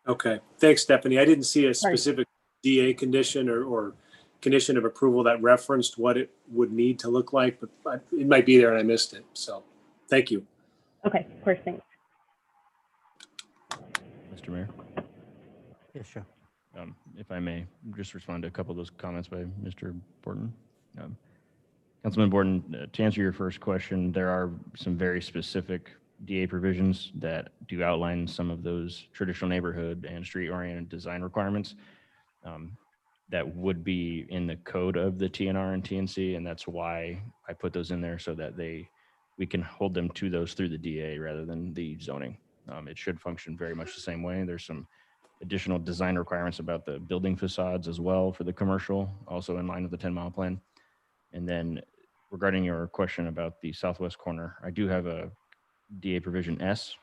Okay, thanks, Stephanie. I didn't see a specific DA condition or condition of approval that referenced what it would need to look like, but it might be there and I missed it. So thank you. Okay, of course, thanks. Mr. Mayor, Yeah, sure. if I may, just respond to a couple of those comments by Mr. Borton. Councilman Borton, to answer your first question, there are some very specific DA provisions that do outline some of those traditional neighborhood and street-oriented design requirements that would be in the code of the TNR and TNC, and that's why I put those in there so that we can hold them to those through the DA rather than the zoning. It should function very much the same way. There's some additional design requirements about the building facades as well for the commercial, also in line with the 10-mile plan. And then regarding your question about the southwest corner, I do have a DA provision S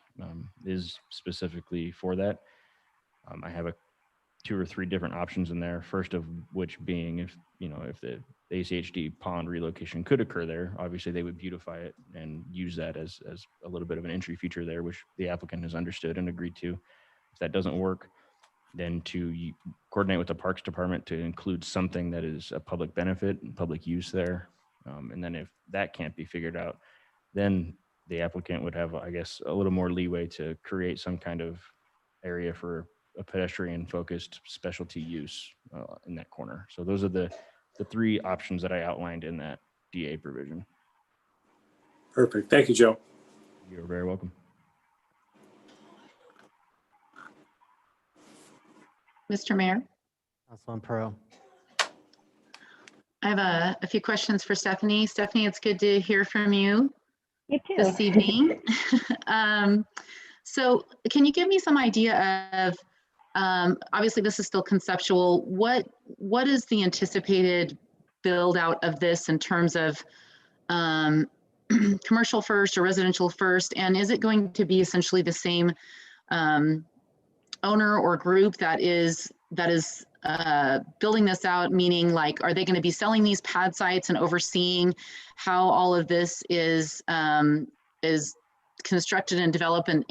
is specifically for that. I have 2 or 3 different options in there. First of which being if the ACHD pond relocation could occur there, obviously they would beautify it and use that as a little bit of an entry feature there, which the applicant has understood and agreed to. If that doesn't work, then to coordinate with the Parks Department to include something that is a public benefit and public use there. And then if that can't be figured out, then the applicant would have, I guess, a little more leeway to create some kind of area for a pedestrian focused specialty use in that corner. So those are the 3 options that I outlined in that DA provision. Perfect. Thank you, Joe. You're very welcome. Mr. Mayor, Councilman Pro. I have a few questions for Stephanie. Stephanie, it's good to hear from you You too. this evening. So can you give me some idea of, obviously this is still conceptual, what is the anticipated build out of this in terms of commercial first or residential first? And is it going to be essentially the same owner or group that is building this out, meaning like, are they going to be selling these pad sites and overseeing how all of this is constructed and developed and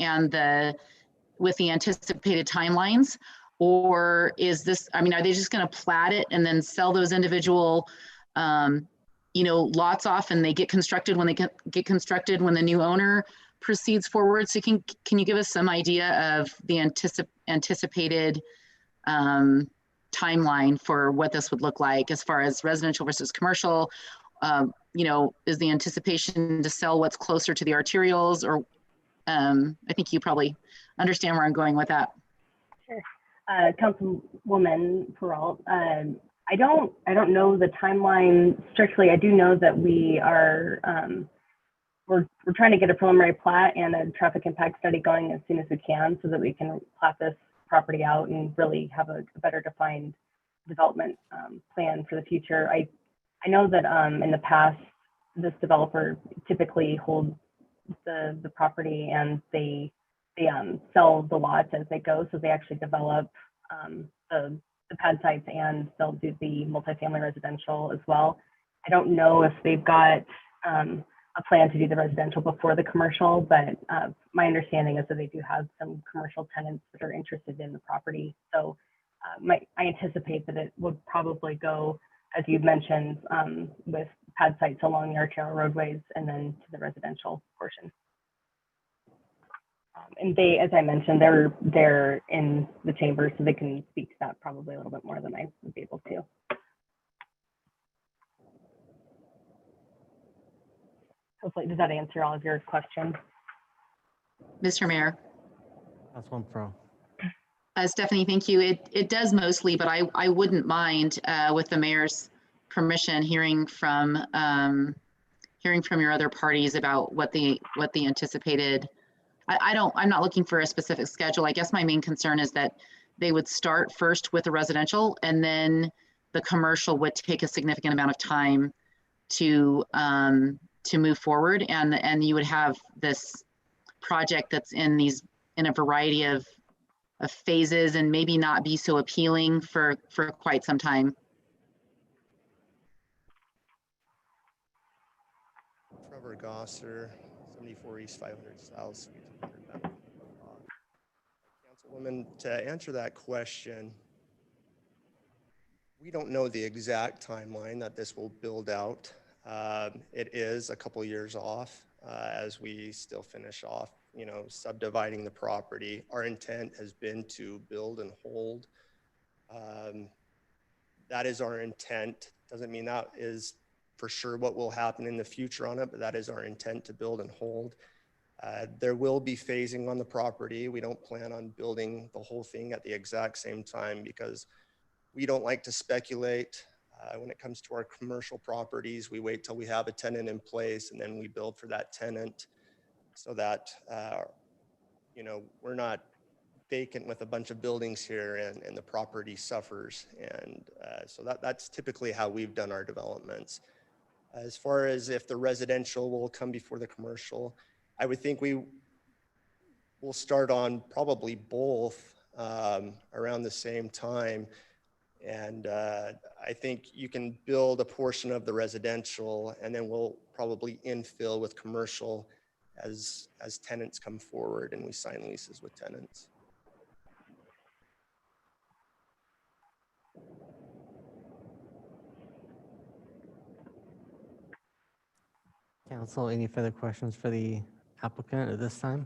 with the anticipated timelines? Or is this, are they just going to plat it and then sell those individual, lots off and they get constructed when they get constructed when the new owner proceeds forward? So can you give us some idea of the anticipated timeline for what this would look like as far as residential versus commercial? Is the anticipation to sell what's closer to the arterials, or I think you probably understand where I'm going with that. Sure. Councilwoman Peralt, I don't know the timeline strictly. I do know that we are we're trying to get a preliminary plat and a traffic impact study going as soon as we can so that we can plat this property out and really have a better defined development plan for the future. I know that in the past, this developer typically holds the property and they sell the lots as they go. So they actually develop the pad sites and they'll do the multifamily residential as well. I don't know if they've got a plan to do the residential before the commercial, but my understanding is that they do have some commercial tenants that are interested in the property. So I anticipate that it would probably go, as you've mentioned, with pad sites along the arterial roadways and then to the residential portion. And they, as I mentioned, they're in the chamber, so they can speak to that probably a little bit more than I would be able to. Hopefully, does that answer all of your questions? Mr. Mayor. Councilwoman Pro. Stephanie, thank you. It does mostly, but I wouldn't mind, with the mayor's permission, hearing from your other parties about what the anticipated. I'm not looking for a specific schedule. I guess my main concern is that they would start first with the residential, and then the commercial would take a significant amount of time to move forward, and you would have this project that's in a variety of phases and maybe not be so appealing for quite some time. Trevor Gosser, 74 East 500 South, Suite 200. Councilwoman, to answer that question, we don't know the exact timeline that this will build out. It is a couple years off as we still finish off, subdividing the property. Our intent has been to build and hold. That is our intent. Doesn't mean that is for sure what will happen in the future on it, but that is our intent, to build and hold. There will be phasing on the property. We don't plan on building the whole thing at the exact same time because we don't like to speculate. When it comes to our commercial properties, we wait till we have a tenant in place and then we build for that tenant so that, we're not vacant with a bunch of buildings here and the property suffers. And so that's typically how we've done our developments. As far as if the residential will come before the commercial, I would think we will start on probably both around the same time. And I think you can build a portion of the residential and then we'll probably infill with commercial as tenants come forward and we sign leases with tenants. Council, any further questions for the applicant at this time?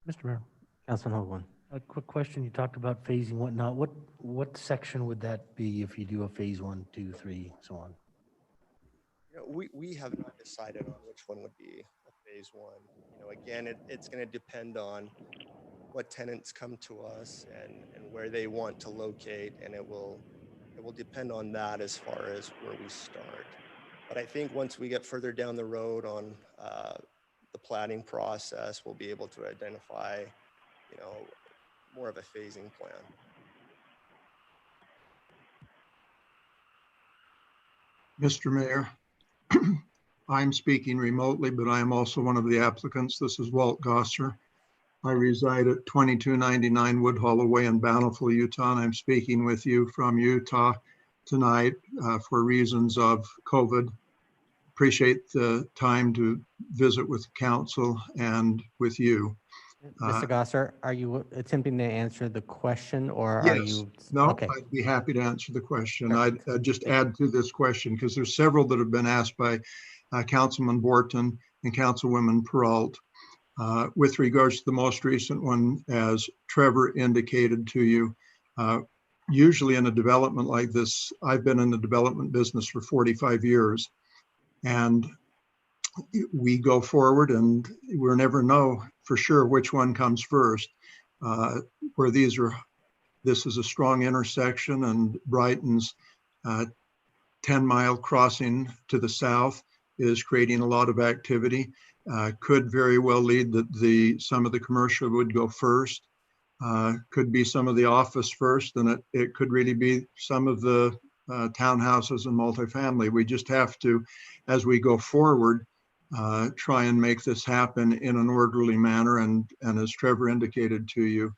Mr. Mayor, Councilman Hoagland. a quick question. You talked about phasing, whatnot. What section would that be if you do a phase 1, 2, 3, so on? We have not decided on which one would be a phase 1. Again, it's going to depend on what tenants come to us and where they want to locate, and it will depend on that as far as where we start. But I think once we get further down the road on the planning process, we'll be able to identify, more of a phasing plan. Mr. Mayor, I'm speaking remotely, but I am also one of the applicants. This is Walt Gosser. I reside at 2299 Woodhull Way in Bountiful, Utah, and I'm speaking with you from Utah tonight for reasons of COVID. Appreciate the time to visit with council and with you. Mr. Gosser, are you attempting to answer the question or Yes. are you? No, Okay. I'd be happy to answer the question. Perfect. I'd just add to this question because there's several that have been asked by Councilman Borton and Councilwoman Peralt. With regards to the most recent one, as Trevor indicated to you, usually in a development like this, I've been in the development business for 45 years. And we go forward and we'll never know for sure which one comes first. Where this is a strong intersection and Brighton's 10-mile crossing to the south is creating a lot of activity. Could very well lead that some of the commercial would go first. Could be some of the office first, and it could really be some of the townhouses and multifamily. We just have to, as we go forward, try and make this happen in an orderly manner. And as Trevor indicated to you,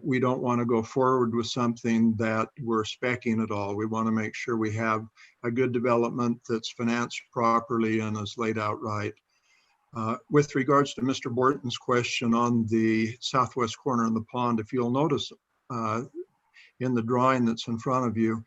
We don't want to go forward with something that we're speccing at all. We want to make sure we have a good development that's financed properly and is laid out right. With regards to Mr. Borton's question on the southwest corner of the pond, if you'll notice in the drawing that's in front of you,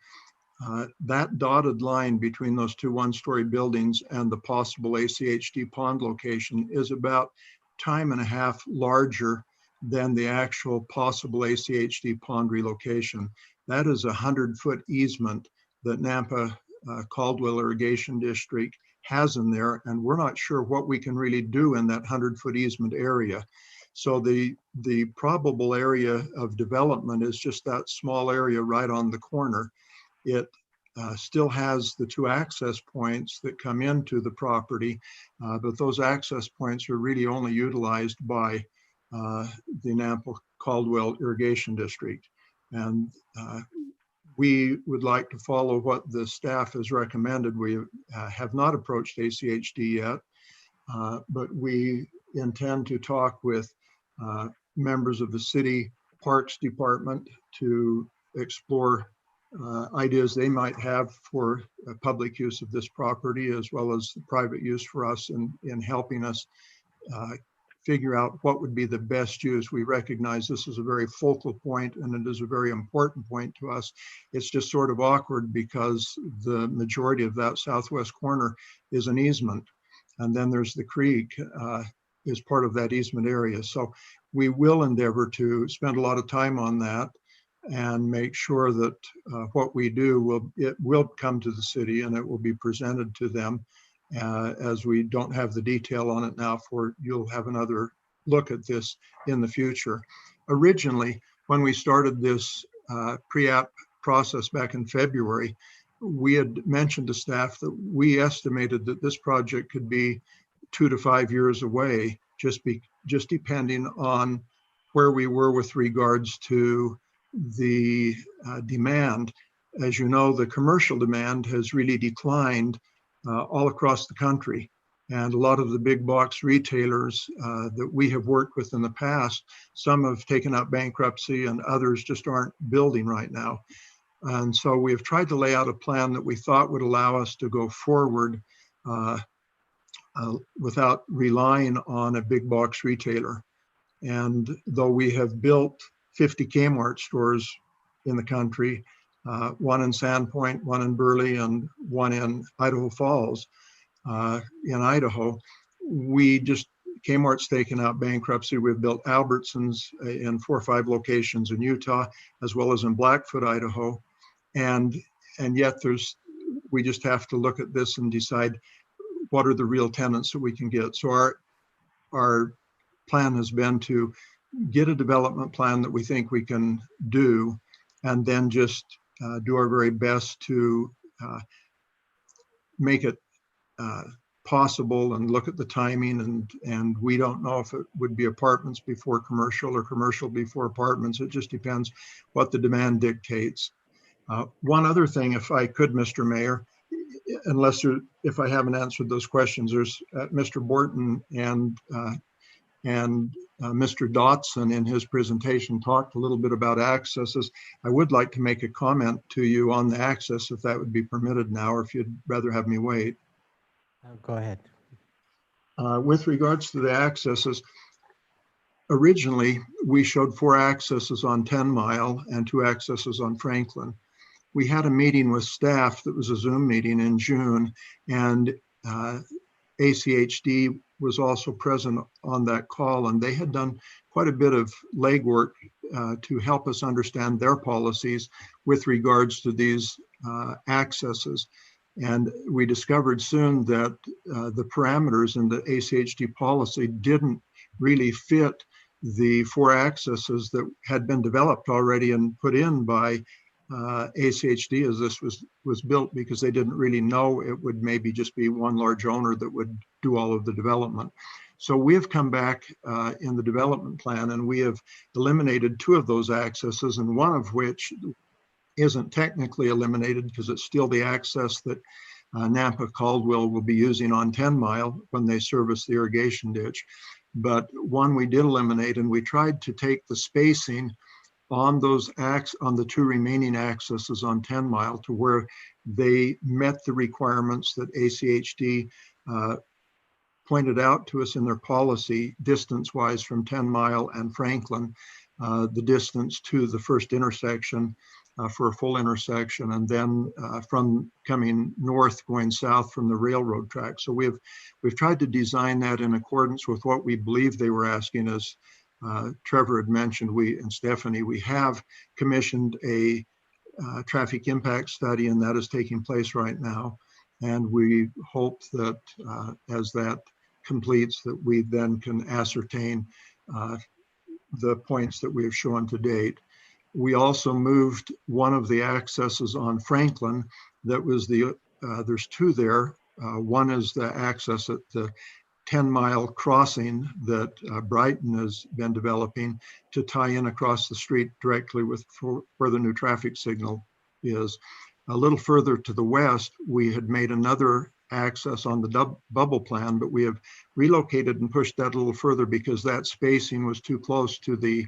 that dotted line between those two one-story buildings and the possible ACHD pond location is about time and a half larger than the actual possible ACHD pond relocation. That is a 100-foot easement that Nampa Caldwell Irrigation District has in there, and we're not sure what we can really do in that 100-foot easement area. So the probable area of development is just that small area right on the corner. It still has the two access points that come into the property, but those access points are really only utilized by the Nampa Caldwell Irrigation District. And we would like to follow what the staff has recommended. We have not approached ACHD yet, but we intend to talk with members of the city parks department to explore ideas they might have for public use of this property, as well as private use for us in helping us figure out what would be the best use. We recognize this is a very focal point and it is a very important point to us. It's just sort of awkward because the majority of that southwest corner is an easement. And then there's the creek is part of that easement area. So we will endeavor to spend a lot of time on that and make sure that what we do will come to the city and it will be presented to them. As we don't have the detail on it now, you'll have another look at this in the future. Originally, when we started this pre-app process back in February, we had mentioned to staff that we estimated that this project could be 2 to 5 years away, just depending on where we were with regards to the demand. As you know, the commercial demand has really declined all across the country. And a lot of the big box retailers that we have worked with in the past, some have taken out bankruptcy and others just aren't building right now. And so we have tried to lay out a plan that we thought would allow us to go forward without relying on a big box retailer. And though we have built 50 Kmart stores in the country, one in Sandpoint, one in Burley, and one in Idaho Falls, in Idaho. Kmart's taken out bankruptcy. We've built Albertsons in 4 or 5 locations in Utah, as well as in Blackfoot, Idaho. And yet we just have to look at this and decide what are the real tenants that we can get. So our plan has been to get a development plan that we think we can do, and then just do our very best to make it possible and look at the timing. And we don't know if it would be apartments before commercial or commercial before apartments. It just depends what the demand dictates. One other thing, if I could, Mr. Mayor, if I haven't answered those questions, there's Mr. Borton and Mr. Dotson in his presentation talked a little bit about accesses. I would like to make a comment to you on the access, if that would be permitted now, or if you'd rather have me wait. Go ahead. With regards to the accesses, originally we showed 4 accesses on 10 Mile and 2 accesses on Franklin. We had a meeting with staff that was a Zoom meeting in June, and ACHD was also present on that call, and they had done quite a bit of legwork to help us understand their policies with regards to these accesses. And we discovered soon that the parameters in the ACHD policy didn't really fit the 4 accesses that had been developed already and put in by ACHD as this was built, because they didn't really know it would maybe just be one large owner that would do all of the development. So we have come back in the development plan, and we have eliminated 2 of those accesses, and one of which isn't technically eliminated because it's still the access that Nampa Caldwell will be using on 10 Mile when they service the irrigation ditch. But one we did eliminate, and we tried to take the spacing on on the two remaining accesses on 10 Mile to where they met the requirements that ACHD pointed out to us in their policy distance-wise from 10 Mile and Franklin, the distance to the first intersection for a full intersection, and then from coming north going south from the railroad track. So we've tried to design that in accordance with what we believe they were asking us. Trevor had mentioned, and Stephanie, we have commissioned a traffic impact study, and that is taking place right now. And we hope that as that completes, that we then can ascertain the points that we have shown to date. We also moved one of the accesses on Franklin. That was there's two there. One is the access at the 10 Mile crossing that Brighton has been developing to tie in across the street directly with where the new traffic signal is. A little further to the west, we had made another access on the bubble plan, but we have relocated and pushed that a little further because that spacing was too close to the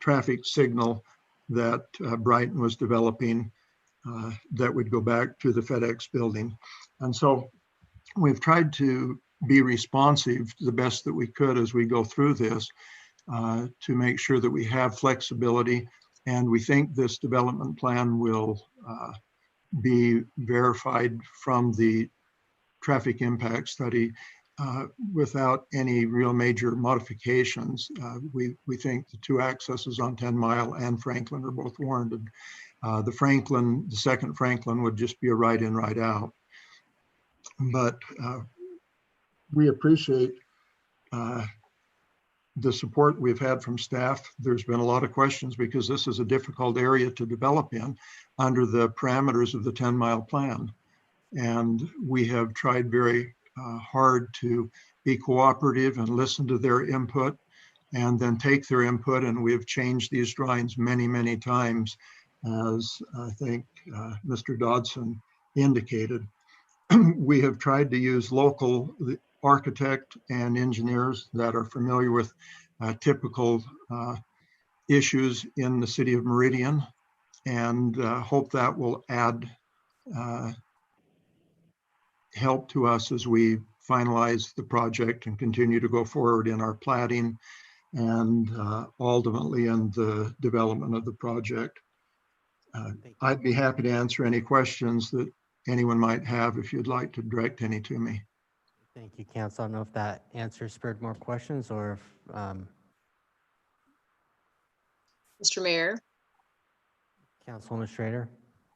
traffic signal that Brighton was developing that would go back to the FedEx building. And so we've tried to be responsive the best that we could as we go through this to make sure that we have flexibility. And we think this development plan will be verified from the traffic impact study without any real major modifications. We think the two accesses on 10 Mile and Franklin are both warranted. The second Franklin would just be a right in, right out. But we appreciate the support we've had from staff. There's been a lot of questions because this is a difficult area to develop in under the parameters of the 10 Mile plan. And we have tried very hard to be cooperative and listen to their input and then take their input. And we have changed these drawings many, many times, as I think Mr. Dodson indicated. We have tried to use local architect and engineers that are familiar with typical issues in the city of Meridian, and hope that will add help to us as we finalize the project and continue to go forward in our platting and ultimately in the development of the project. I'd be happy to answer any questions that anyone might have if you'd like to direct any to me. Thank you, Council. I don't know if that answer spurred more questions or if Mr. Mayor, Councilwoman Schrader.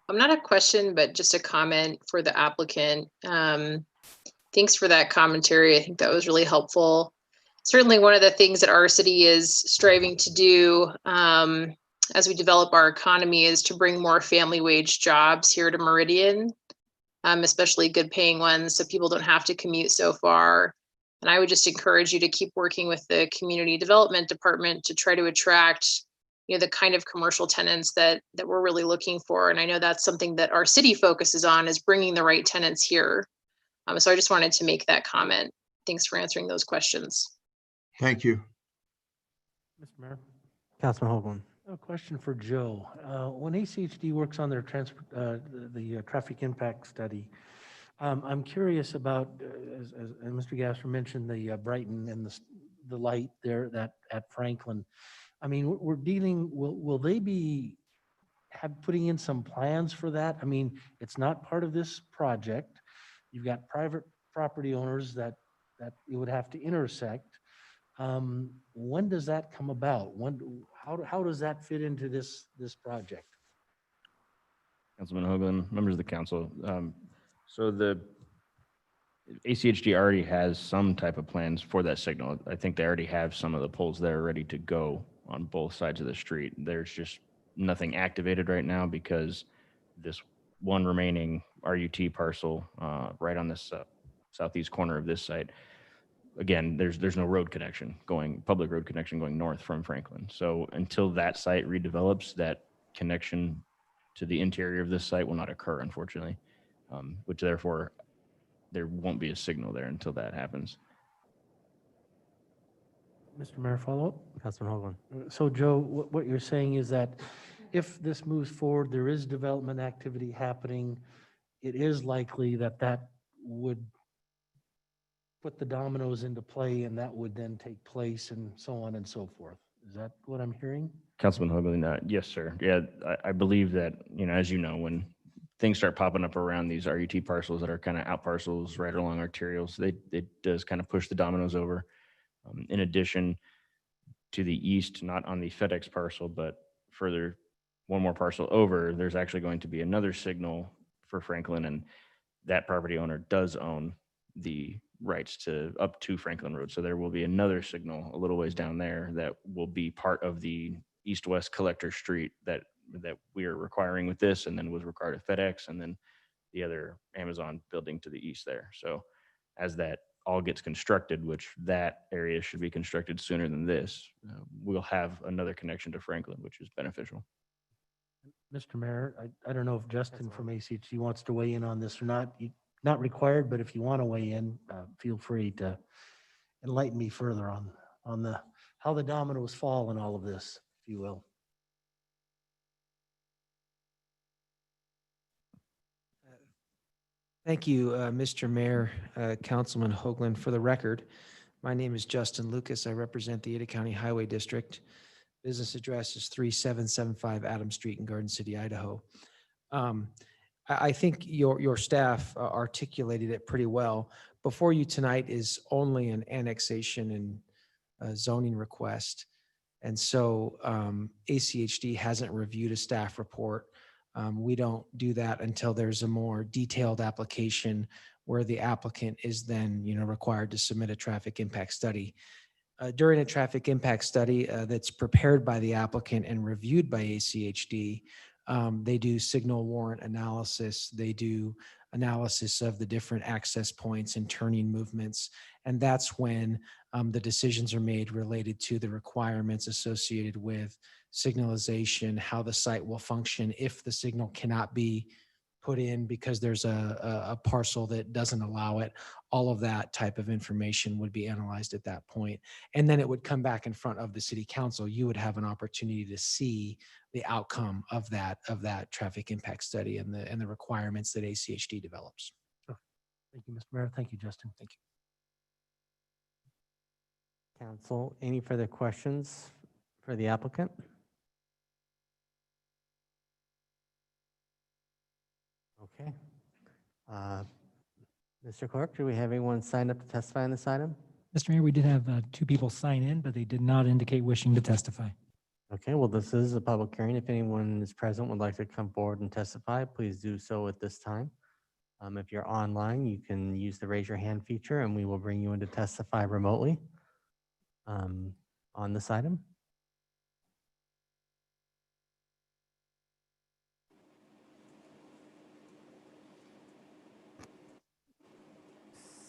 I'm not a question, but just a comment for the applicant. Thanks for that commentary. I think that was really helpful. Certainly one of the things that our city is striving to do as we develop our economy is to bring more family wage jobs here to Meridian, especially good paying ones, so people don't have to commute so far. And I would just encourage you to keep working with the community development department to try to attract, the kind of commercial tenants that we're really looking for. And I know that's something that our city focuses on, is bringing the right tenants here. So I just wanted to make that comment. Thanks for answering those questions. Thank you. Mr. Mayor, Councilman Hoagland. a question for Joe. When ACHD works on their the traffic impact study, I'm curious about, as Mr. Gasser mentioned, the Brighton and the light there that at Franklin. I mean, we're dealing, will they be putting in some plans for that? I mean, it's not part of this project. You've got private property owners that you would have to intersect. When does that come about? How does that fit into this project? Councilman Hoagland, members of the council. So the ACHD already has some type of plans for that signal. I think they already have some of the poles there ready to go on both sides of the street. There's just nothing activated right now because this one remaining RUT parcel right on this southeast corner of this site, again, there's no road connection public road connection going north from Franklin. So until that site redevelops, that connection to the interior of this site will not occur, unfortunately, which therefore there won't be a signal there until that happens. Mr. Mayor, follow up? Councilman Hoagland. So Joe, what you're saying is that if this moves forward, there is development activity happening, it is likely that that would put the dominoes into play and that would then take place and so on and so forth. Is that what I'm hearing? Councilman Hoagland, yes, sir. Yeah, I believe that, as you know, when things start popping up around these RUT parcels that are kind of out parcels right along arterials, it does kind of push the dominoes over. In addition to the east, not on the FedEx parcel, but further one more parcel over, there's actually going to be another signal for Franklin, and that property owner does own the rights to up to Franklin Road. So there will be another signal a little ways down there that will be part of the east-west collector street that we are requiring with this, and then was required at FedEx, and then the other Amazon building to the east there. So as that all gets constructed, which that area should be constructed sooner than this, we'll have another connection to Franklin, which is beneficial. Mr. Mayor, I don't know if Justin from ACHD wants to weigh in on this or not. Not required, but if you want to weigh in, feel free to enlighten me further on how the dominoes fall in all of this, if you will. Thank you, Mr. Mayor, Councilman Hoagland. For the record, my name is Justin Lucas. I represent the Ada County Highway District. Business address is 3775 Adams Street in Garden City, Idaho. I think your staff articulated it pretty well. Before you tonight is only an annexation and zoning request. And so ACHD hasn't reviewed a staff report. We don't do that until there's a more detailed application where the applicant is then, required to submit a traffic impact study. During a traffic impact study that's prepared by the applicant and reviewed by ACHD, they do signal warrant analysis. They do analysis of the different access points and turning movements. And that's when the decisions are made related to the requirements associated with signalization, how the site will function if the signal cannot be put in because there's a parcel that doesn't allow it. All of that type of information would be analyzed at that point. And then it would come back in front of the city council. You would have an opportunity to see the outcome of that traffic impact study and the requirements that ACHD develops. Thank you, Mr. Mayor. Thank you, Justin. Thank you. Council, any further questions for the applicant? Okay. Mr. Clerk, do we have anyone signed up to testify on this item? Mr. Mayor, we did have 2 people sign in, but they did not indicate wishing to testify. Okay, well, this is a public hearing. If anyone is present would like to come forward and testify, please do so at this time. If you're online, you can use the raise your hand feature and we will bring you in to testify remotely on this item.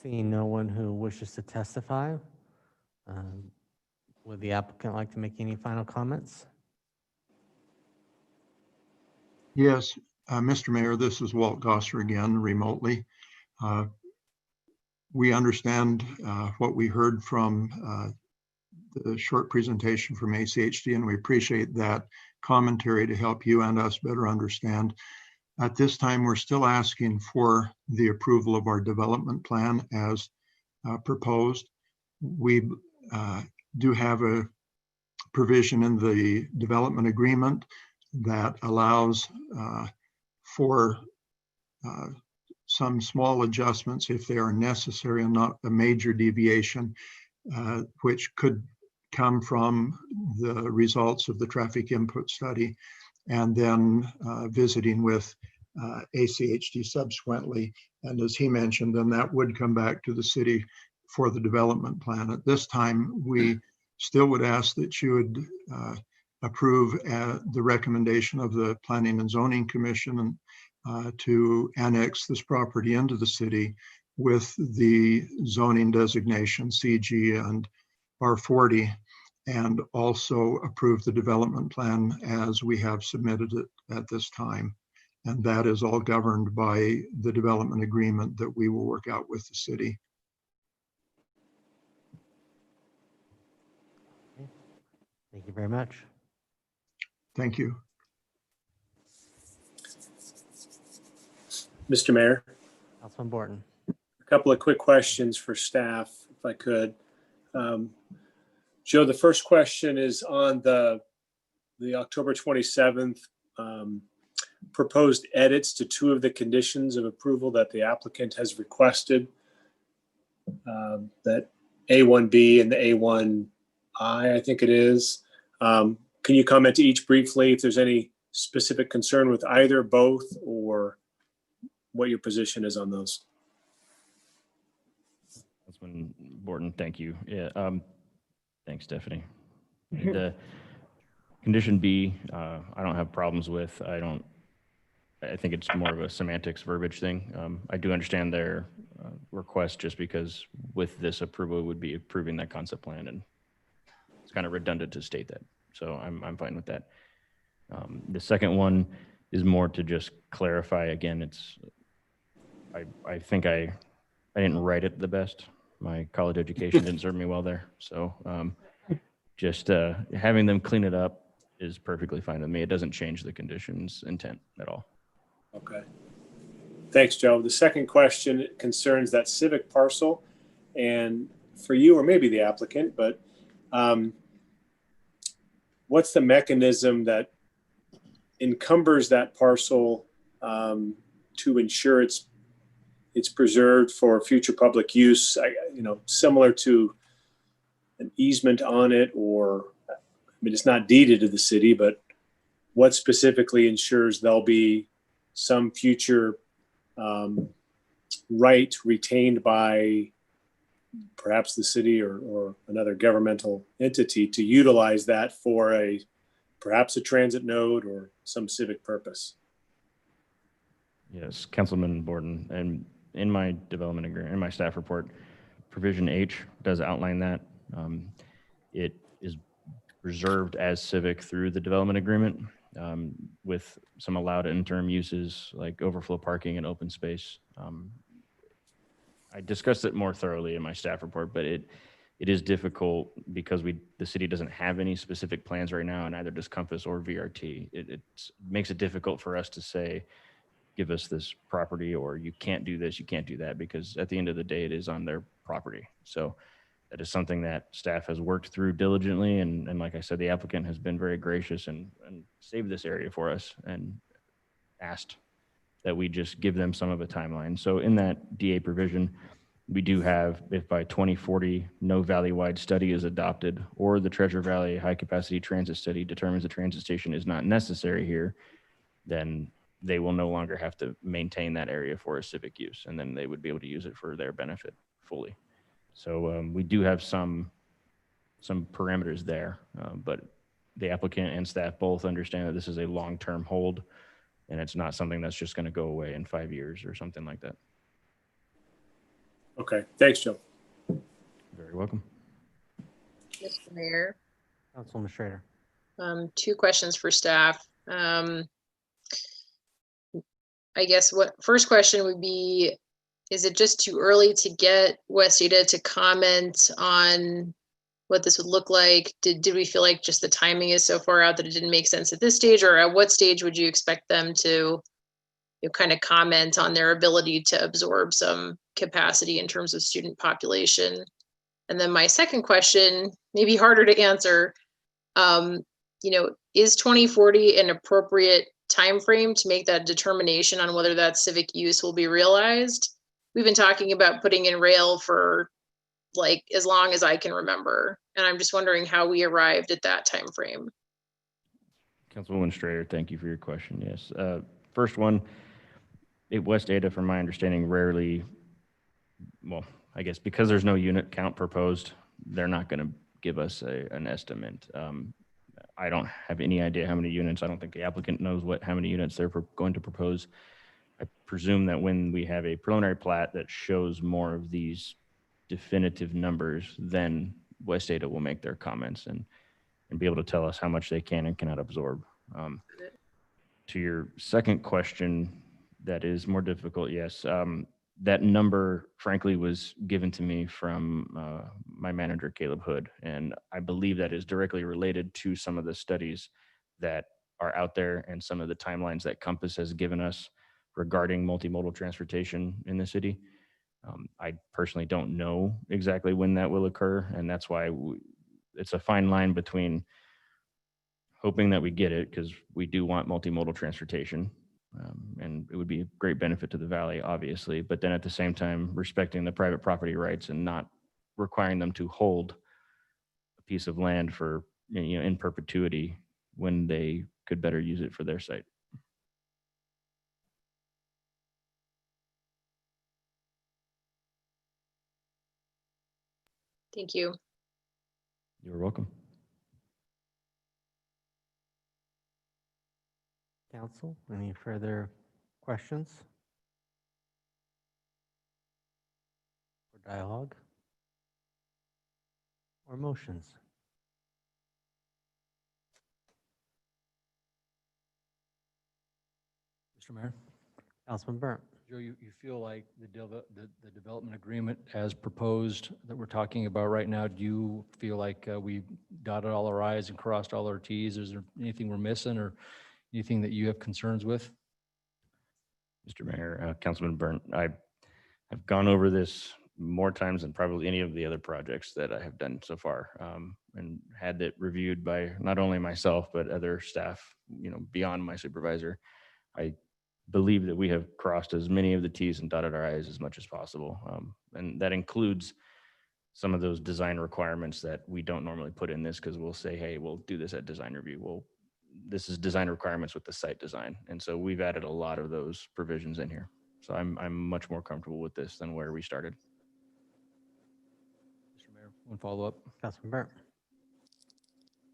Seeing no one who wishes to testify, would the applicant like to make any final comments? Yes, Mr. Mayor, this is Walt Gosser again, remotely. We understand what we heard from the short presentation from ACHD, and we appreciate that commentary to help you and us better understand. At this time, we're still asking for the approval of our development plan as proposed. We do have a provision in the development agreement that allows for some small adjustments if they are necessary and not a major deviation, which could come from the results of the traffic input study and then visiting with ACHD subsequently. And as he mentioned, then that would come back to the city for the development plan. At this time, we still would ask that you would approve the recommendation of the Planning and Zoning Commission to annex this property into the city with the zoning designation CG and R40, and also approve the development plan as we have submitted it at this time. And that is all governed by the development agreement that we will work out with the city. Thank you very much. Thank you. Mr. Mayor, Councilman Borton. a couple of quick questions for staff, if I could. Joe, the first question is on the October 27th proposed edits to two of the conditions of approval that the applicant has requested, that A1B and the A1I, I think it is. Can you comment to each briefly if there's any specific concern with either, both, or what your position is on those? Councilman Borton, thank you. Yeah, thanks, Stephanie. The condition B, I don't have problems with. I think it's more of a semantics verbiage thing. I do understand their request just because with this approval would be approving that concept plan, and it's kind of redundant to state that. So I'm fine with that. The second one is more to just clarify. Again, I think I didn't write it the best. My college education didn't serve me well there. So just having them clean it up is perfectly fine with me. It doesn't change the condition's intent at all. Okay. Thanks, Joe. The second question concerns that civic parcel. And for you, or maybe the applicant, but what's the mechanism that encumbers that parcel to ensure it's preserved for future public use, similar to an easement on it, or, I mean, it's not deeded to the city, but what specifically ensures there'll be some future right retained by perhaps the city or another governmental entity to utilize that for perhaps a transit node or some civic purpose? Yes, Councilman Borton, and in my development agreement, in my staff report, provision H does outline that. It is reserved as civic through the development agreement, with some allowed interim uses like overflow parking and open space. I discussed it more thoroughly in my staff report, but it is difficult because the city doesn't have any specific plans right now, and neither does Compass or VRT. It makes it difficult for us to say, give us this property, or you can't do this, you can't do that, because at the end of the day, it is on their property. So that is something that staff has worked through diligently. And like I said, the applicant has been very gracious and saved this area for us and asked that we just give them some of a timeline. So in that DA provision, we do have, if by 2040, no valley-wide study is adopted, or the Treasure Valley High Capacity Transit Study determines the transit station is not necessary here, then they will no longer have to maintain that area for a civic use, and then they would be able to use it for their benefit fully. So we do have some parameters there, but the applicant and staff both understand that this is a long-term hold, and it's not something that's just going to go away in 5 years or something like that. Okay, thanks, Joe. Very welcome. Mr. Mayor, Councilwoman Schrader. two questions for staff. I guess first question would be, is it just too early to get WASTEWATER to comment on what this would look like? Did we feel like just the timing is so far out that it didn't make sense at this stage, or at what stage would you expect them to kind of comment on their ability to absorb some capacity in terms of student population? And then my second question, maybe harder to answer, is 2040 an appropriate time frame to make that determination on whether that civic use will be realized? We've been talking about putting in rail for like as long as I can remember, and I'm just wondering how we arrived at that time frame. Councilwoman Schrader, thank you for your question. Yes. First one, WASTEWATER, from my understanding, rarely, well, I guess because there's no unit count proposed, they're not going to give us an estimate. I don't have any idea how many units. I don't think the applicant knows how many units they're going to propose. I presume that when we have a preliminary plat that shows more of these definitive numbers, then WASTEWATER will make their comments and be able to tell us how much they can and cannot absorb. To your second question, that is more difficult, yes. that number, frankly, was given to me from my manager, Caleb Hood. And I believe that is directly related to some of the studies that are out there and some of the timelines that Compass has given us regarding multimodal transportation in the city. I personally don't know exactly when that will occur. And that's why it's a fine line between hoping that we get it, because we do want multimodal transportation. And it would be a great benefit to the valley, obviously, but then at the same time, respecting the private property rights and not requiring them to hold a piece of land for, in perpetuity when they could better use it for their site. Thank you. You're welcome. Council, any further questions or dialogue or motions? Mr. Mayor? Councilman Burnt. Joe, you feel like the development agreement as proposed that we're talking about right now, do you feel like we dotted all our i's and crossed all our t's? Is there anything we're missing or anything that you have concerns with? Mr. Mayor, Councilman Burnt, I've gone over this more times than probably any of the other projects that I have done so far, and had it reviewed by not only myself, but other staff, beyond my supervisor. I believe that we have crossed as many of the T's and dotted our I's as much as possible. And that includes some of those design requirements that we don't normally put in this, because we'll say, hey, we'll do this at design review. Well, this is design requirements with the site design. And so we've added a lot of those provisions in here. So I'm much more comfortable with this than where we started. Mr. Mayor, one follow-up. Councilman Burnt.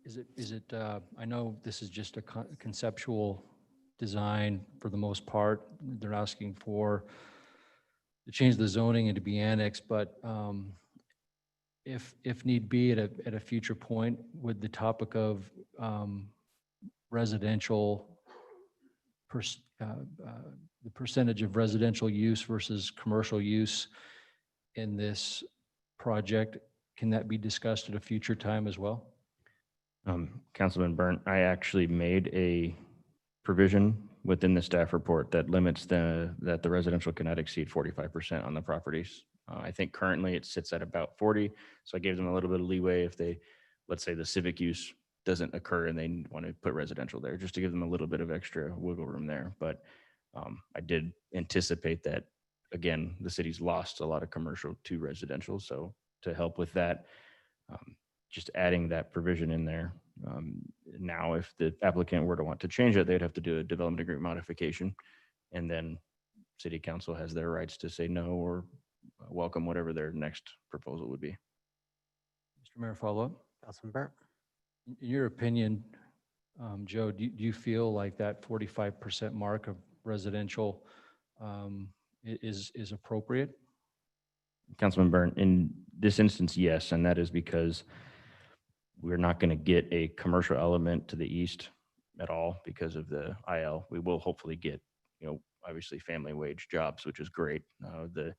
Is it, I know this is just a conceptual design for the most part. They're asking for to change the zoning and to be annexed, but if need be at a future point, would the topic of residential, the percentage of residential use versus commercial use in this project, can that be discussed at a future time as well? Councilman Burnt, I actually made a provision within the staff report that limits that the residential cannot exceed 45% on the properties. I think currently it sits at about 40. So I gave them a little bit of leeway if they, let's say the civic use doesn't occur and they want to put residential there, just to give them a little bit of extra wiggle room there. But I did anticipate that, again, the city's lost a lot of commercial to residential. So to help with that, just adding that provision in there. Now, if the applicant were to want to change it, they'd have to do a development agreement modification. And then city council has their rights to say no or welcome whatever their next proposal would be. Mr. Mayor, follow-up. Councilman Burnt. In your opinion, Joe, do you feel like that 45% mark of residential is appropriate? Councilman Burnt, in this instance, yes, and that is because we're not going to get a commercial element to the east at all because of the IL. We will hopefully get, obviously family wage jobs, which is great. The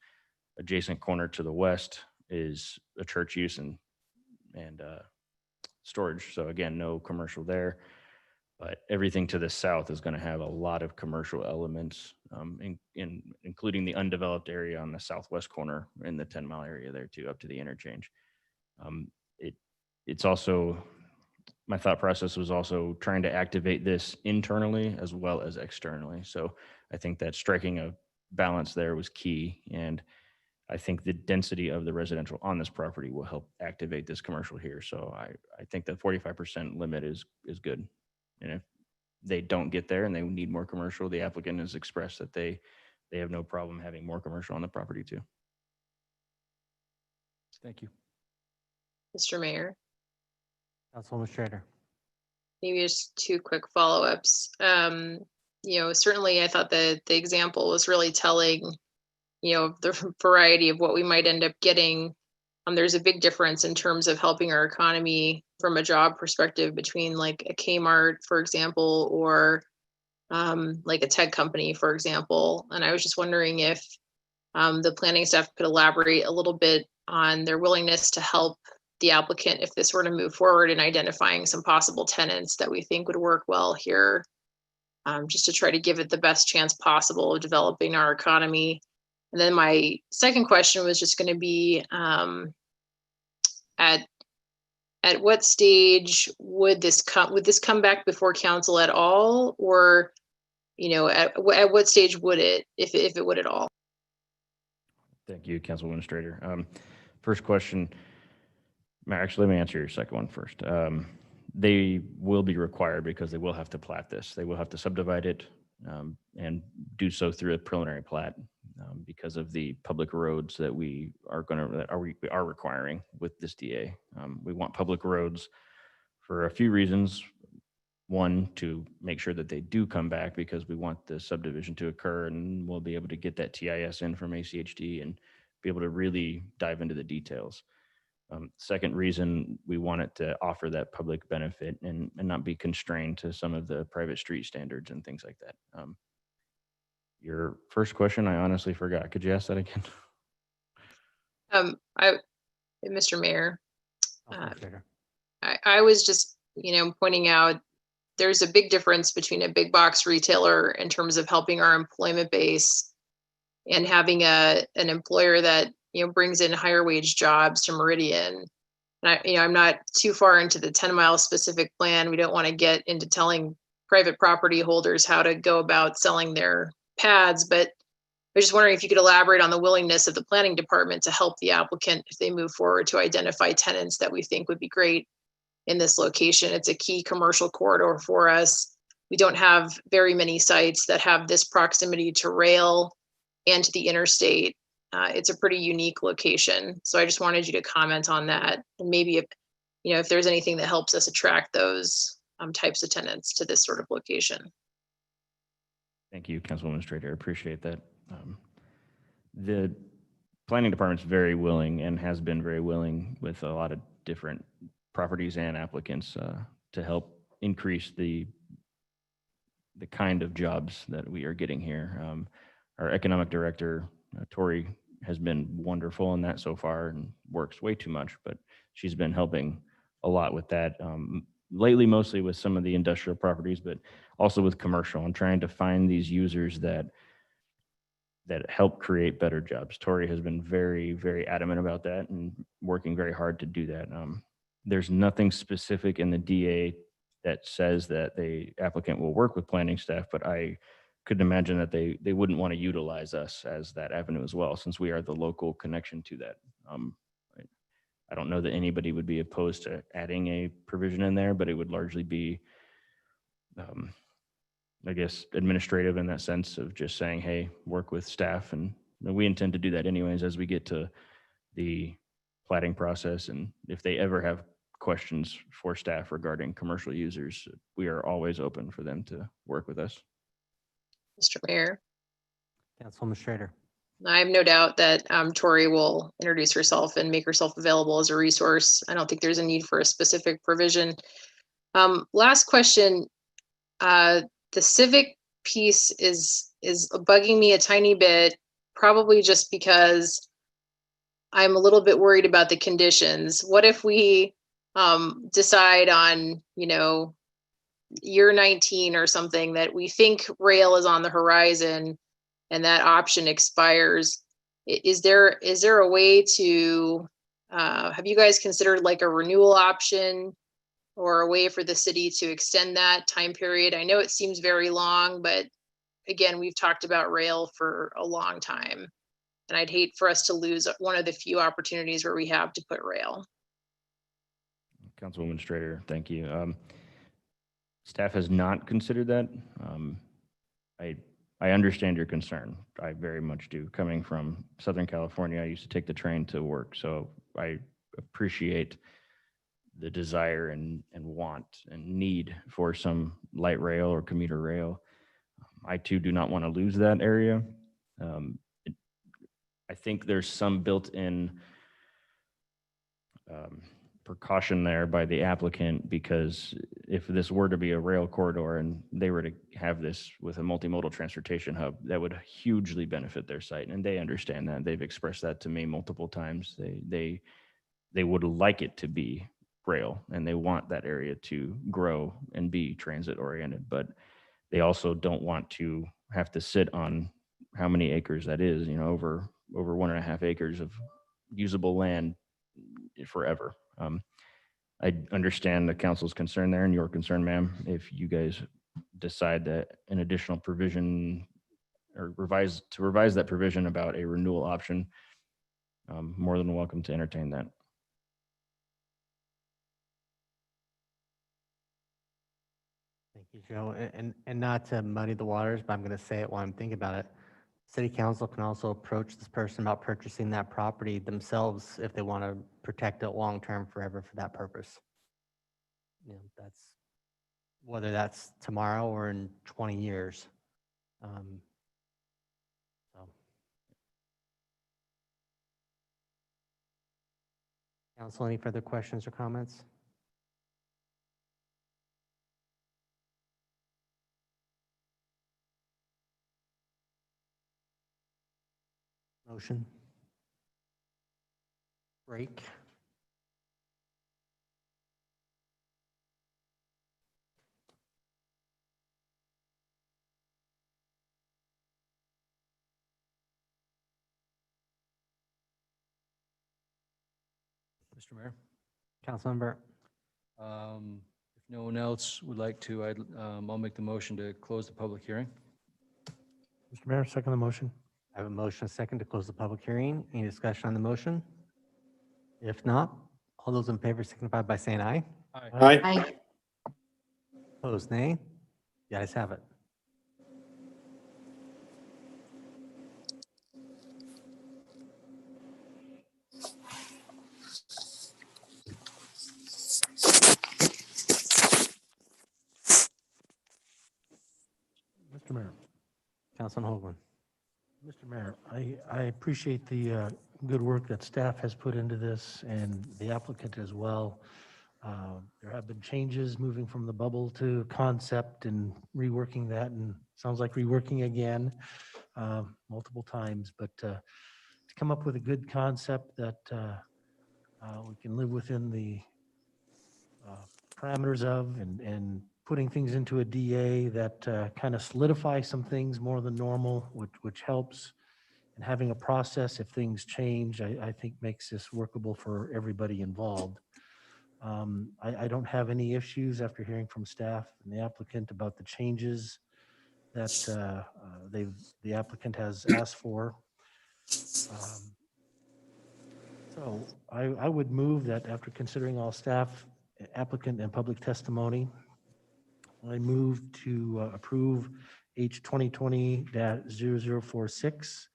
adjacent corner to the west is a church use and storage. So again, no commercial there. But everything to the south is going to have a lot of commercial elements, including the undeveloped area on the southwest corner in the 10-mile area there too, up to the interchange. It's also, my thought process was also trying to activate this internally as well as externally. So I think that striking a balance there was key. And I think the density of the residential on this property will help activate this commercial here. So I think the 45% limit is good. And if they don't get there and they need more commercial, the applicant has expressed that they have no problem having more commercial on the property too. Thank you. Mr. Mayor, Councilwoman Schrader. maybe just two quick follow-ups. Certainly I thought that the example was really telling, the variety of what we might end up getting. There's a big difference in terms of helping our economy from a job perspective between like a Kmart, for example, or like a tech company, for example. And I was just wondering if the planning staff could elaborate a little bit on their willingness to help the applicant if this were to move forward in identifying some possible tenants that we think would work well here, just to try to give it the best chance possible of developing our economy. And then my second question was just going to be at what stage would this come back before council at all, or at what stage would it, if it would at all? Thank you, Councilwoman Strader. First question, actually, let me answer your second one first. They will be required because they will have to plat this. They will have to subdivide it and do so through a preliminary plat because of the public roads that we are requiring with this DA. We want public roads for a few reasons. One, to make sure that they do come back because we want the subdivision to occur, and we'll be able to get that TIS in from ACHD and be able to really dive into the details. Second reason, we want it to offer that public benefit and not be constrained to some of the private street standards and things like that. Your first question, I honestly forgot. Could you ask that again? Mr. Mayor, I was just, pointing out there's a big difference between a big box retailer in terms of helping our employment base and having an employer that, brings in higher wage jobs to Meridian. And I'm not too far into the 10-mile specific plan. We don't want to get into telling private property holders how to go about selling their pads, but I'm just wondering if you could elaborate on the willingness of the planning department to help the applicant if they move forward to identify tenants that we think would be great in this location. It's a key commercial corridor for us. We don't have very many sites that have this proximity to rail and to the interstate. It's a pretty unique location. So I just wanted you to comment on that. And maybe if there's anything that helps us attract those types of tenants to this sort of location. Thank you, Councilwoman Strader. I appreciate that. The planning department's very willing and has been very willing with a lot of different properties and applicants to help increase the kind of jobs that we are getting here. Our economic director, Tori, has been wonderful in that so far and works way too much, but she's been helping a lot with that. Lately, mostly with some of the industrial properties, but also with commercial and trying to find these users that help create better jobs. Tori has been very, very adamant about that and working very hard to do that. There's nothing specific in the DA that says that the applicant will work with planning staff, but I could imagine that they wouldn't want to utilize us as that avenue as well, since we are the local connection to that. I don't know that anybody would be opposed to adding a provision in there, but it would largely be, I guess, administrative in that sense of just saying, hey, work with staff. And we intend to do that anyways as we get to the platting process. And if they ever have questions for staff regarding commercial users, we are always open for them to work with us. Mr. Mayor. Councilwoman Strader. I have no doubt that Tori will introduce herself and make herself available as a resource. I don't think there's a need for a specific provision. Last question. The civic piece is bugging me a tiny bit, probably just because I'm a little bit worried about the conditions. What if we decide on, year 19 or something that we think rail is on the horizon and that option expires? Is there a way to, have you guys considered like a renewal option or a way for the city to extend that time period? I know it seems very long, but again, we've talked about rail for a long time, and I'd hate for us to lose one of the few opportunities where we have to put rail. Councilwoman Strader, thank you. Staff has not considered that. I understand your concern. I very much do. Coming from Southern California, I used to take the train to work, so I appreciate the desire and want and need for some light rail or commuter rail. I too do not want to lose that area. I think there's some built-in precaution there by the applicant, because if this were to be a rail corridor and they were to have this with a multimodal transportation hub, that would hugely benefit their site. And they understand that. They've expressed that to me multiple times. They would like it to be rail, and they want that area to grow and be transit oriented, but they also don't want to have to sit on how many acres that is, over 1.5 acres of usable land forever. I understand the council's concern there and your concern, ma'am. If you guys decide that an additional provision or revise that provision about a renewal option, more than welcome to entertain that. Thank you, Joe. And not to muddy the waters, but I'm going to say it while I'm thinking about it. City council can also approach this person about purchasing that property themselves if they want to protect it long-term forever for that purpose. That's whether that's tomorrow or in 20 years. So. Council, any further questions or comments? Motion. Break. Mr. Mayor, Councilmember. if no one else would like to, I'll make the motion to close the public hearing. Mr. Mayor, second the motion. I have a motion, a second, to close the public hearing. Any discussion on the motion? If not, all those in favor signify by saying aye. Aye. Aye. Opposed, nay. The ayes have it. Mr. Mayor. Councilman Hoagland. Mr. Mayor, I appreciate the good work that staff has put into this and the applicant as well. There have been changes moving from the bubble to concept and reworking that, and sounds like reworking again multiple times, but to come up with a good concept that we can live within the parameters of, and putting things into a DA that kind of solidify some things more than normal, which helps. And having a process if things change, I think makes this workable for everybody involved. I don't have any issues after hearing from staff and the applicant about the changes that the applicant has asked for. So I would move that after considering all staff, applicant, and public testimony, I move to approve H 2020-0046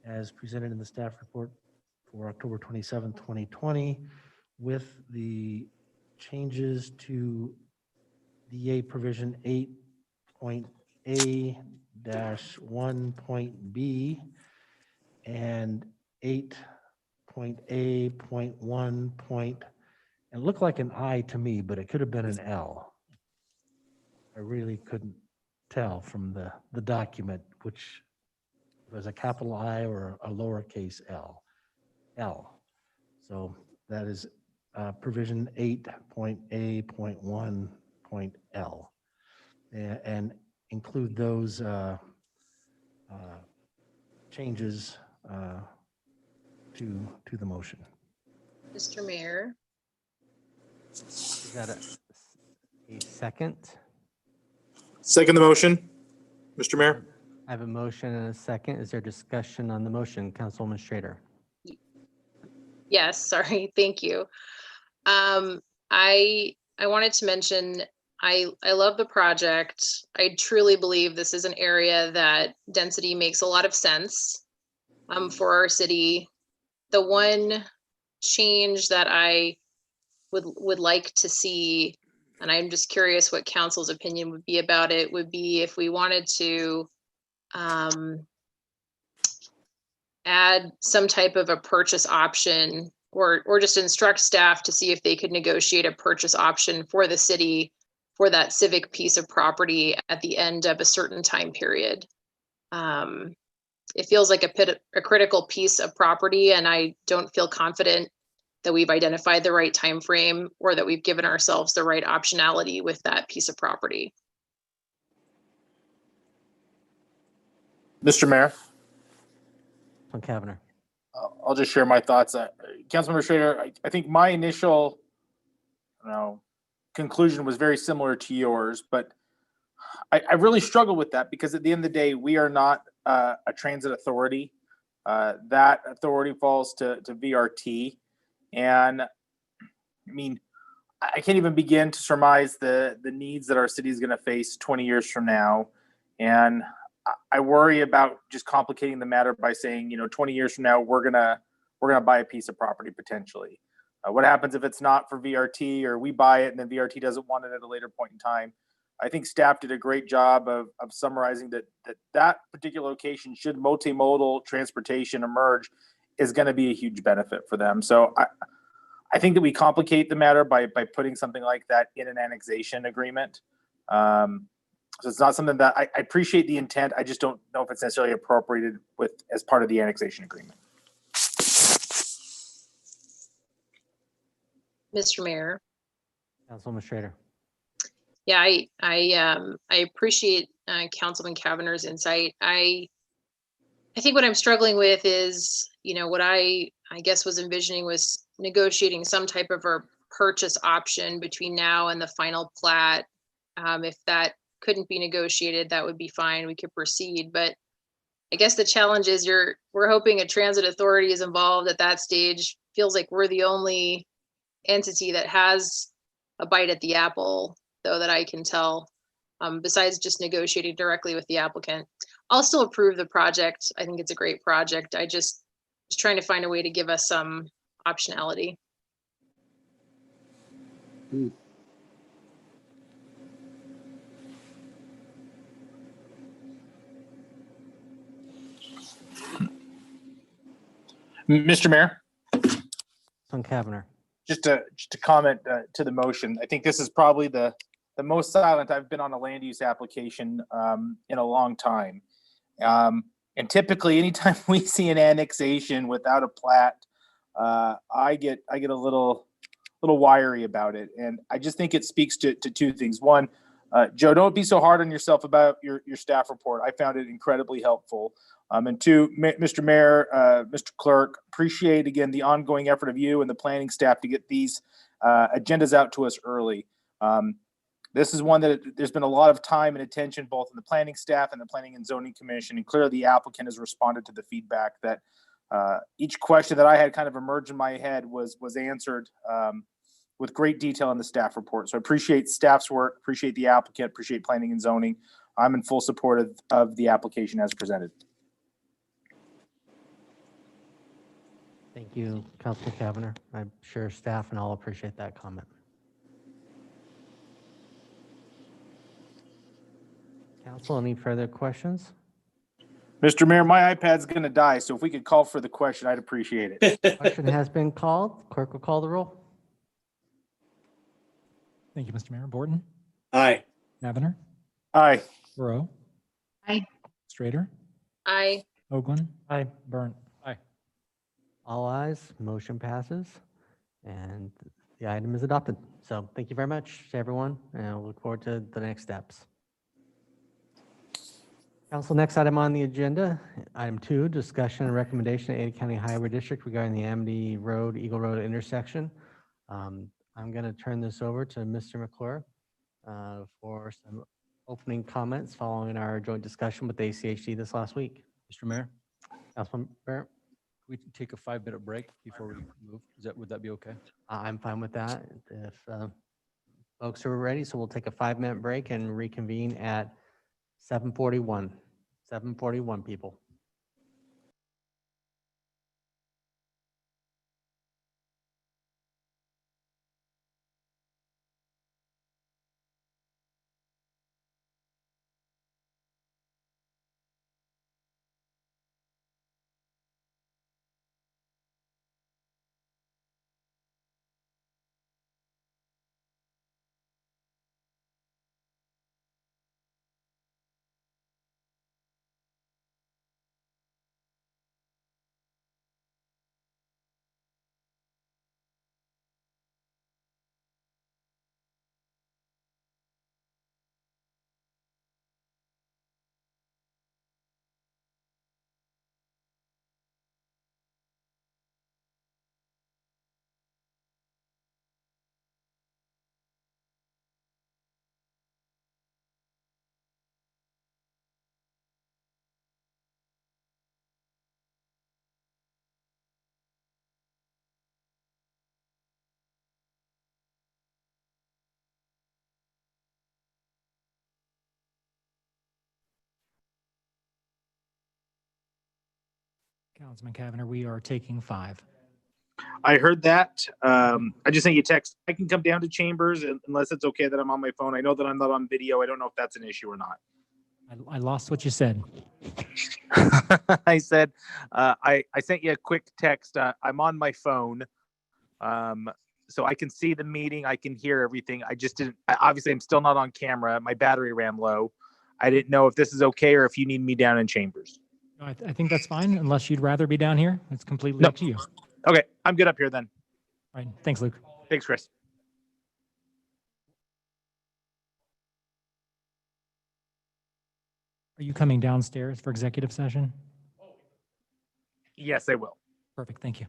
as presented in the staff report for October 27, 2020, with the changes to DA provision 8.A-1.B and 8.A.1. It looked like an I to me, but it could have been an L. I really couldn't tell from the document which was a capital I or a lowercase l. So that is provision 8.A.1.L. And include those changes to the motion. Mr. Mayor, Is that a second? Second the motion, Mr. Mayor. I have a motion and a second. Is there discussion on the motion? Councilwoman Schrader. yes, sorry, thank you. I wanted to mention, I love the project. I truly believe this is an area that density makes a lot of sense for our city. The one change that I would like to see, and I'm just curious what council's opinion would be about it, would be if we wanted to add some type of a purchase option or just instruct staff to see if they could negotiate a purchase option for the city for that civic piece of property at the end of a certain time period. It feels like a critical piece of property, and I don't feel confident that we've identified the right time frame or that we've given ourselves the right optionality with that piece of property. Mr. Mayor, Councilman Cavanagh. I'll just share my thoughts. Councilmember Schrader, I think my initial, conclusion was very similar to yours, but I really struggle with that because at the end of the day, we are not a transit authority. That authority falls to VRT. And I mean, I can't even begin to surmise the needs that our city is going to face 20 years from now. And I worry about just complicating the matter by saying, 20 years from now, we're gonna buy a piece of property potentially. What happens if it's not for VRT, or we buy it and then VRT doesn't want it at a later point in time? I think staff did a great job of summarizing that particular location, should multimodal transportation emerge, is going to be a huge benefit for them. So I think that we complicate the matter by putting something like that in an annexation agreement. So it's not something that I appreciate the intent. I just don't know if it's necessarily appropriated as part of the annexation agreement. Mr. Mayor. Councilwoman Schrader. Yeah, I appreciate Councilman Kavanagh's insight. I think what I'm struggling with is, what I guess was envisioning was negotiating some type of a purchase option between now and the final plat. If that couldn't be negotiated, that would be fine. We could proceed. But I guess the challenge is we're hoping a transit authority is involved at that stage. Feels like we're the only entity that has a bite at the apple, though, that I can tell, besides just negotiating directly with the applicant. I'll still approve the project. I think it's a great project. I just was trying to find a way to give us some optionality. Mr. Mayor, Councilman Cavanagh. just to comment to the motion, I think this is probably the most silent I've been on a land use application in a long time. And typically, anytime we see an annexation without a plat, I get a little wiry about it. And I just think it speaks to two things. One, Joe, don't be so hard on yourself about your staff report. I found it incredibly helpful. And two, Mr. Mayor, Mr. Clerk, appreciate again the ongoing effort of you and the planning staff to get these agendas out to us early. This is one that there's been a lot of time and attention both in the planning staff and the Planning and Zoning Commission, and clearly the applicant has responded to the feedback that each question that I had kind of emerged in my head was answered with great detail in the staff report. So I appreciate staff's work, appreciate the applicant, appreciate Planning and Zoning. I'm in full support of the application as presented. Thank you, Councilman Cavanagh. I'm sure staff and all appreciate that comment. Council, any further questions? Mr. Mayor, my iPad's going to die, so if we could call for the question, I'd appreciate it. Question has been called. Clerk will call the roll. Thank you, Mr. Mayor. Borton? Aye. Cavanagh? Aye. Rowe? Aye. Strader? Aye. Hoagland? Aye. Burnt? Aye. All ayes, motion passes, and the item is adopted. So thank you very much to everyone, and I'll look forward to the next steps. Council, next item on the agenda, item 2, discussion and recommendation of Ada County Highway District regarding the Amity Road, Eagle Road intersection. I'm going to turn this over to Mr. McClure for some opening comments following our joint discussion with the ACHD this last week. Mr. Mayor, Councilman Barrett? we can take a 5-minute break before we move. Would that be okay? I'm fine with that. If folks are ready, so we'll take a 5-minute break and reconvene at 7:41. 7:41, people. Councilman Cavanagh, we are taking 5. I heard that. I just sent you a text. I can come down to chambers unless it's okay that I'm on my phone. I know that I'm not on video. I don't know if that's an issue or not. I lost what you said. I said, I sent you a quick text. I'm on my phone. So I can see the meeting. I can hear everything. I just didn't, obviously I'm still not on camera. My battery ran low. I didn't know if this is okay or if you need me down in chambers. No, I think that's fine, unless you'd rather be down here. It's completely No. up to you. Okay, I'm good up here then. All right, thanks, Luke. Thanks, Chris. Are you coming downstairs for executive session? Yes, I will. Perfect, thank you.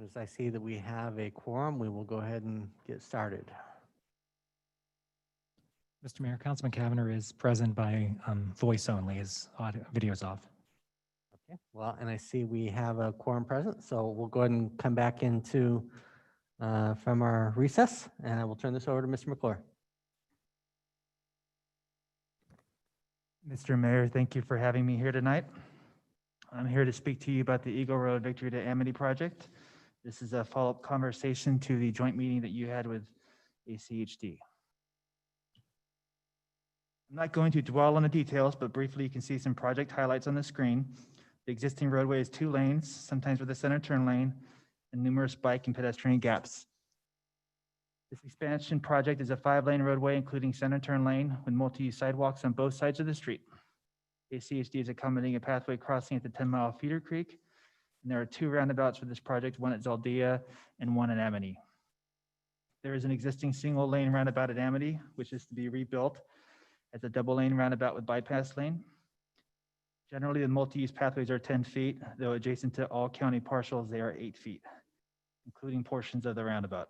soon as I see that we have a quorum, we will go ahead and get started. Mr. Mayor, Councilman Cavanagh is present by voice only. His audio, video is off. Okay, well, and I see we have a quorum present, so we'll go ahead and come back into from our recess, and I will turn this over to Mr. McClure. Mr. Mayor, thank you for having me here tonight. I'm here to speak to you about the Eagle Road Victory to Amity project. This is a follow-up conversation to the joint meeting that you had with ACHD. I'm not going to dwell on the details, but briefly you can see some project highlights on the screen. The existing roadway is 2 lanes, sometimes with a center turn lane, and numerous bike and pedestrian gaps. This expansion project is a 5-lane roadway, including center turn lane with multi-use sidewalks on both sides of the street. ACHD is accommodating a pathway crossing at the 10-mile feeder creek. And there are 2 roundabouts for this project, one at Zaldea and one at Amity. There is an existing single-lane roundabout at Amity, which is to be rebuilt as a double-lane roundabout with bypass lane. Generally, the multi-use pathways are 10 feet, though adjacent to all county parcels, they are 8 feet, including portions of the roundabout.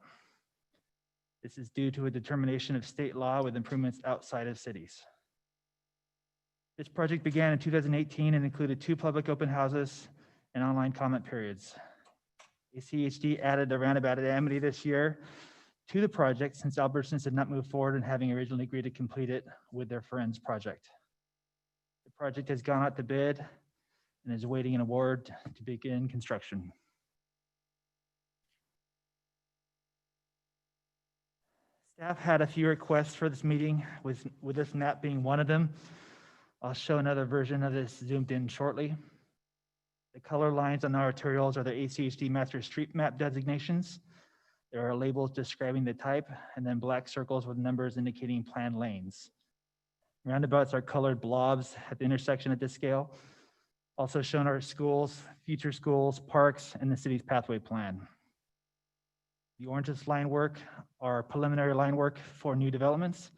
This is due to a determination of state law with improvements outside of cities. This project began in 2018 and included 2 public open houses and online comment periods. ACHD added a roundabout at Amity this year to the project since Albertsons did not move forward and having originally agreed to complete it with their Friends project. The project has gone out to bid and is awaiting an award to begin construction. Staff had a few requests for this meeting, with this map being one of them. I'll show another version of this zoomed in shortly. The color lines on our arterials are the ACHD master street map designations. There are labels describing the type, and then black circles with numbers indicating planned lanes. Roundabouts are colored blobs at the intersection at this scale. Also shown are schools, future schools, parks, and the city's pathway plan. The oranges line work are preliminary line work for new developments,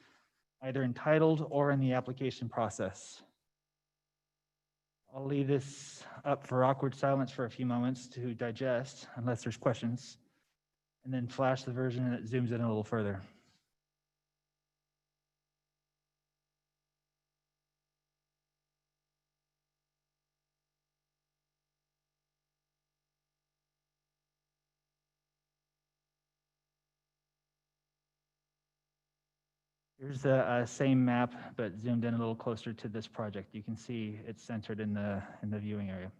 either entitled or in the application process. I'll leave this up for awkward silence for a few moments to digest, unless there's questions, and then flash the version that zooms in a little further. Here's the same map, but zoomed in a little closer to this project. You can see it's centered in the viewing area.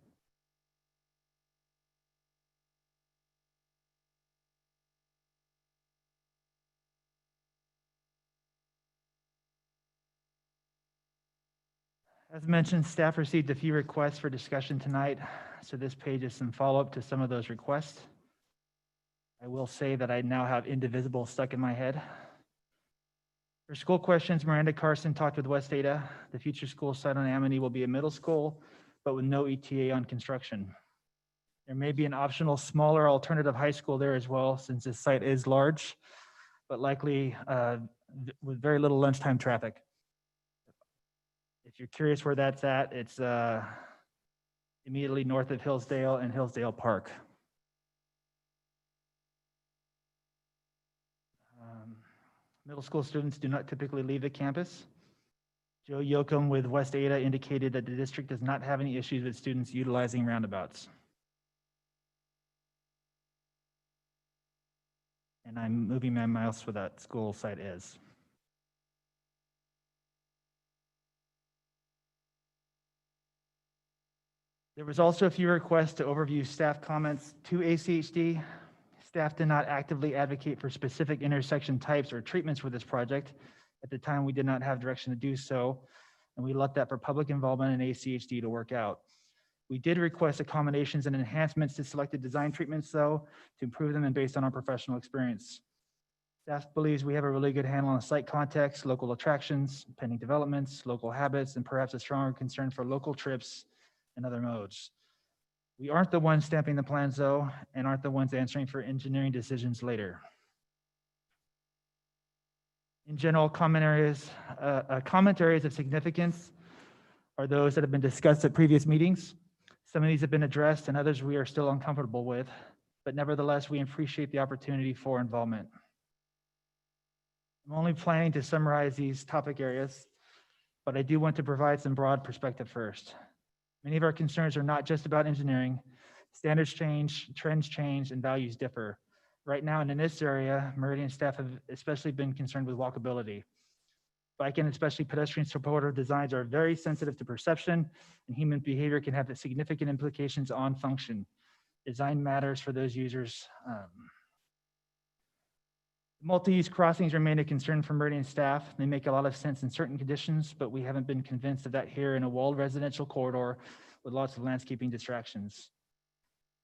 As mentioned, staff received a few requests for discussion tonight, so this page is some follow-up to some of those requests. I will say that I now have indivisible stuck in my head. For school questions, Miranda Carson talked with West Ada. The future school site on Amity will be a middle school, but with no ETA on construction. There may be an optional smaller alternative high school there as well, since this site is large, but likely with very little lunchtime traffic. If you're curious where that's at, it's immediately north of Hillsdale and Hillsdale Park. Middle school students do not typically leave the campus. Joe Yoakum with West Ada indicated that the district does not have any issues with students utilizing roundabouts. And I'm moving my mouse where that school site is. There was also a few requests to overview staff comments to ACHD. Staff did not actively advocate for specific intersection types or treatments for this project. At the time, we did not have direction to do so, and we left that for public involvement and ACHD to work out. We did request accommodations and enhancements to selected design treatments, though, to improve them and based on our professional experience. Staff believes we have a really good handle on site context, local attractions, pending developments, local habits, and perhaps a stronger concern for local trips and other modes. We aren't the ones stamping the plans, though, and aren't the ones answering for engineering decisions later. In general, comment areas of significance are those that have been discussed at previous meetings. Some of these have been addressed and others we are still uncomfortable with. but nevertheless, we appreciate the opportunity for involvement. I'm only planning to summarize these topic areas, but I do want to provide some broad perspective first. Many of our concerns are not just about engineering. Standards change, trends change, and values differ. Right now, and in this area, Meridian staff have especially been concerned with walkability. Bike and especially pedestrian supportive designs are very sensitive to perception, and human behavior can have significant implications on function. Design matters for those users. Multi-use crossings remain a concern for Meridian staff. They make a lot of sense in certain conditions, but we haven't been convinced of that here in a walled residential corridor with lots of landscaping distractions.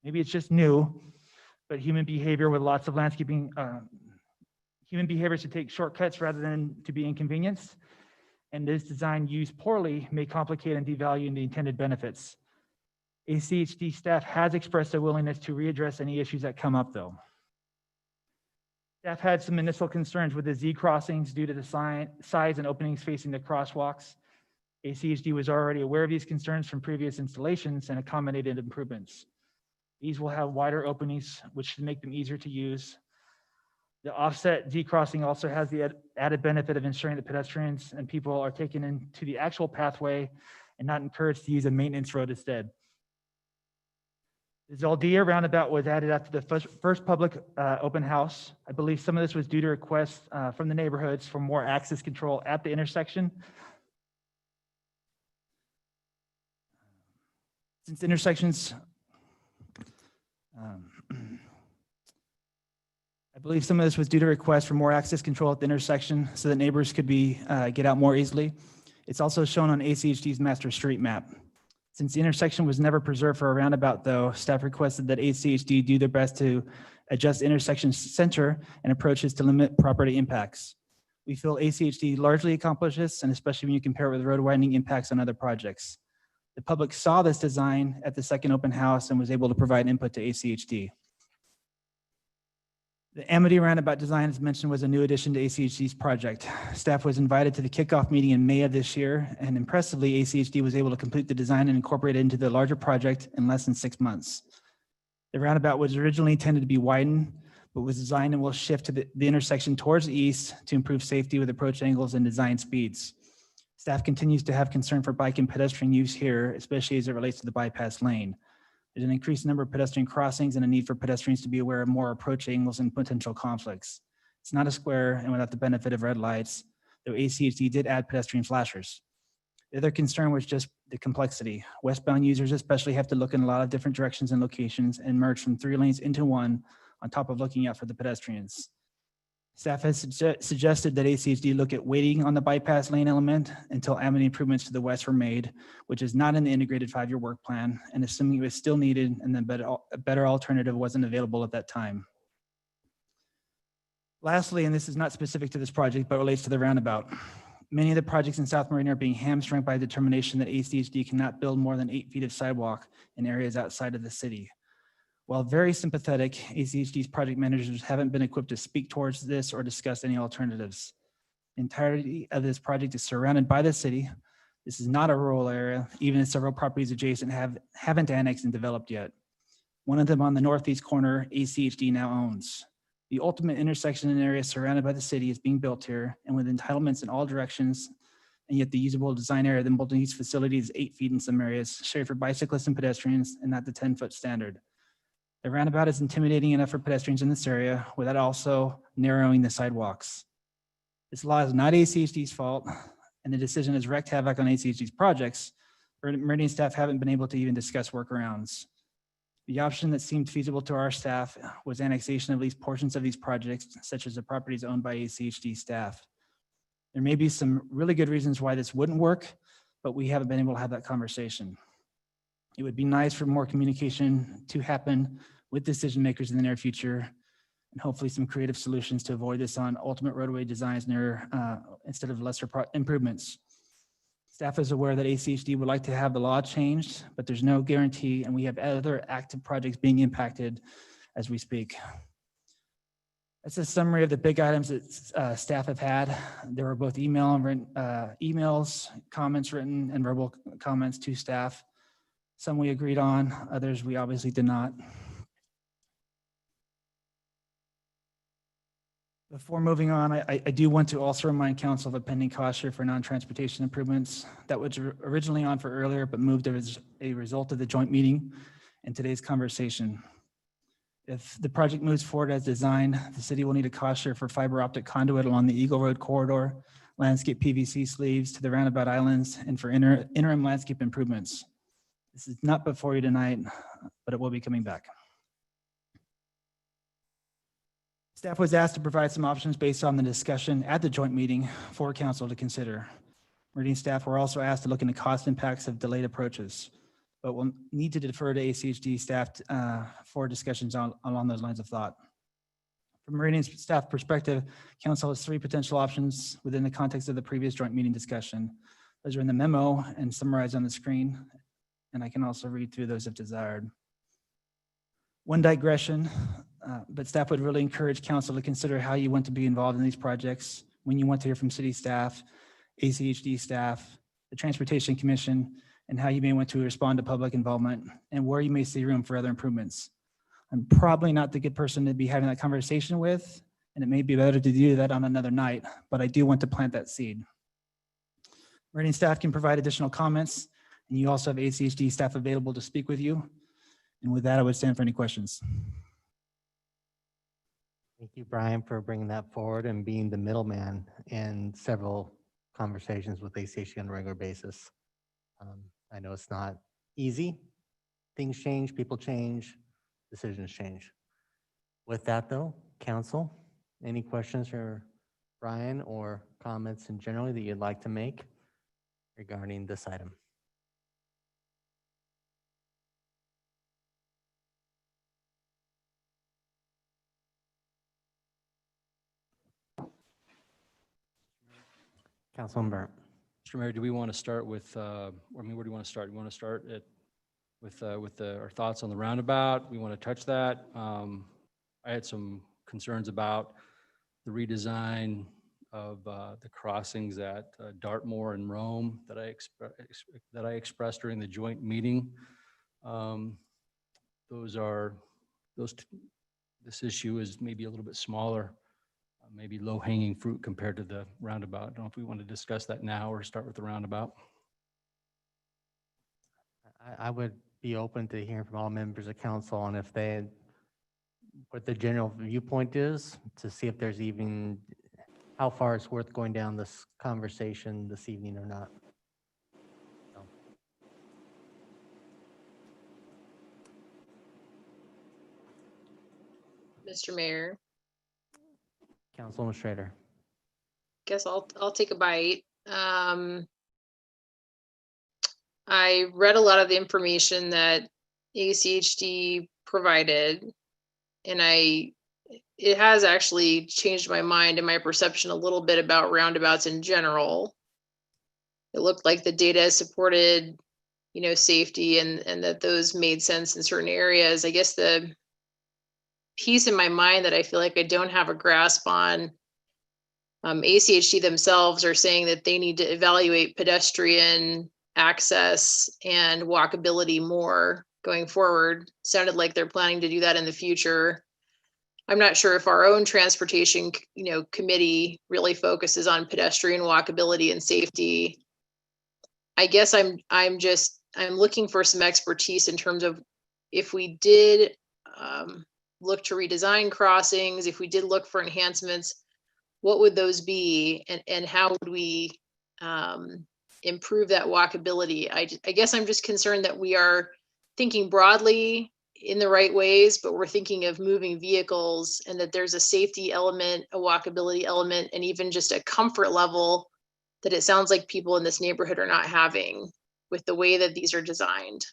Maybe it's just new, but human behavior with lots of landscaping, human behaviors to take shortcuts rather than to be inconvenienced. And this design used poorly may complicate and devalue the intended benefits. ACHD staff has expressed a willingness to readdress any issues that come up though. Staff had some initial concerns with the Z crossings due to the size and openings facing the crosswalks. ACHD was already aware of these concerns from previous installations and accommodated improvements. These will have wider openings, which should make them easier to use. The offset Z crossing also has the added benefit of ensuring that pedestrians and people are taken into the actual pathway and not encouraged to use a maintenance road instead. The Zaldia roundabout was added after the first public open house. I believe some of this was due to requests from the neighborhoods for more access control at the intersection. Since intersections, I believe some of this was due to requests for more access control at the intersection so that neighbors could get out more easily. It's also shown on ACHD's master street map. Since the intersection was never preserved for a roundabout though, staff requested that ACHD do their best to adjust intersection center and approaches to limit property impacts. We feel ACHD largely accomplished this, and especially when you compare it with road widening impacts on other projects. The public saw this design at the second open house and was able to provide input to ACHD. The Amity roundabout design, as mentioned, was a new addition to ACHD's project. Staff was invited to the kickoff meeting in May of this year, and impressively, ACHD was able to complete the design and incorporate it into the larger project in less than 6 months. The roundabout was originally intended to be widened, but was designed and will shift to the intersection towards the east to improve safety with approach angles and design speeds. Staff continues to have concern for bike and pedestrian use here, especially as it relates to the bypass lane. There's an increased number of pedestrian crossings and a need for pedestrians to be aware of more approach angles and potential conflicts. It's not a square and without the benefit of red lights, though ACHD did add pedestrian flashers. The other concern was just the complexity. Westbound users especially have to look in a lot of different directions and locations and merge from 3 lanes into 1 on top of looking out for the pedestrians. Staff has suggested that ACHD look at waiting on the bypass lane element until Amity improvements to the west were made, which is not in the integrated 5-year work plan, and assuming it was still needed and then a better alternative wasn't available at that time. Lastly, and this is not specific to this project, but relates to the roundabout. Many of the projects in South Meridian are being hamstrung by a determination that ACHD cannot build more than 8 feet of sidewalk in areas outside of the city. While very sympathetic, ACHD's project managers haven't been equipped to speak towards this or discuss any alternatives. The entirety of this project is surrounded by the city. This is not a rural area, even if several properties adjacent haven't annexed and developed yet. One of them on the northeast corner, ACHD now owns. The ultimate intersection in an area surrounded by the city is being built here and with entitlements in all directions, and yet the usable design area of the multi-use facility is 8 feet in some areas, shared for bicyclists and pedestrians and not the 10-foot standard. The roundabout is intimidating enough for pedestrians in this area without also narrowing the sidewalks. This law is not ACHD's fault, and the decision has wreaked havoc on ACHD's projects. Meridian staff haven't been able to even discuss workarounds. The option that seemed feasible to our staff was annexation of at least portions of these projects, such as the properties owned by ACHD staff. There may be some really good reasons why this wouldn't work, but we haven't been able to have that conversation. It would be nice for more communication to happen with decision makers in the near future, and hopefully some creative solutions to avoid this on ultimate roadway designs instead of lesser improvements. Staff is aware that ACHD would like to have the law changed, but there's no guarantee, and we have other active projects being impacted as we speak. That's a summary of the big items that staff have had. There were both emails, comments written, and verbal comments to staff. Some we agreed on, others we obviously did not. Before moving on, I do want to also remind council of a pending cost share for non-transportation improvements that was originally on for earlier, but moved as a result of the joint meeting and today's conversation. If the project moves forward as designed, the city will need a cost share for fiber optic conduit along the Eagle Road corridor, landscape PVC sleeves to the roundabout islands, and for interim landscape improvements. This is not before you tonight, but it will be coming back. Staff was asked to provide some options based on the discussion at the joint meeting for council to consider. Meridian staff were also asked to look into cost impacts of delayed approaches, but we'll need to defer to ACHD staff for discussions along those lines of thought. From Meridian staff perspective, council has 3 potential options within the context of the previous joint meeting discussion. Those are in the memo and summarized on the screen, and I can also read through those if desired. One digression, but staff would really encourage council to consider how you want to be involved in these projects, when you want to hear from city staff, ACHD staff, the Transportation Commission, and how you may want to respond to public involvement, and where you may see room for other improvements. I'm probably not the good person to be having that conversation with, and it may be better to do that on another night, but I do want to plant that seed. Meridian staff can provide additional comments, and you also have ACHD staff available to speak with you. And with that, I would stand for any questions. Thank you, Brian, for bringing that forward and being the middleman in several conversations with ACHD on a regular basis. I know it's not easy. Things change, people change, decisions change. With that though, council, any questions for Brian or comments in general that you'd like to make regarding this item? Councilman Burnt. Mr. Mayor, do we want to start with, where do you want to start? You want to start with our thoughts on the roundabout? We want to touch that. I had some concerns about the redesign of the crossings at Dartmoor and Rome that I expressed during the joint meeting. This issue is maybe a little bit smaller, maybe low-hanging fruit compared to the roundabout. I don't know if we want to discuss that now or start with the roundabout. I would be open to hearing from all members of council on if they, what the general viewpoint is, to see if there's even, how far it's worth going down this conversation this evening or not. So. Mr. Mayor, Councilwoman Schrader. guess I'll take a bite. I read a lot of the information that ACHD provided, and it has actually changed my mind and my perception a little bit about roundabouts in general. It looked like the data supported, safety and that those made sense in certain areas. I guess the piece in my mind that I feel like I don't have a grasp on, ACHD themselves are saying that they need to evaluate pedestrian access and walkability more going forward. Sounded like they're planning to do that in the future. I'm not sure if our own transportation, committee really focuses on pedestrian walkability and safety. I guess I'm looking for some expertise in terms of if we did look to redesign crossings, if we did look for enhancements, what would those be, and how would we improve that walkability? I guess I'm just concerned that we are thinking broadly in the right ways, but we're thinking of moving vehicles, and that there's a safety element, a walkability element, and even just a comfort level that it sounds like people in this neighborhood are not having with the way that these are designed.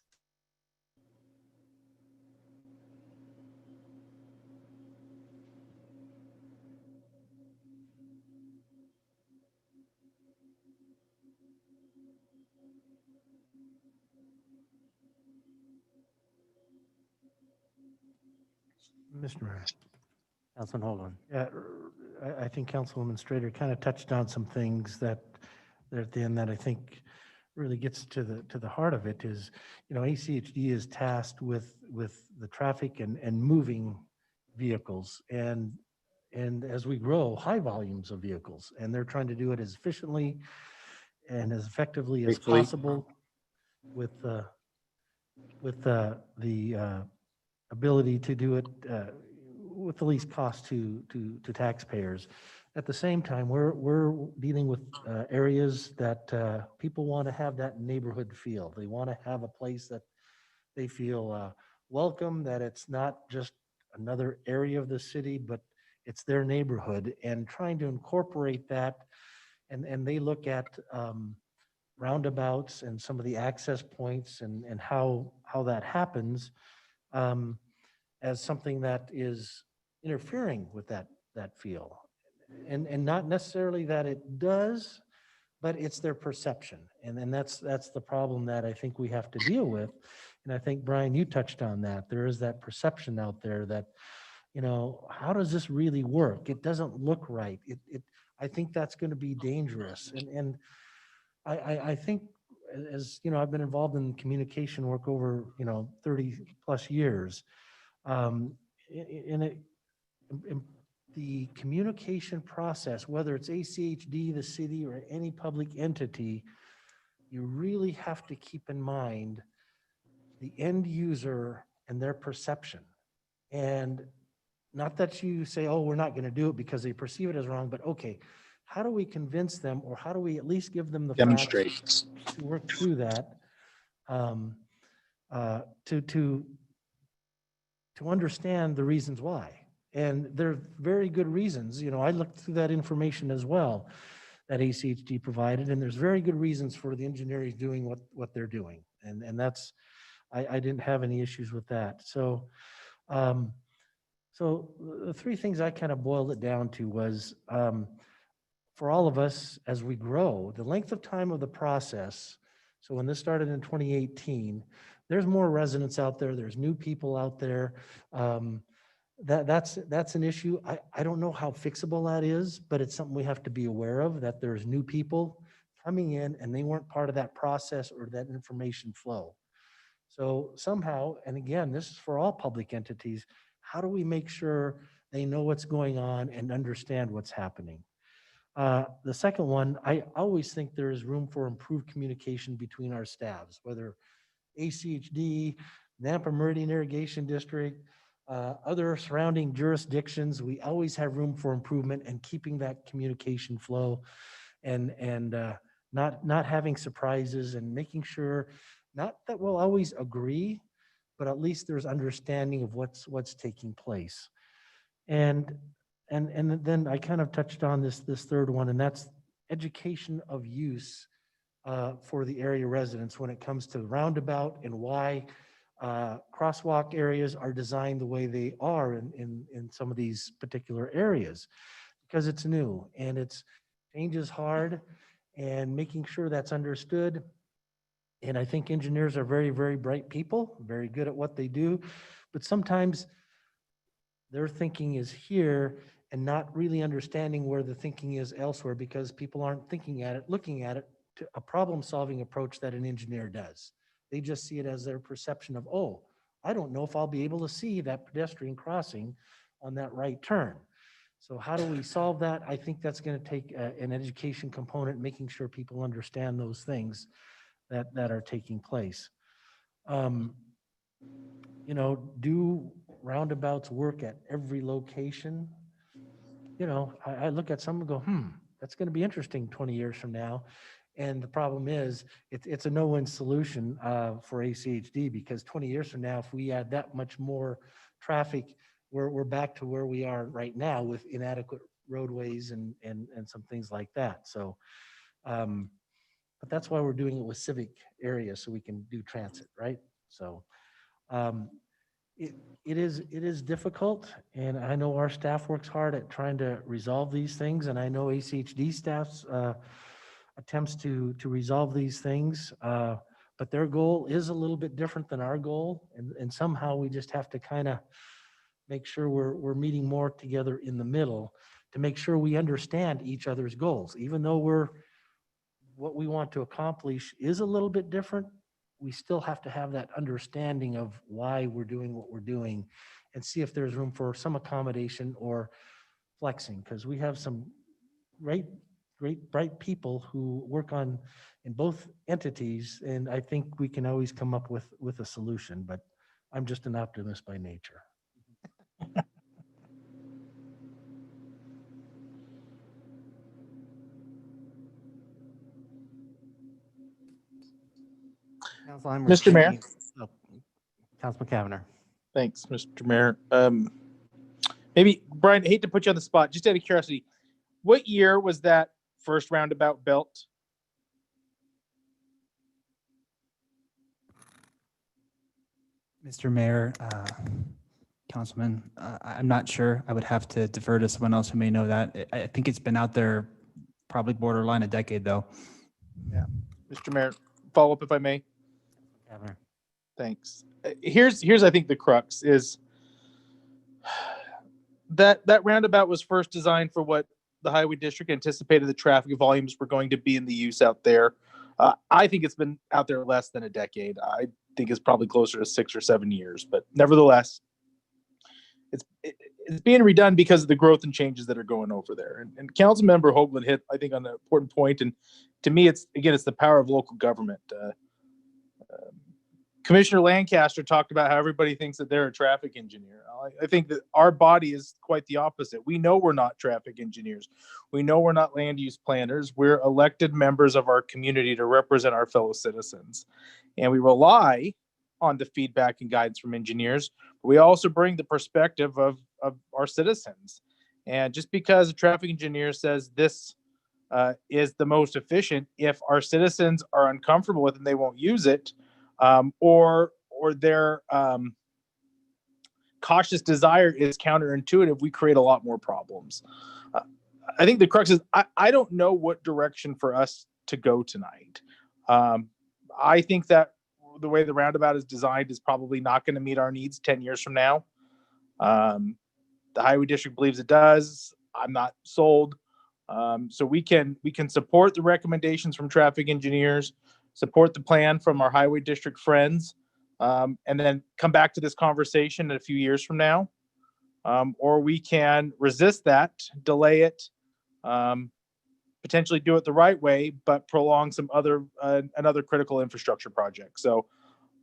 Mr. Mayor. Councilman Hoagland. Yeah, I think Councilwoman Strader kind of touched on some things that there at the end that I think really gets to the heart of it is, ACHD is tasked with the traffic and moving vehicles. And and as we grow, high volumes of vehicles, and they're trying to do it as efficiently and as effectively as Gratefully. possible with the ability to do it with the least cost to taxpayers. At the same time, we're dealing with areas that people want to have that neighborhood feel. They want to have a place that they feel welcome, that it's not just another area of the city, but it's their neighborhood, and trying to incorporate that. And they look at roundabouts and some of the access points and how that happens as something that is interfering with that feel. And not necessarily that it does, but it's their perception. And that's the problem that I think we have to deal with. And I think, Brian, you touched on that. There is that perception out there that, you know, how does this really work? It doesn't look right. I think that's going to be dangerous. And I think, as you know, I've been involved in communication work over, 30 plus years. In the communication process, whether it's ACHD, the city, or any public entity, you really have to keep in mind the end user and their perception. And not that you say, oh, we're not going to do it because they perceive it as wrong, but okay, how do we convince them, or how do we at least give them the Demonstrate. facts to work through that, to understand the reasons why? And they're very good reasons. I looked through that information as well that ACHD provided, and there's very good reasons for the engineers doing what they're doing. And that's, I didn't have any issues with that. So, so the three things I kind of boiled it down to was, for all of us as we grow, the length of time of the process. So when this started in 2018, there's more residents out there, there's new people out there. That's an issue. I don't know how fixable that is, but it's something we have to be aware of, that there's new people coming in and they weren't part of that process or that information flow. So somehow, and again, this is for all public entities, how do we make sure they know what's going on and understand what's happening? The second one, I always think there is room for improved communication between our staffs, whether ACHD, Nampa Meridian Irrigation District, other surrounding jurisdictions. We always have room for improvement and keeping that communication flow, and not having surprises, and making sure, not that we'll always agree, but at least there's understanding of what's taking place. And then I kind of touched on this third one, and that's education of use for the area residents when it comes to roundabout and why crosswalk areas are designed the way they are in some of these particular areas, because it's new and change is hard, and making sure that's understood. And I think engineers are very, very bright people, very good at what they do, but sometimes their thinking is here and not really understanding where the thinking is elsewhere, because people aren't looking at it to a problem-solving approach that an engineer does. They just see it as their perception of, oh, I don't know if I'll be able to see that pedestrian crossing on that right turn. So how do we solve that? I think that's going to take an education component, making sure people understand those things that are taking place. Do roundabouts work at every location? I look at some and go, that's going to be interesting 20 years from now. And the problem is, it's a no-win solution for ACHD, because 20 years from now, if we add that much more traffic, we're back to where we are right now with inadequate roadways and some things like that. So, but that's why we're doing it with civic areas, so we can do transit, right? So it is difficult, and I know our staff works hard at trying to resolve these things, and I know ACHD staff's attempts to resolve these things, but their goal is a little bit different than our goal, and somehow we just have to kind of make sure we're meeting more together in the middle to make sure we understand each other's goals. Even though what we want to accomplish is a little bit different, we still have to have that understanding of why we're doing what we're doing, and see if there's room for some accommodation or flexing, because we have some great, bright people who work in both entities, and I think we can always come up with a solution, but I'm just an optimist by nature. Mr. Mayor. Councilman Cavanagh. Thanks, Mr. Mayor. Maybe, Brian, I hate to put you on the spot, just out of curiosity, what year was that first roundabout built? Mr. Mayor, Councilman, I'm not sure. I would have to defer to someone else who may know that. I think it's been out there probably borderline a decade, though. Yeah, Mr. Mayor, follow up if I may. Cavanagh. Thanks. Here's I think the crux is that roundabout was first designed for what the highway district anticipated the traffic volumes were going to be in the use out there. I think it's been out there less than a decade. I think it's probably closer to 6 or 7 years, but nevertheless, it's being redone because of the growth and changes that are going over there. And Councilmember Hoagland hit, I think, on an important point. And to me, it's the power of local government. Commissioner Lancaster talked about how everybody thinks that they're a traffic engineer. I think that our body is quite the opposite. We know we're not traffic engineers. We know we're not land use planners. We're elected members of our community to represent our fellow citizens. And we rely on the feedback and guidance from engineers. But we also bring the perspective of our citizens. And just because a traffic engineer says this is the most efficient, if our citizens are uncomfortable with it and they won't use it, or their cautious desire is counterintuitive, we create a lot more problems. I think the crux is I don't know what direction for us to go tonight. I think that the way the roundabout is designed is probably not going to meet our needs 10 years from now. The highway district believes it does. I'm not sold. So we can support the recommendations from traffic engineers, support the plan from our highway district friends, and then come back to this conversation in a few years from now. Or we can resist that, delay it, potentially do it the right way, but prolong some another critical infrastructure project. So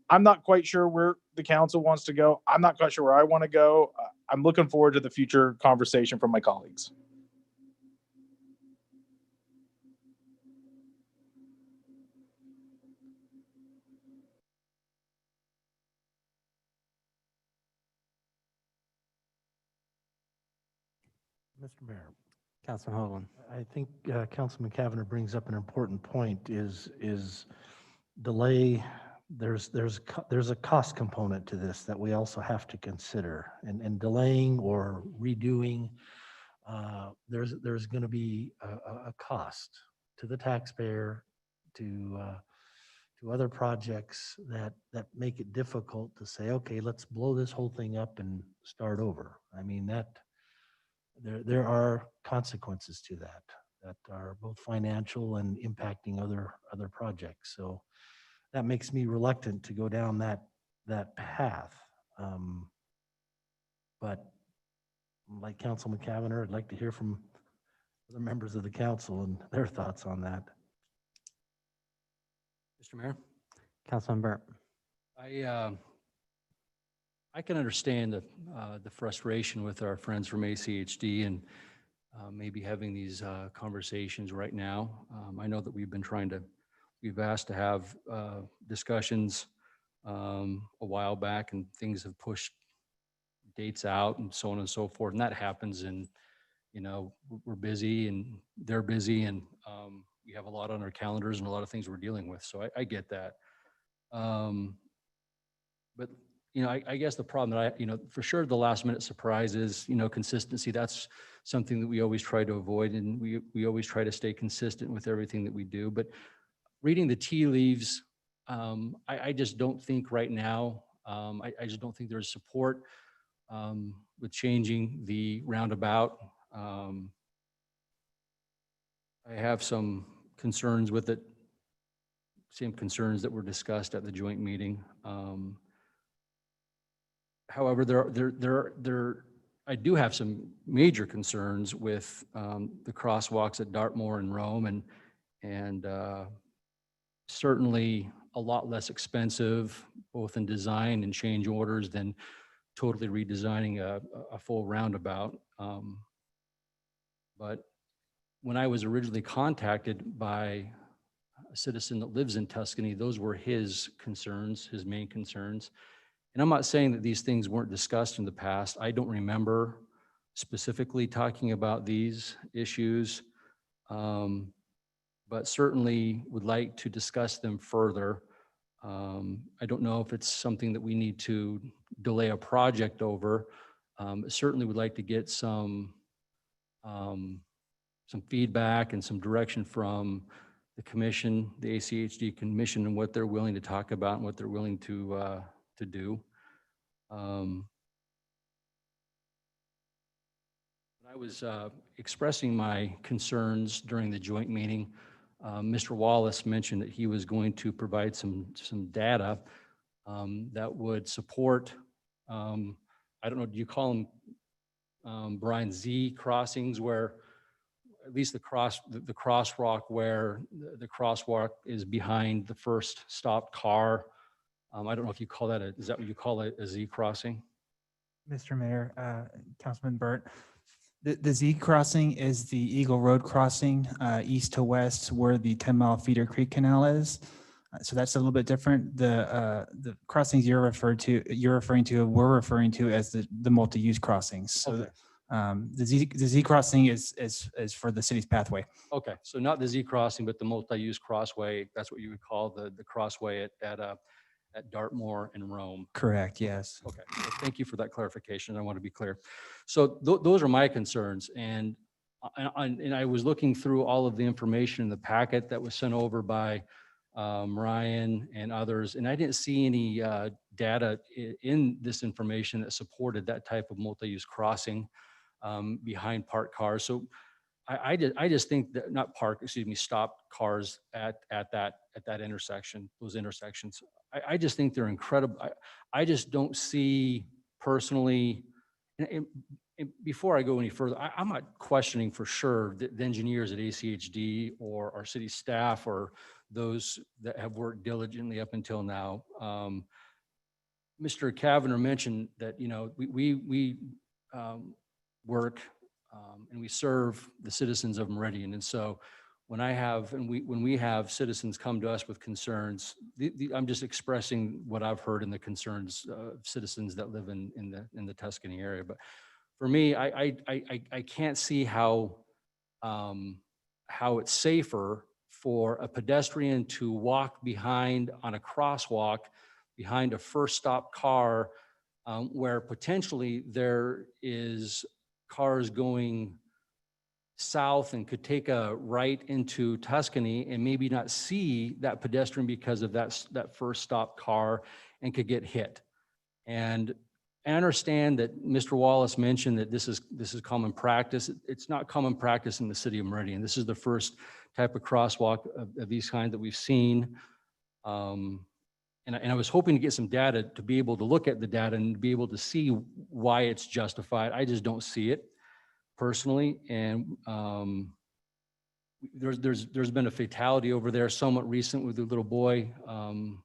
I'm not quite sure where the council wants to go. I'm not quite sure where I want to go. I'm looking forward to the future conversation from my colleagues. Mr. Mayor. Councilman Hoagland. I think Councilman Cavanagh brings up an important point is delay. There's a cost component to this that we also have to consider, and delaying or redoing, there's going to be a cost to the taxpayer, to other projects that make it difficult to say, okay, let's blow this whole thing up and start over. I mean, that there are consequences to that are both financial and impacting other projects. So that makes me reluctant to go down that path. But like Councilman Cavanagh, I'd like to hear from other members of the council and their thoughts on that. Mr. Mayor? Councilman Burnt. I can understand the frustration with our friends from ACHD and maybe having these conversations right now. I know that we've asked to have discussions a while back, and things have pushed dates out and so on and so forth. And that happens, and we're busy and they're busy, and we have a lot on our calendars and a lot of things we're dealing with. So I get that. But I guess the problem that for sure the last minute surprises, consistency, that's something that we always try to avoid. And we always try to stay consistent with everything that we do. But reading the tea leaves, I just don't think right now, I just don't think there's support with changing the roundabout. I have some concerns with it, same concerns that were discussed at the joint meeting. However, there I do have some major concerns with the crosswalks at Dartmoor and Rome, and certainly a lot less expensive, both in design and change orders, than totally redesigning a full roundabout. But when I was originally contacted by a citizen that lives in Tuscany, those were his concerns, his main concerns. And I'm not saying that these things weren't discussed in the past. I don't remember specifically talking about these issues, but certainly would like to discuss them further. I don't know if it's something that we need to delay a project over. Certainly would like to get some feedback and some direction from the commission, the ACHD commission, and what they're willing to talk about and what they're willing to do. When I was expressing my concerns during the joint meeting, Mr. Wallace mentioned that he was going to provide some data that would support, I don't know, do you call them, Brian, Z crossings, where at least the crosswalk where the crosswalk is behind the first stopped car. I don't know if you call that is that what you call it, a Z crossing? Mr. Mayor, Councilman Burt, the Z crossing is the Eagle Road crossing, east to west, where the 10-mile feeder creek canal is. So that's a little bit different. The crossings we're referring to as the multi-use crossings. So Okay. the Z crossing is for the city's pathway. Okay, so not the Z crossing, but the multi-use crossway. That's what you would call the crossway at Dartmoor and Rome. Correct, yes. Okay, well, thank you for that clarification. I want to be clear. So those are my concerns. And I was looking through all of the information in the packet that was sent over by Ryan and others, and I didn't see any data in this information that supported that type of multi-use crossing behind parked cars. So I just think that stopped cars at that intersection, those intersections. I just think they're incredible. I just don't see personally, and before I go any further, I'm not questioning for sure the engineers at ACHD or our city staff or those that have worked diligently up until now. Mr. Kavanagh mentioned that, we work and we serve the citizens of Meridian. And so when we have citizens come to us with concerns, I'm just expressing what I've heard in the concerns of citizens that live in the Tuscany area. But for me, I can't see how it's safer for a pedestrian to walk behind on a crosswalk behind a first stop car where potentially there is cars going south and could take a right into Tuscany and maybe not see that pedestrian because of that first stop car and could get hit. And I understand that Mr. Wallace mentioned that this is common practice. It's not common practice in the city of Meridian. This is the first type of crosswalk of these kinds that we've seen. And I was hoping to get some data to be able to look at the data and be able to see why it's justified. I just don't see it personally. And there's been a fatality over there somewhat recent with a little boy. And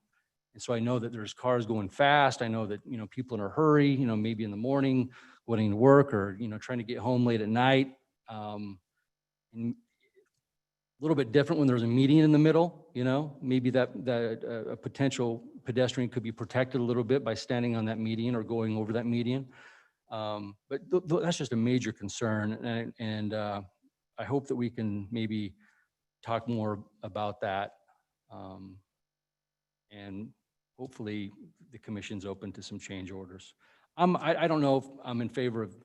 so I know that there's cars going fast. I know that, people in a hurry, maybe in the morning, going to work or, trying to get home late at night. And a little bit different when there's a median in the middle, maybe that a potential pedestrian could be protected a little bit by standing on that median or going over that median. But that's just a major concern. And I hope that we can maybe talk more about that. And hopefully the commission's open to some change orders. I don't know if I'm in favor of,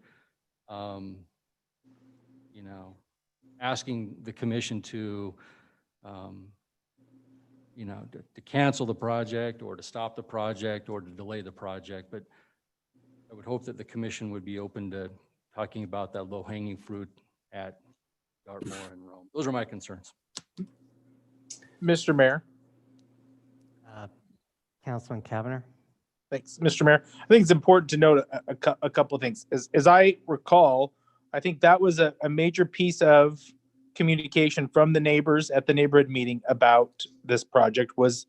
asking the commission to, to cancel the project or to stop the project or to delay the project. But I would hope that the commission would be open to talking about that low-hanging fruit at Dartmoor and Rome. Those are my concerns. Mr. Mayor. Councilman Kavanagh. Thanks, Mr. Mayor. I think it's important to note a couple of things. As I recall, I think that was a major piece of communication from the neighbors at the neighborhood meeting about this project was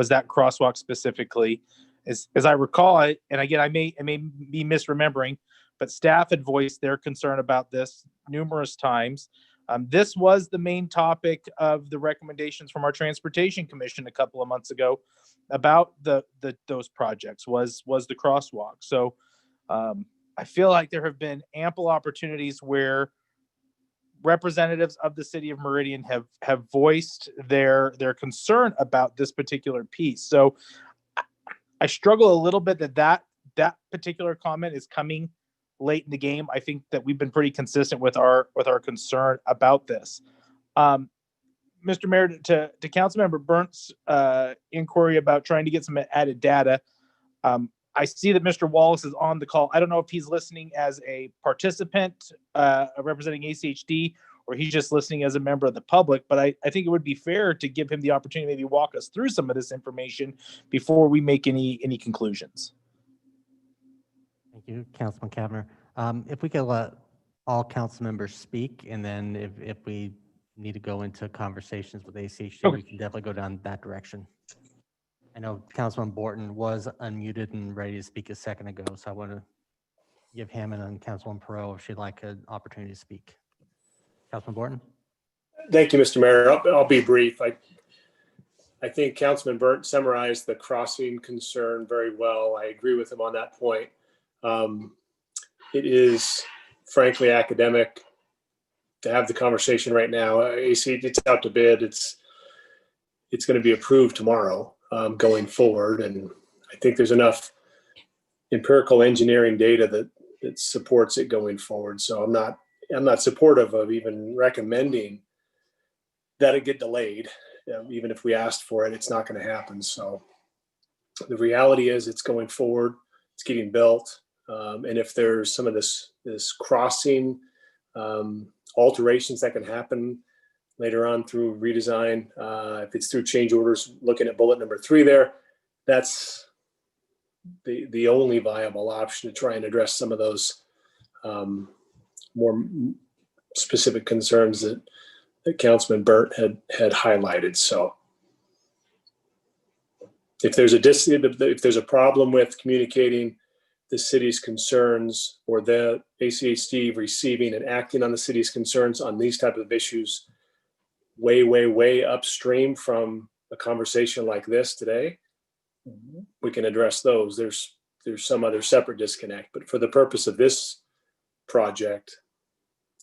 that crosswalk specifically. As I recall it, and again, I may be misremembering, but staff had voiced their concern about this numerous times. This was the main topic of the recommendations from our Transportation Commission a couple of months ago about those projects was the crosswalk. So I feel like there have been ample opportunities where representatives of the city of Meridian have voiced their concern about this particular piece. So I struggle a little bit that particular comment is coming late in the game. I think that we've been pretty consistent with our concern about this. Mr. Mayor, to Councilmember Burntt's inquiry about trying to get some added data, I see that Mr. Wallace is on the call. I don't know if he's listening as a participant representing ACHD, or he's just listening as a member of the public, but I think it would be fair to give him the opportunity to maybe walk us through some of this information before we make any conclusions. Thank you, Councilman Kavner. If we could let all council members speak, and then if we need to go into conversations with ACHD, Okay. we can definitely go down that direction. I know Councilman Borton was unmuted and ready to speak a second ago, so I want to give him and then Councilwoman Perot if she'd like an opportunity to speak. Councilman Borton? Thank you, Mr. Mayor. I'll be brief. I think Councilman Burnt summarized the crossing concern very well. I agree with him on that point. It is frankly academic to have the conversation right now. It's out to bid. It's going to be approved tomorrow going forward. And I think there's enough empirical engineering data that supports it going forward. So I'm not supportive of even recommending that it get delayed. Even if we asked for it, it's not going to happen. So the reality is it's going forward, it's getting built. And if there's some of this crossing alterations that can happen later on through redesign, if it's through change orders, looking at bullet number 3 there, that's the only viable option to try and address some of those more specific concerns that Councilman Burnt had highlighted. So if there's a problem with communicating the city's concerns, or the ACHD receiving and acting on the city's concerns on these type of issues way upstream from a conversation like this today, we can address those. There's some other separate disconnect, but for the purpose of this project,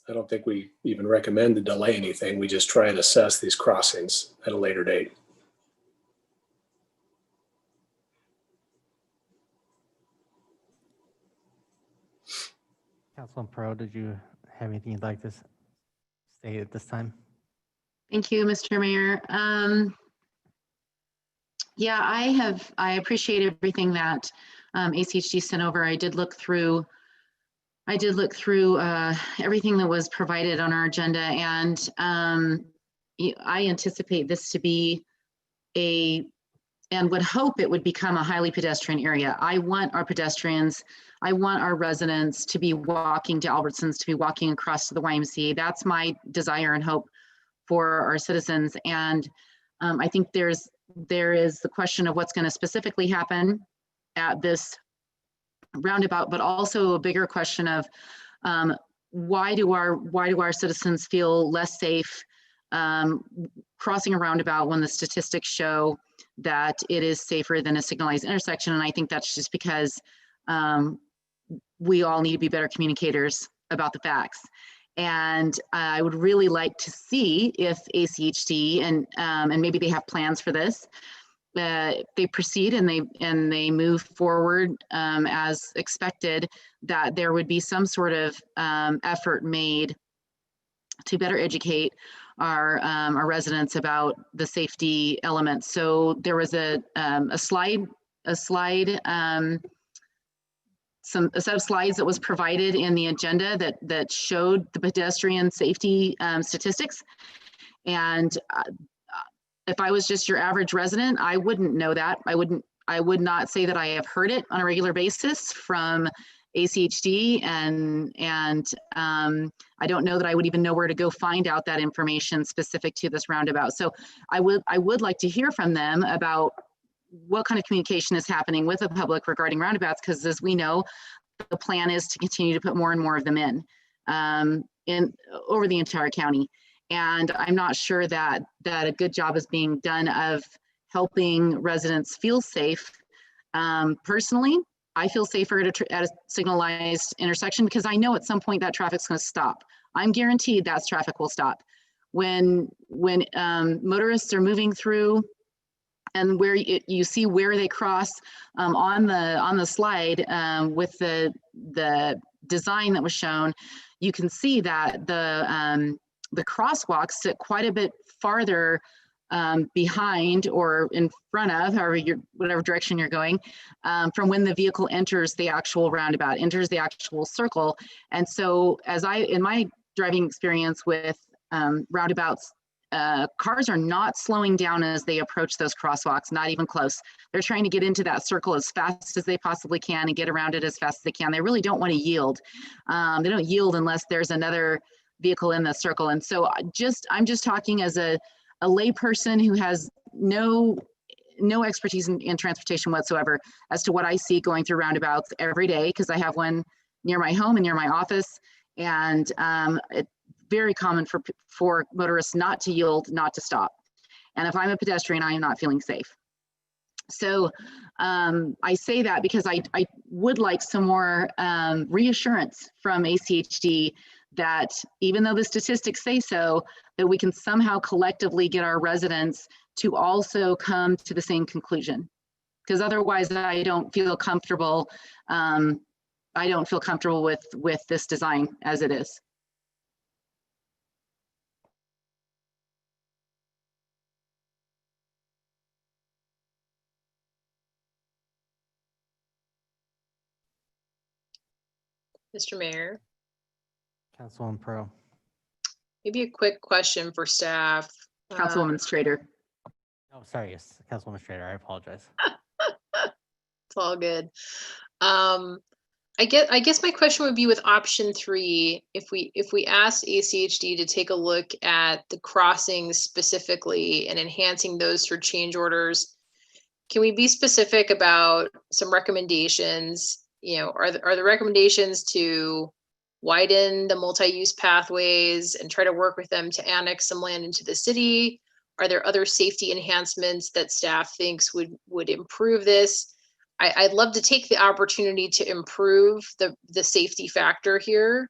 I don't think we even recommend to delay anything. We just try and assess these crossings at a later date. Councilman Perot, did you have anything you'd like to say at this time? Thank you, Mr. Mayor. Yeah, I appreciate everything that ACHD sent over. I did look through everything that was provided on our agenda, and I anticipate this to be and would hope it would become a highly pedestrian area. I want our pedestrians, I want our residents to be walking to Albertsons, to be walking across to the YMCA. That's my desire and hope for our citizens. And I think there is the question of what's going to specifically happen at this roundabout, but also a bigger question of why do our citizens feel less safe crossing a roundabout when the statistics show that it is safer than a signalized intersection. And I think that's just because we all need to be better communicators about the facts. And I would really like to see if ACHD and maybe they have plans for this, they proceed and they move forward as expected, that there would be some sort of effort made to better educate our residents about the safety elements. So there was a set of slides that was provided in the agenda that showed the pedestrian safety statistics. And if I was just your average resident, I wouldn't know that. I wouldn't I would not say that I have heard it on a regular basis from ACHD, and I don't know that I would even know where to go find out that information specific to this roundabout. So I would like to hear from them about what kind of communication is happening with the public regarding roundabouts, because as we know, the plan is to continue to put more and more of them in over the entire county. And I'm not sure that a good job is being done of helping residents feel safe. Personally, I feel safer at a signalized intersection because I know at some point that traffic's going to stop. I'm guaranteed that traffic will stop. When motorists are moving through, and where you see where they cross on the slide with the design that was shown, you can see that the crosswalks sit quite a bit farther behind or in front of, whatever direction you're going, from when the vehicle enters the actual roundabout, enters the actual circle. And so in my driving experience with roundabouts, cars are not slowing down as they approach those crosswalks, not even close. They're trying to get into that circle as fast as they possibly can and get around it as fast as they can. They really don't want to yield. They don't yield unless there's another vehicle in the circle. And so I'm just talking as a lay person who has no expertise in transportation whatsoever as to what I see going through roundabouts every day, because I have one near my home and near my office. And it's very common for motorists not to yield, not to stop. And if I'm a pedestrian, I am not feeling safe. So I say that because I would like some more reassurance from ACHD that even though the statistics say so, that we can somehow collectively get our residents to also come to the same conclusion. Because otherwise I don't feel comfortable. I don't feel comfortable with this design as it is. Mr. Mayor, Councilwoman Pro. maybe a quick question for staff. Councilwoman Strader. Oh, sorry, yes, Councilwoman Strader, I apologize. It's all good. I guess my question would be with option 3, if we ask ACHD to take a look at the crossings specifically and enhancing those through change orders, can we be specific about some recommendations? You know, are the recommendations to widen the multi-use pathways and try to work with them to annex some land into the city? Are there other safety enhancements that staff thinks would improve this? I'd love to take the opportunity to improve the safety factor here,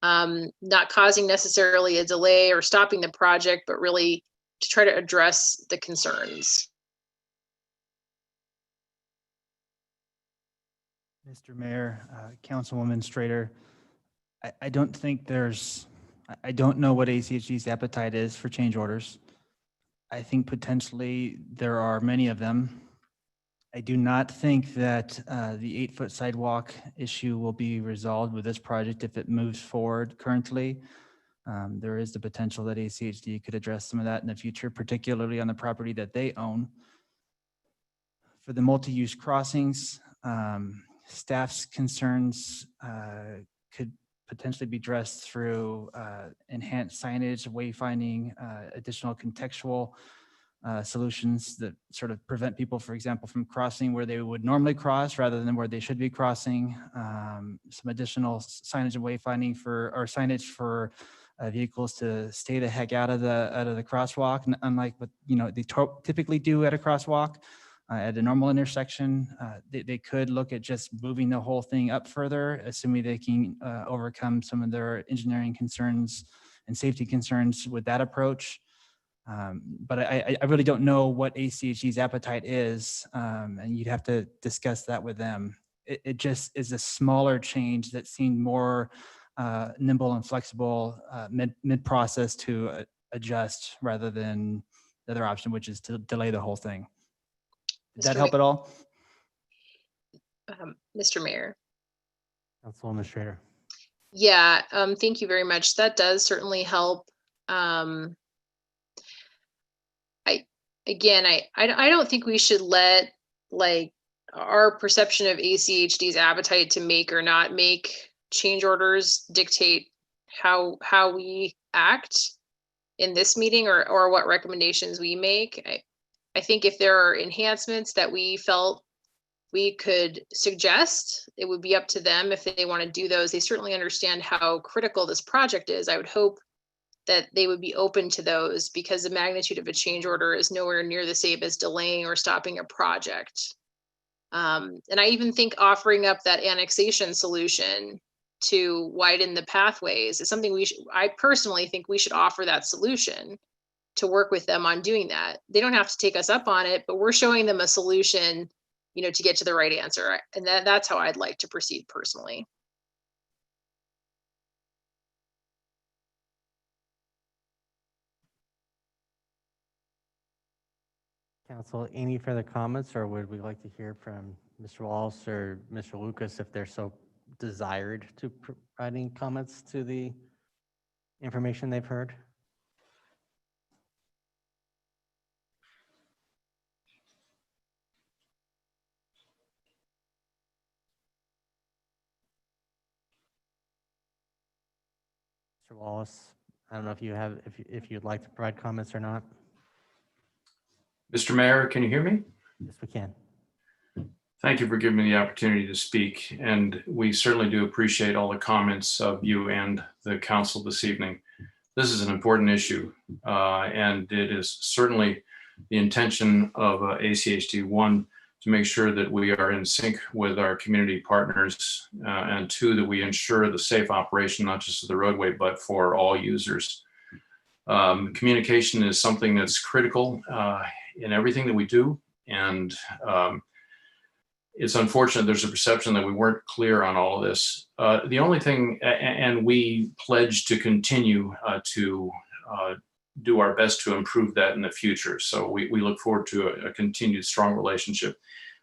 not causing necessarily a delay or stopping the project, but really to try to address the concerns. Mr. Mayor, Councilwoman Strader, I don't think I don't know what ACHG's appetite is for change orders. I think potentially there are many of them. I do not think that the 8-foot sidewalk issue will be resolved with this project if it moves forward currently. There is the potential that ACHD could address some of that in the future, particularly on the property that they own. For the multi-use crossings, staff's concerns could potentially be addressed through enhanced signage, wayfinding, additional contextual solutions that sort of prevent people, for example, from crossing where they would normally cross rather than where they should be crossing. Some additional signage and wayfinding signage for vehicles to stay the heck out of the crosswalk, unlike what they typically do at a crosswalk. At a normal intersection, they could look at just moving the whole thing up further, assuming they can overcome some of their engineering concerns and safety concerns with that approach. But I really don't know what ACHG's appetite is, and you'd have to discuss that with them. It just is a smaller change that seemed more nimble and flexible mid-process to adjust rather than the other option, which is to delay the whole thing. Did that help at all? Mr. Mayor. Councilwoman Strader. Yeah, thank you very much. That does certainly help. I don't think we should let like our perception of ACHD's appetite to make or not make change orders dictate how we act in this meeting, or what recommendations we make. I think if there are enhancements that we felt we could suggest, it would be up to them if they want to do those. They certainly understand how critical this project is. I would hope that they would be open to those, because the magnitude of a change order is nowhere near the same as delaying or stopping a project. And I even think offering up that annexation solution to widen the pathways is something I personally think we should offer that solution to work with them on doing that. They don't have to take us up on it, but we're showing them a solution, to get to the right answer. And that's how I'd like to proceed personally. Council, any further comments, or would we like to hear from Mr. Wallace or Mr. Lucas if they're so desired to provide any comments to the information they've heard? Mr. Wallace, I don't know if you have, if you'd like to provide comments or not. Mr. Mayor, can you hear me? Yes, we can. Thank you for giving me the opportunity to speak, and we certainly do appreciate all the comments of you and the council this evening. This is an important issue, and it is certainly the intention of ACHD, one, to make sure that we are in sync with our community partners, and two, that we ensure the safe operation, not just of the roadway, but for all users. Communication is something that's critical in everything that we do, and it's unfortunate there's a perception that we weren't clear on all of this. The only thing, and we pledge to continue to do our best to improve that in the future. So we look forward to a continued strong relationship.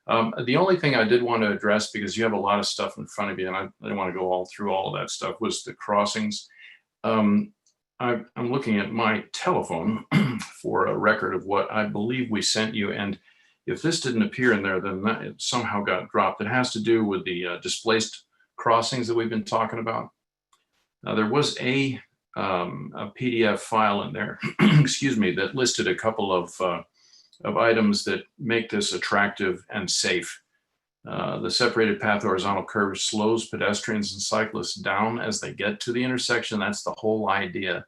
The only thing I did want to address, because you have a lot of stuff in front of you, and I didn't want to go all through all of that stuff, was the crossings. I'm looking at my telephone for a record of what I believe we sent you. And if this didn't appear in there, then it somehow got dropped. It has to do with the displaced crossings that we've been talking about. Now, there was a PDF file in there, excuse me, that listed a couple of items that make this attractive and safe. The separated path horizontal curve slows pedestrians and cyclists down as they get to the intersection. That's the whole idea.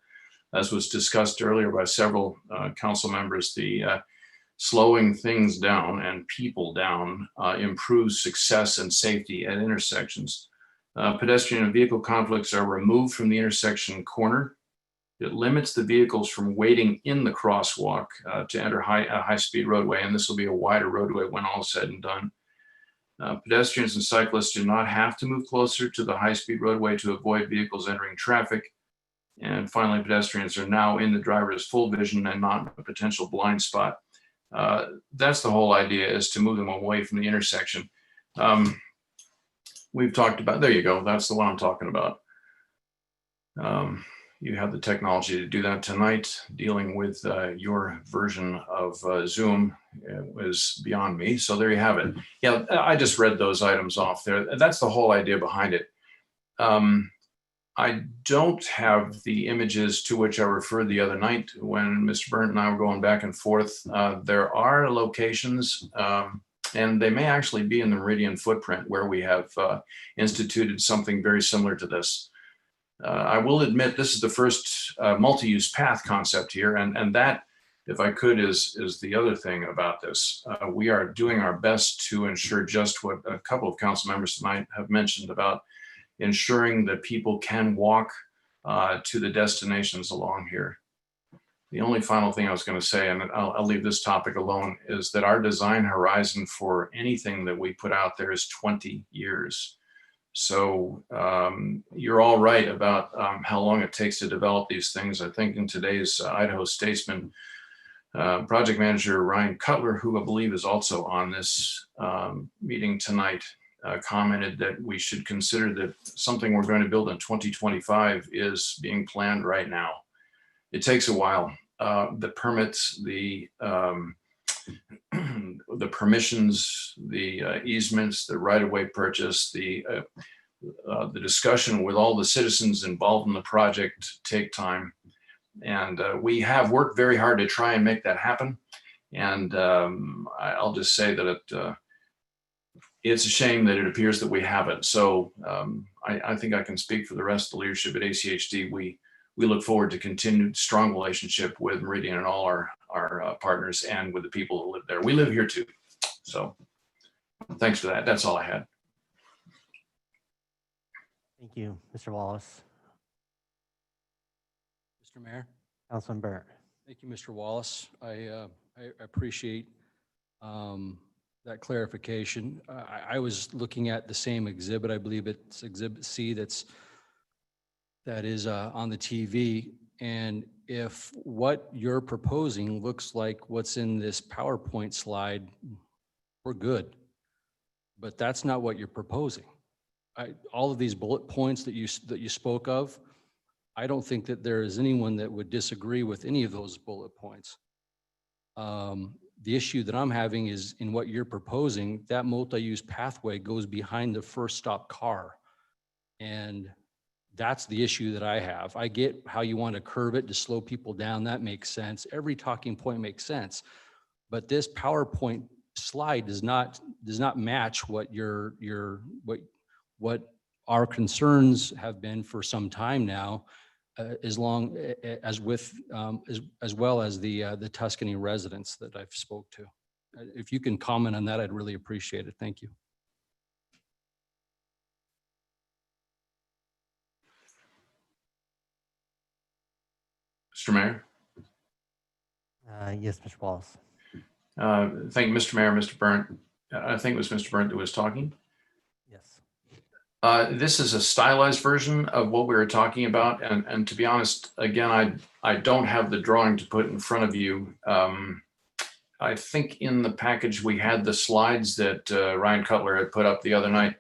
As was discussed earlier by several council members, the slowing things down and people down improves success and safety at intersections. Pedestrian and vehicle conflicts are removed from the intersection corner. It limits the vehicles from waiting in the crosswalk to enter a high-speed roadway, and this will be a wider roadway when all is said and done. Pedestrians and cyclists do not have to move closer to the high-speed roadway to avoid vehicles entering traffic. And finally, pedestrians are now in the driver's full vision and not a potential blind spot. That's the whole idea, is to move them away from the intersection. We've talked about, there you go, that's the one I'm talking about. You have the technology to do that tonight. Dealing with your version of Zoom was beyond me. So there you have it. Yeah, I just read those items off there. That's the whole idea behind it. I don't have the images to which I referred the other night when Mr. Burnt and I were going back and forth. There are locations, and they may actually be in the Meridian footprint, where we have instituted something very similar to this. I will admit this is the first multi-use path concept here, and that, if I could, is the other thing about this. We are doing our best to ensure just what a couple of council members tonight have mentioned about ensuring that people can walk to the destinations along here. The only final thing I was going to say, and I'll leave this topic alone, is that our design horizon for anything that we put out there is 20 years. So you're all right about how long it takes to develop these things. I think in today's Idaho Statesman, project manager Ryan Cutler, who I believe is also on this meeting tonight, commented that we should consider that something we're going to build in 2025 is being planned right now. It takes a while. The permits, the the permissions, the easements, the right-of-way purchase, the discussion with all the citizens involved in the project take time. And we have worked very hard to try and make that happen. And I'll just say that it's a shame that it appears that we haven't. So I think I can speak for the rest of the leadership at ACHD. We look forward to continued strong relationship with Meridian and all our partners and with the people who live there. We live here too. So thanks for that. That's all I had. Thank you, Mr. Wallace. Mr. Mayor. Councilman Burnt. Thank you, Mr. Wallace. I appreciate that clarification. I was looking at the same exhibit. I believe it's Exhibit C that is on the TV. And if what you're proposing looks like what's in this PowerPoint slide, we're good. But that's not what you're proposing. All of these bullet points that you spoke of, I don't think that there is anyone that would disagree with any of those bullet points. The issue that I'm having is in what you're proposing, that multi-use pathway goes behind the first stop car. And that's the issue that I have. I get how you want to curve it to slow people down. That makes sense. Every talking point makes sense. But this PowerPoint slide does not match what what our concerns have been for some time now, as well as the Tuscany residents that I've spoke to. If you can comment on that, I'd really appreciate it. Thank you. Mr. Mayor. Yes, Mr. Wallace. Thank you, Mr. Mayor, Mr. Burnt. I think it was Mr. Burnt that was talking. Yes. This is a stylized version of what we were talking about. And to be honest, again, I don't have the drawing to put in front of you. I think in the package, we had the slides that Ryan Cutler had put up the other night.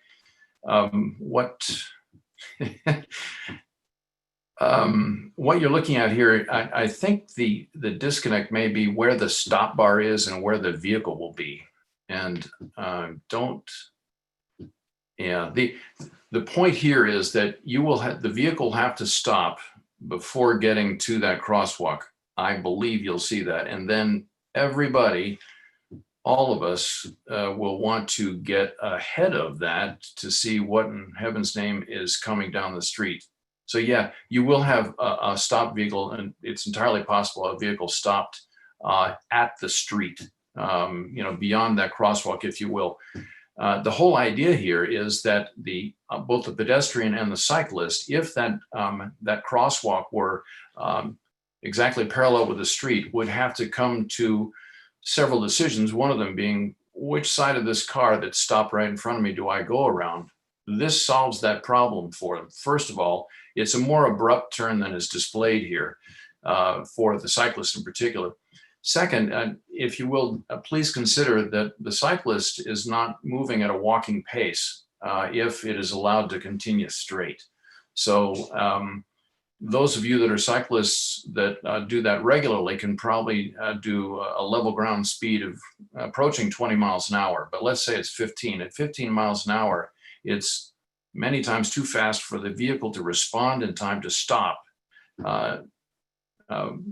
What you're looking at here, I think the disconnect may be where the stop bar is and where the vehicle will be. And the point here is that you will have the vehicle have to stop before getting to that crosswalk. I believe you'll see that. And then everybody, all of us will want to get ahead of that to see what in heaven's name is coming down the street. So yeah, you will have a stopped vehicle, and it's entirely possible a vehicle stopped at the street, beyond that crosswalk, if you will. The whole idea here is that both the pedestrian and the cyclist, if that crosswalk were exactly parallel with the street, would have to come to several decisions. One of them being, which side of this car that stopped right in front of me do I go around? This solves that problem for them. First of all, it's a more abrupt turn than is displayed here for the cyclist in particular. Second, if you will, please consider that the cyclist is not moving at a walking pace if it is allowed to continue straight. So those of you that are cyclists that do that regularly can probably do a level ground speed of approaching 20 miles an hour, but let's say it's 15. At 15 miles an hour, it's many times too fast for the vehicle to respond in time to stop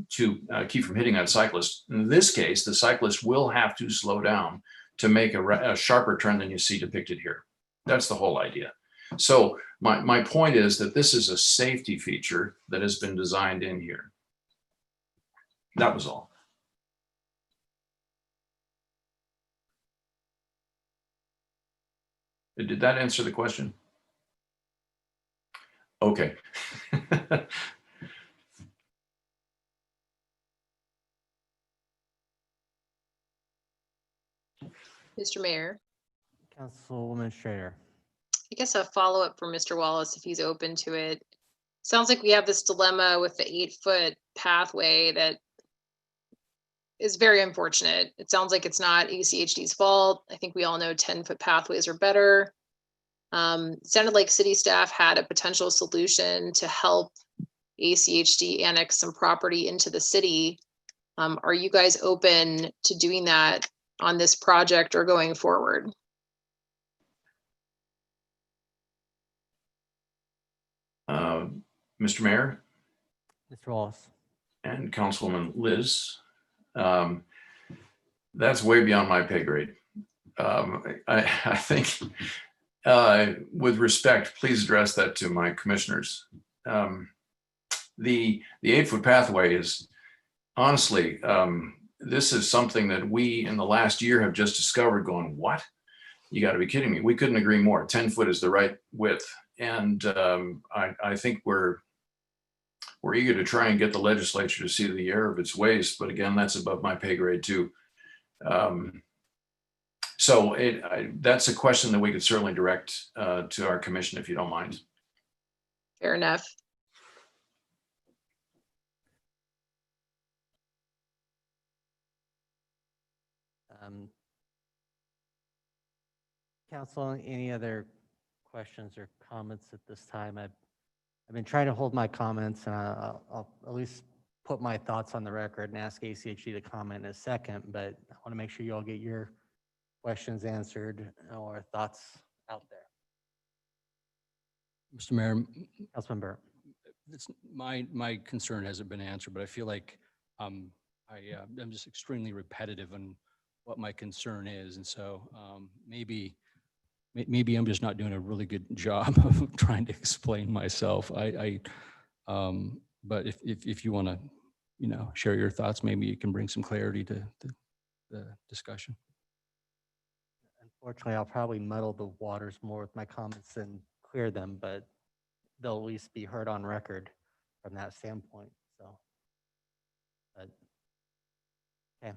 to keep from hitting that cyclist. In this case, the cyclist will have to slow down to make a sharper turn than you see depicted here. That's the whole idea. So my point is that this is a safety feature that has been designed in here. That was all. Did that answer the question? Okay. Mr. Mayor, Councilwoman Schrader. I guess a follow-up for Mr. Wallace, if he's open to it. Sounds like we have this dilemma with the 8-foot pathway that is very unfortunate. It sounds like it's not ACHD's fault. I think we all know 10-foot pathways are better. It sounded like city staff had a potential solution to help ACHD annex some property into the city. Are you guys open to doing that on this project or going forward? Mr. Mayor Mr. Wallace. and Councilwoman Liz, that's way beyond my pay grade. I think, with respect, please address that to my commissioners. The 8-foot pathway is honestly, this is something that we in the last year have just discovered going, what? You got to be kidding me. We couldn't agree more. 10 foot is the right width. And I think we're eager to try and get the legislature to see the error of its ways. But again, that's above my pay grade too. So that's a question that we could certainly direct to our commission if you don't mind. Fair enough. Council, any other questions or comments at this time? I've been trying to hold my comments, and I'll at least put my thoughts on the record and ask ACHD to comment in a second, but I want to make sure you all get your questions answered or thoughts out there. Mr. Mayor, Councilman Burr. my concern hasn't been answered, but I feel like I'm just extremely repetitive on what my concern is. And so maybe I'm just not doing a really good job of trying to explain myself. But if you want to, share your thoughts, maybe you can bring some clarity to the discussion. Unfortunately, I'll probably muddle the waters more with my comments than clear them, but they'll at least be heard on record from that standpoint. So, but okay.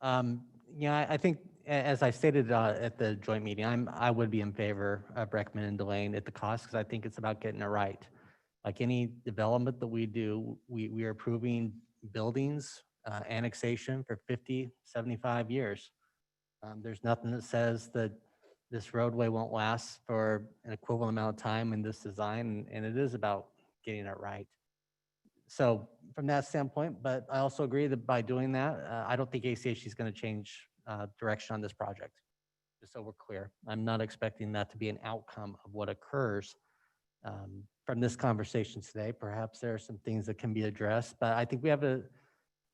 I think, as I stated at the joint meeting, I would be in favor of recommending delaying at the cost, because I think it's about getting it right. Like any development that we do, we are approving buildings, annexation for 50, 75 years. There's nothing that says that this roadway won't last for an equivalent amount of time in this design, and it is about getting it right. So from that standpoint, but I also agree that by doing that, I don't think ACHD is going to change direction on this project, just so we're clear. I'm not expecting that to be an outcome of what occurs from this conversation today. Perhaps there are some things that can be addressed, but I think we have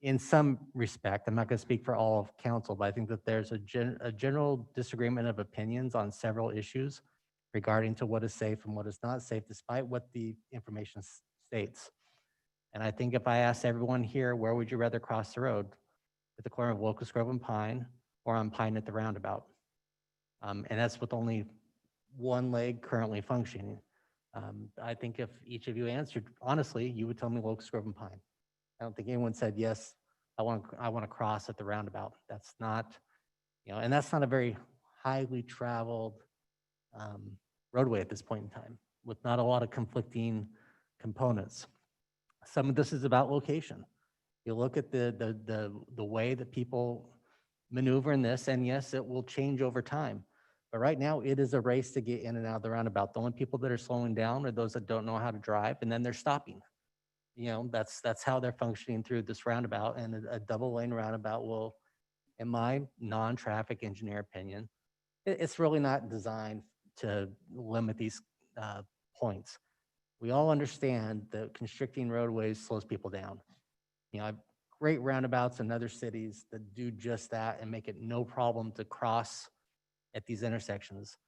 in some respect, I'm not going to speak for all of council, but I think that there's a general disagreement of opinions on several issues regarding to what is safe and what is not safe, despite what the information states. And I think if I asked everyone here, where would you rather cross the road? At the corner of Locust Grove and Pine, or on Pine at the roundabout? And that's with only one leg currently functioning. I think if each of you answered honestly, you would tell me Locust Grove and Pine. I don't think anyone said, yes, I want to cross at the roundabout. That's not, and that's not a very highly traveled roadway at this point in time, with not a lot of conflicting components. Some of this is about location. You look at the way that people maneuver in this, and yes, it will change over time. But right now, it is a race to get in and out of the roundabout. The only people that are slowing down are those that don't know how to drive, and then they're stopping. That's how they're functioning through this roundabout, and a double lane roundabout will, in my non-traffic engineer opinion, it's really not designed to limit these points. We all understand that constricting roadways slows people down. Great roundabouts in other cities that do just that and make it no problem to cross at these intersections.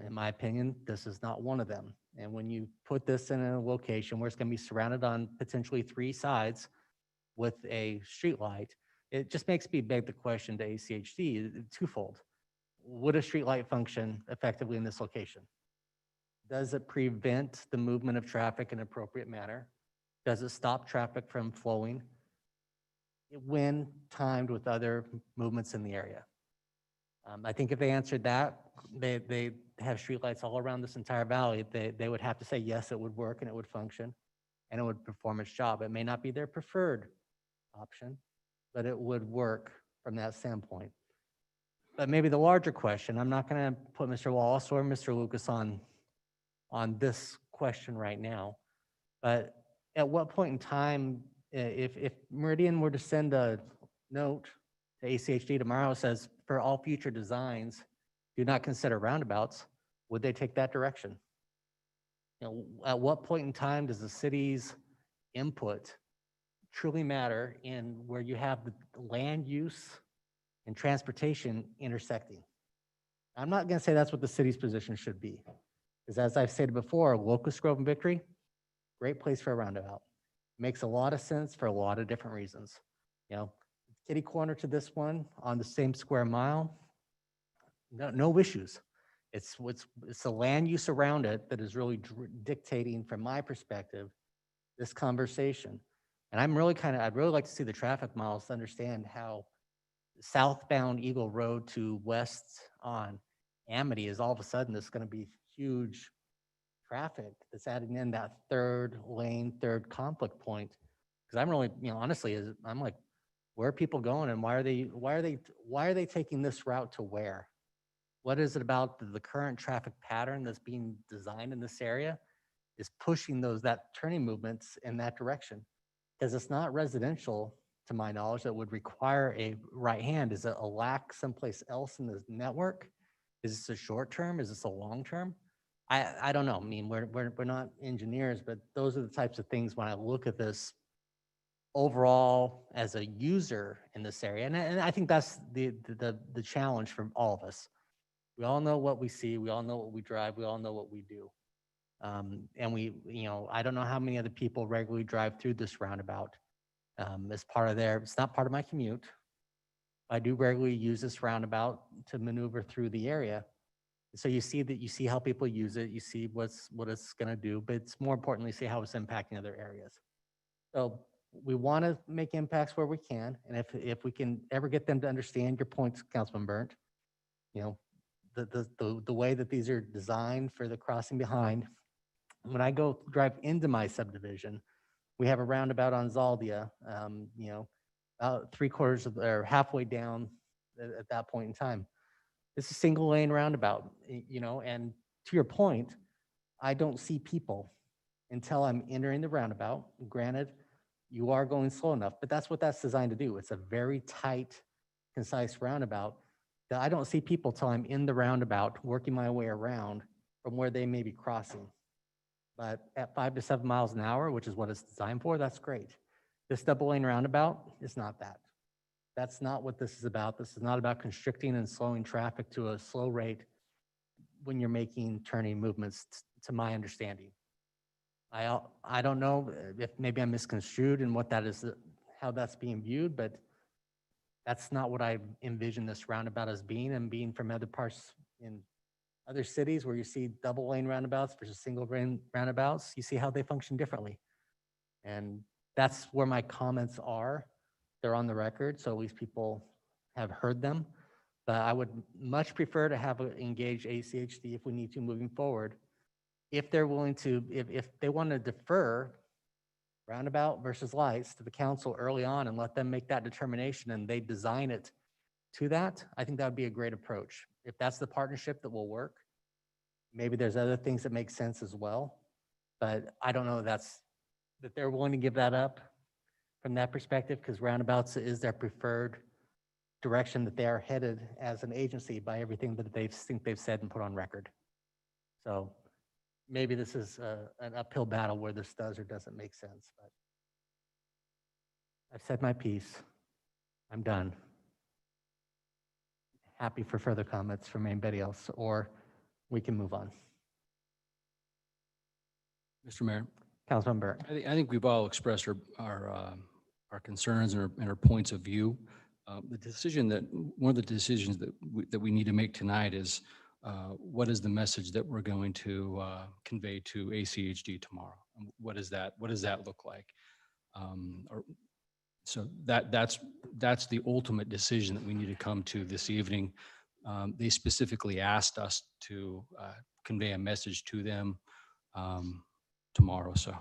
In my opinion, this is not one of them. And when you put this in a location where it's going to be surrounded on potentially 3 sides with a street light, it just makes me beg the question to ACHD twofold. Would a street light function effectively in this location? Does it prevent the movement of traffic in an appropriate manner? Does it stop traffic from flowing when timed with other movements in the area? I think if they answered that, they have streetlights all around this entire valley, they would have to say, yes, it would work and it would function and it would perform its job. It may not be their preferred option, but it would work from that standpoint. But maybe the larger question, I'm not going to put Mr. Wallace or Mr. Lucas on this question right now, but at what point in time If Meridian were to send a note to ACHD tomorrow that says, for all future designs, do not consider roundabouts, would they take that direction? You know, at what point in time does the city's input truly matter in where you have the land use and transportation intersecting? I'm not going to say that's what the city's position should be, because as I've stated before, Locust Grove and Victory, great place for a roundabout. Makes a lot of sense for a lot of different reasons. You know, kitty corner to this one on the same square mile, no issues. It's the land use around it that is really dictating, from my perspective, this conversation. And I'd really like to see the traffic miles to understand how southbound Eagle Road to west on Amity is all of a sudden this going to be huge traffic that's adding in that third lane, third conflict point. Because I'm really, honestly, I'm like, where are people going, and why are they taking this route to where? What is it about the current traffic pattern that's being designed in this area is pushing that turning movements in that direction? Because it's not residential, to my knowledge, that would require a right hand. Is it a lack someplace else in the network? Is this a short term? Is this a long term? I don't know. I mean, we're not engineers, but those are the types of things when I look at this overall as a user in this area. And I think that's the challenge for all of us. We all know what we see. We all know what we drive. We all know what we do. And I don't know how many other people regularly drive through this roundabout as part of it's not part of my commute. I do regularly use this roundabout to maneuver through the area. So you see how people use it, you see what it's going to do, but it's more importantly, see how it's impacting other areas. So we want to make impacts where we can. And if we can ever get them to understand your points, Councilman Burnt, the way that these are designed for the crossing behind. When I drive into my subdivision, we have a roundabout on Zaldia, about 3/4 or halfway down at that point in time. It's a single lane roundabout, and to your point, I don't see people until I'm entering the roundabout. Granted, you are going slow enough, but that's what that's designed to do. It's a very tight, concise roundabout that I don't see people till I'm in the roundabout, working my way around from where they may be crossing. But at 5 to 7 miles an hour, which is what it's designed for, that's great. This double lane roundabout is not that. That's not what this is about. This is not about constricting and slowing traffic to a slow rate when you're making turning movements, to my understanding. I don't know if maybe I'm misconstrued in what that is, how that's being viewed, but that's not what I envision this roundabout as being, and being from other parts in other cities where you see double lane roundabouts versus single lane roundabouts, you see how they function differently. And that's where my comments are. They're on the record, so at least people have heard them. But I would much prefer to have engage ACHD if we need to moving forward. If they're willing to, if they want to defer roundabout versus lights to the council early on and let them make that determination and they design it to that, I think that would be a great approach. If that's the partnership that will work, maybe there's other things that make sense as well. But I don't know that they're willing to give that up from that perspective, because roundabouts is their preferred direction that they are headed as an agency by everything that they've said and put on record. So maybe this is an uphill battle where this does or doesn't make sense, but I've said my piece. I'm done. Happy for further comments from anybody else, or we can move on. Mr. Mayor, Councilman Burke. I think we've all expressed our concerns and our points of view. One of the decisions that we need to make tonight is what is the message that we're going to convey to ACHD tomorrow? What does that look like? So that's the ultimate decision that we need to come to this evening. They specifically asked us to convey a message to them tomorrow. So.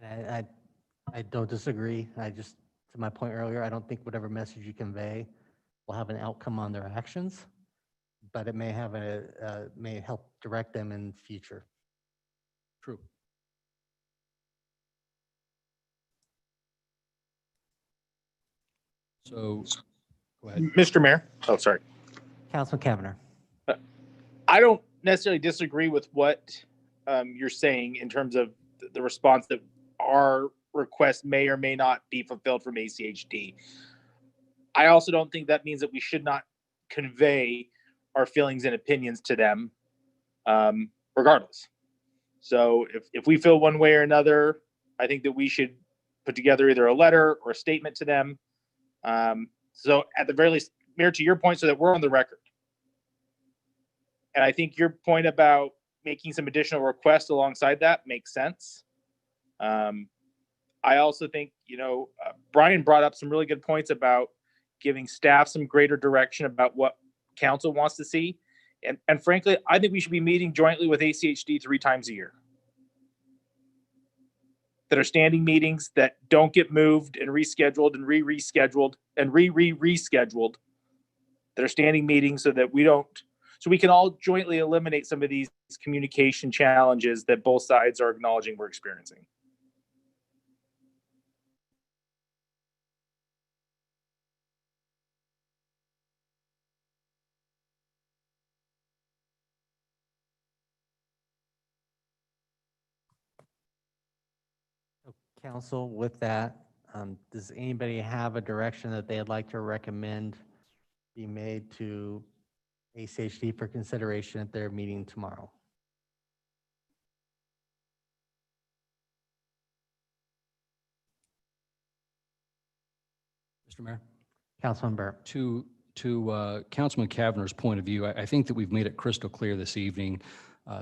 And I don't disagree. To my point earlier, I don't think whatever message you convey will have an outcome on their actions. but it may have may help direct them in future. True. So, go ahead. Mr. Mayor. Oh, sorry. Councilman Kavanagh. I don't necessarily disagree with what you're saying in terms of the response that our request may or may not be fulfilled from ACHD. I also don't think that means that we should not convey our feelings and opinions to them, regardless. So if we feel one way or another, I think that we should put together either a letter or a statement to them. So at the very least, Mayor, to your point, so that we're on the record. And I think your point about making some additional requests alongside that makes sense. I also think, Brian brought up some really good points about giving staff some greater direction about what council wants to see. And frankly, I think we should be meeting jointly with ACHD 3 times a year. That are standing meetings that don't get moved and rescheduled and rescheduled and rescheduled. That are standing meetings so that so we can all jointly eliminate some of these communication challenges that both sides are acknowledging we're experiencing. Council, with that, does anybody have a direction that they'd like to recommend be made to ACHD for consideration at their meeting tomorrow? Mr. Mayor? Councilman Burr. To Councilman Kavanagh's point of view, I think that we've made it crystal clear this evening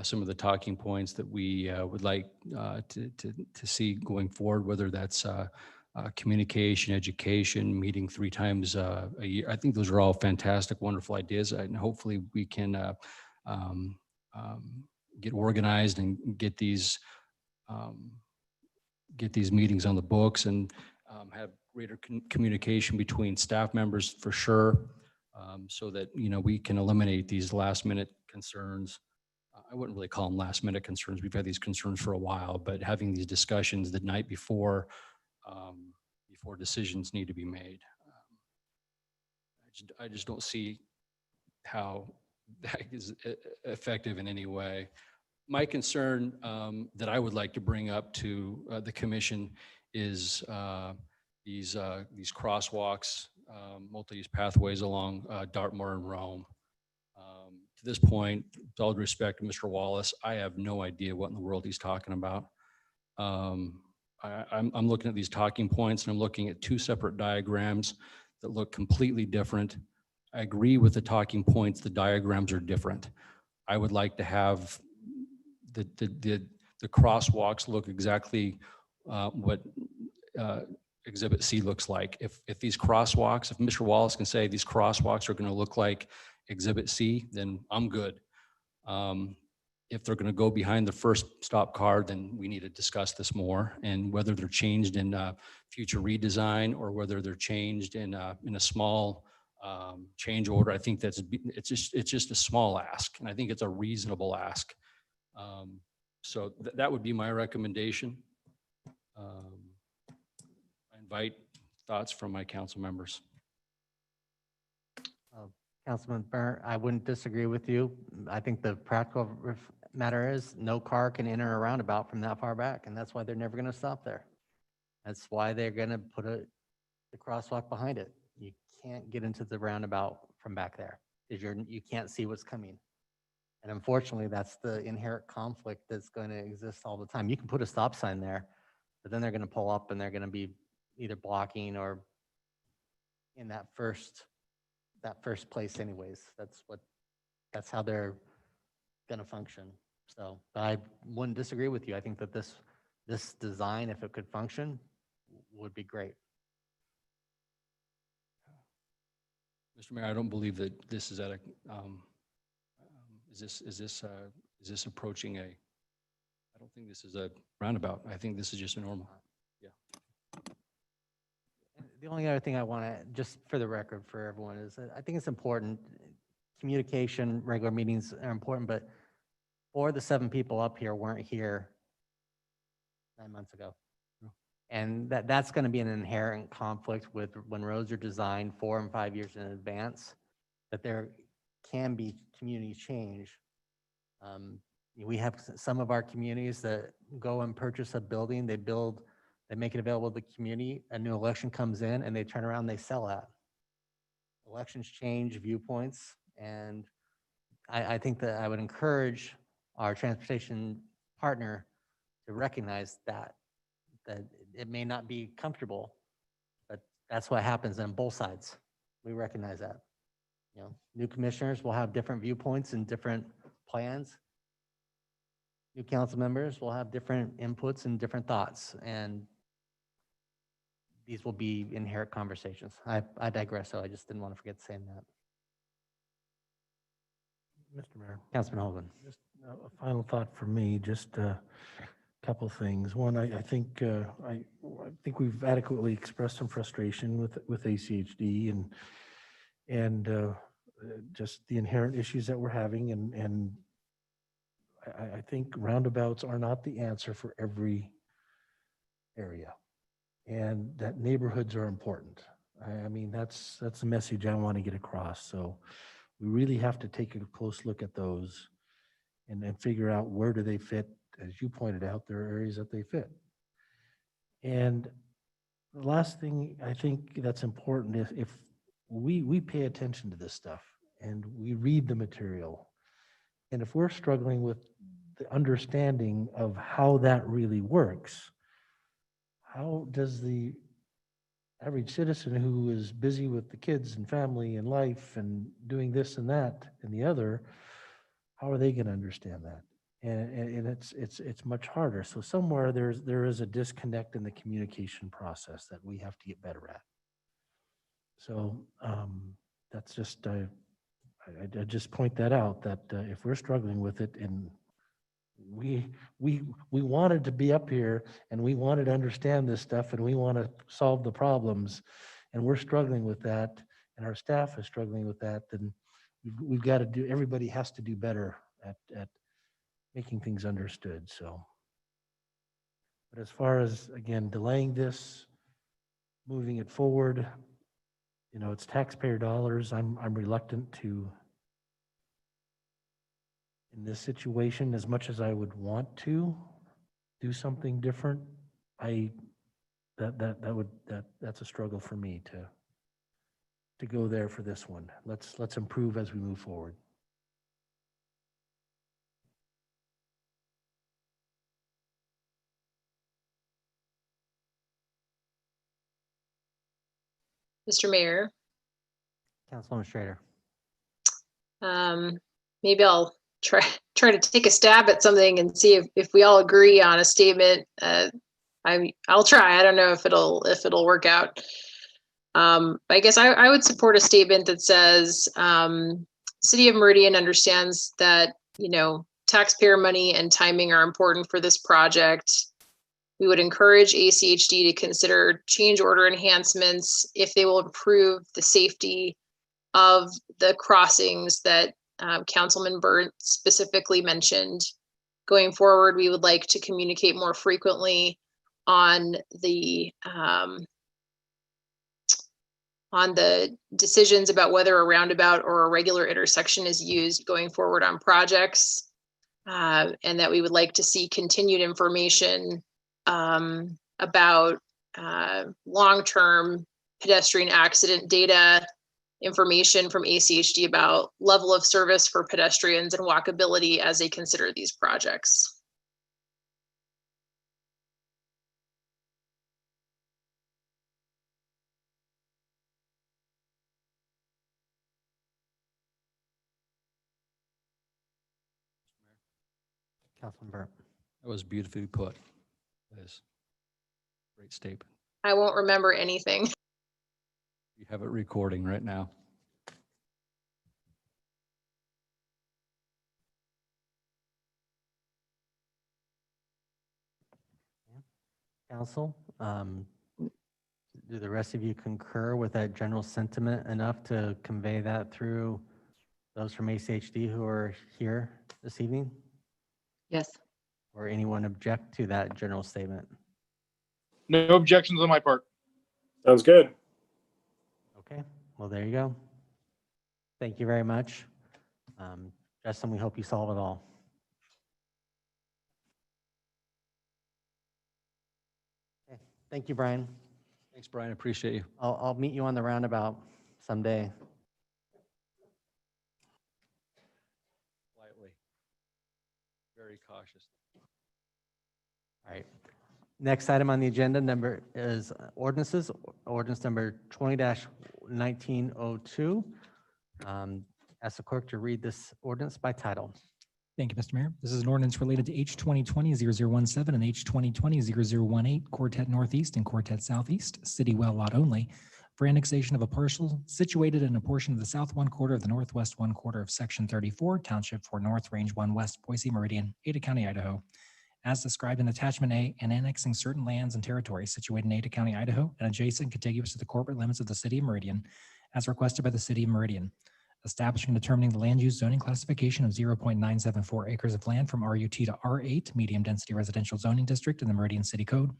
some of the talking points that we would like to see going forward, whether that's communication, education, meeting 3 times a year. I think those are all fantastic, wonderful ideas, and hopefully we can get organized and get these meetings on the books and have greater communication between staff members for sure, so that we can eliminate these last minute concerns. I wouldn't really call them last minute concerns. We've had these concerns for a while, but having these discussions the night before before decisions need to be made. I just don't see how that is effective in any way. My concern that I would like to bring up to the commission is these crosswalks, multi-use pathways along Dartmoor and Rome. To this point, with all due respect to Mr. Wallace, I have no idea what in the world he's talking about. I'm looking at these talking points and I'm looking at 2 separate diagrams that look completely different. I agree with the talking points. The diagrams are different. I would like to have the crosswalks look exactly what Exhibit C looks like. If these crosswalks, if Mr. Wallace can say these crosswalks are going to look like Exhibit C, then I'm good. If they're going to go behind the first stop car, then we need to discuss this more, and whether they're changed in future redesign or whether they're changed in a small change order. I think it's just a small ask, and I think it's a reasonable ask. So that would be my recommendation. I invite thoughts from my council members. Councilman Burr, I wouldn't disagree with you. I think the practical matter is no car can enter a roundabout from that far back, and that's why they're never going to stop there. That's why they're going to put the crosswalk behind it. You can't get into the roundabout from back there because you can't see what's coming. And unfortunately, that's the inherent conflict that's going to exist all the time. You can put a stop sign there, but then they're going to pull up and they're going to be either blocking or in that first place anyways. That's how they're going to function. So I wouldn't disagree with you. I think that this design, if it could function, would be great. Mr. Mayor, I don't believe that this is at a, is this approaching I don't think this is a roundabout. I think this is just a normal. Yeah. The only other thing I want to, just for the record for everyone, is that I think it's important communication, regular meetings are important, but 4 of the 7 people up here weren't here 9 months ago. And that's going to be an inherent conflict with when roads are designed 4 and 5 years in advance, that there can be community change. We have some of our communities that go and purchase a building, they make it available to the community, a new election comes in and they turn around, they sell that. Elections change viewpoints, and I think that I would encourage our transportation partner to recognize that it may not be comfortable, but that's what happens on both sides. We recognize that. You know, new commissioners will have different viewpoints and different plans. New council members will have different inputs and different thoughts, and these will be inherent conversations. I digress, so I just didn't want to forget saying that. Mr. Mayor. Councilman Hoagland. Just a final thought for me, just a couple of things. One, I think we've adequately expressed some frustration with ACHD and just the inherent issues that we're having, and I think roundabouts are not the answer for every area, and that neighborhoods are important. I mean, that's the message I want to get across. So we really have to take a close look at those and then figure out where do they fit. As you pointed out, there are areas that they fit. And the last thing I think that's important is if we pay attention to this stuff and we read the material, and if we're struggling with the understanding of how that really works, how does the average citizen who is busy with the kids and family and life and doing this and that and the other, how are they going to understand that? And it's much harder. So somewhere there is a disconnect in the communication process that we have to get better at. So that's just I just point that out, that if we're struggling with it, and we wanted to be up here and we wanted to understand this stuff and we want to solve the problems, and we're struggling with that, and our staff is struggling with that, then we've got to do. Everybody has to do better at making things understood. So, but as far as, again, delaying this, moving it forward, you know, it's taxpayer dollars. I'm reluctant to, in this situation, as much as I would want to do something different, that's a struggle for me to go there for this one. Let's improve as we move forward. Mr. Mayor, Councilwoman Schrader. maybe I'll try to take a stab at something and see if we all agree on a statement. I'll try. I don't know if it'll work out. I guess I would support a statement that says, City of Meridian understands that, you know, taxpayer money and timing are important for this project. We would encourage ACHD to consider change order enhancements if they will improve the safety of the crossings that Councilman Burt specifically mentioned. Going forward, we would like to communicate more frequently on the decisions about whether a roundabout or a regular intersection is used going forward on projects, and that we would like to see continued information about long-term pedestrian accident data, information from ACHD about level of service for pedestrians and walkability as they consider these projects. Councilman Burt. That was beautifully put. That is a great statement. I won't remember anything. You have it recording right now. Council, do the rest of you concur with that general sentiment enough to convey that through Those from ACHD who are here this evening, Yes. or anyone object to that general statement? No objections on my part. Sounds good. Okay, well, there you go. Thank you very much. Justin, we hope you solve it all. Okay, thank you, Brian. Thanks, Brian. Appreciate you. I'll meet you on the roundabout someday. Quietly. Very cautious. All right. Next item on the agenda number is ordinances. Ordinance number 20-1902. Ask the clerk to read this ordinance by title. Thank you, Mr. Mayor. This is an ordinance related to H 2020-0017 and H 2020-0018, Quartet Northeast and Quartet Southeast, City Well Lot only, for annexation of a parcel situated in a portion of the south one quarter of the northwest one quarter of Section 34, Township 4 North, Range 1 West, Boise Meridian, Ada County, Idaho, as described in Attachment A, and annexing certain lands and territories situated in Ada County, Idaho, and adjacent contiguous to the corporate limits of the City of Meridian, as requested by the City of Meridian, establishing and determining the land use zoning classification of 0.974 acres of land from RUT to R8, medium density residential zoning district in the Meridian City Code,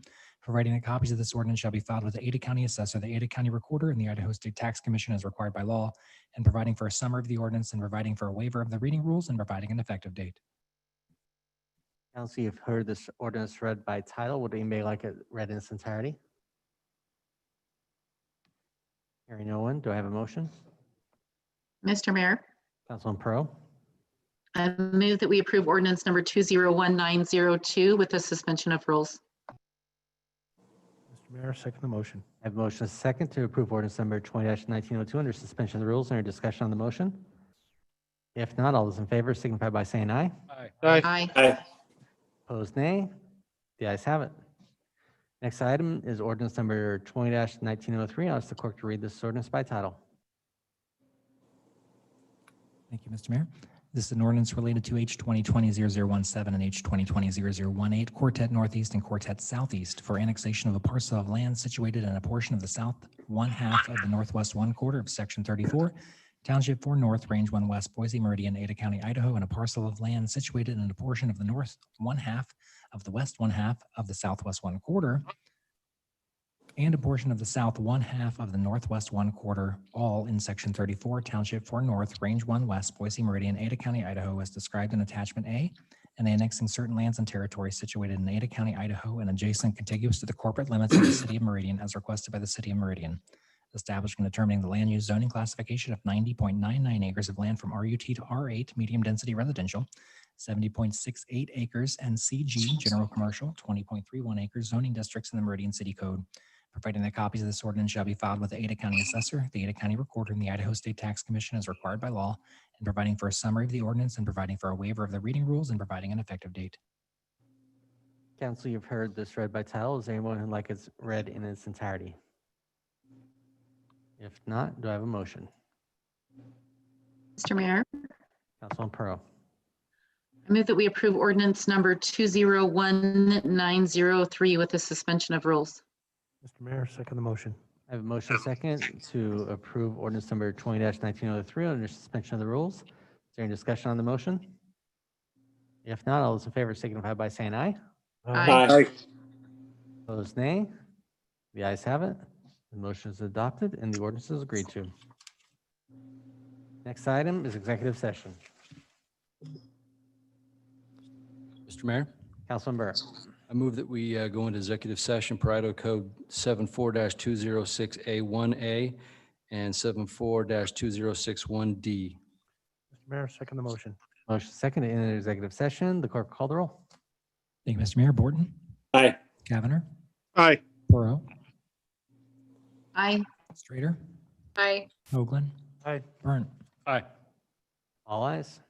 providing that copies of this ordinance shall be filed with the Ada County Assessor, the Ada County Recorder, and the Idaho State Tax Commission as required by law, and providing for a summary of the ordinance and providing for a waiver of the reading rules and providing an effective date. Council, you've heard this ordinance read by title. Would anybody like it read in its entirety? Hearing no one, do I have a motion? Mr. Mayor, Councilman Pro, I move that we approve ordinance number 201902 with the suspension of rules. Mr. Mayor, second the motion. I have a motion and a second to approve ordinance number 20-1902 under suspension of the rules. Any discussion on the motion? If not, all those in favor signify by saying aye. Aye. Aye. Aye. Opposed, nay. The ayes have it. Next item is ordinance number 20-1903. I'll ask the clerk to read this ordinance by title. Thank you, Mr. Mayor. This is an ordinance related to H 2020-0017 and H 2020-0018, Quartet Northeast and Quartet Southeast, for annexation of a parcel of land situated in a portion of the south one half of the northwest one quarter of Section 34, Township 4 North, Range 1 West, Boise Meridian, Ada County, Idaho, and a parcel of land situated in a portion of the north one half of the west one half of the southwest one quarter, and a portion of the south one half of the northwest one quarter, all in Section 34, Township 4 North, Range 1 West, Boise Meridian, Ada County, Idaho, as described in Attachment A, and annexing certain lands and territories situated in Ada County, Idaho, and adjacent contiguous to the corporate limits of the City of Meridian, as requested by the City of Meridian, establishing and determining the land use zoning classification of 90.99 acres of land from RUT to R8, medium density residential, 70.68 acres NCG, general commercial, 20.31 acres zoning districts in the Meridian City Code, providing that copies of this ordinance shall be filed with the Ada County Assessor, the Ada County Recorder, and the Idaho State Tax Commission as required by law, and providing for a summary of the ordinance and providing for a waiver of the reading rules and providing an effective date. Council, you've heard this read by title. Is there anyone who'd like it read in its entirety? If not, do I have a motion? Mr. Mayor, Councilman Pro. I move that we approve ordinance number 201903 with the suspension of rules. Mr. Mayor, second the motion. I have a motion second to approve ordinance number 20-1903 under suspension of the rules. Is there any discussion on the motion? If not, all those in favor signify by saying aye. Aye. Opposed, nay. The ayes have it. The motion is adopted and the ordinance is agreed to. Next item is executive session. Mr. Mayor, Councilman Burr. I move that we go into executive session per Idaho Code 74-206A1A and 74-2061D. Mr. Mayor, second the motion. Motion second to enter executive session. The clerk will call the roll. Thank you, Mr. Mayor. Borton, Aye. Cavanagh, Aye. Burrow, Aye. Strader, Aye. Hoagland, Aye. Burnt. Aye. All ayes.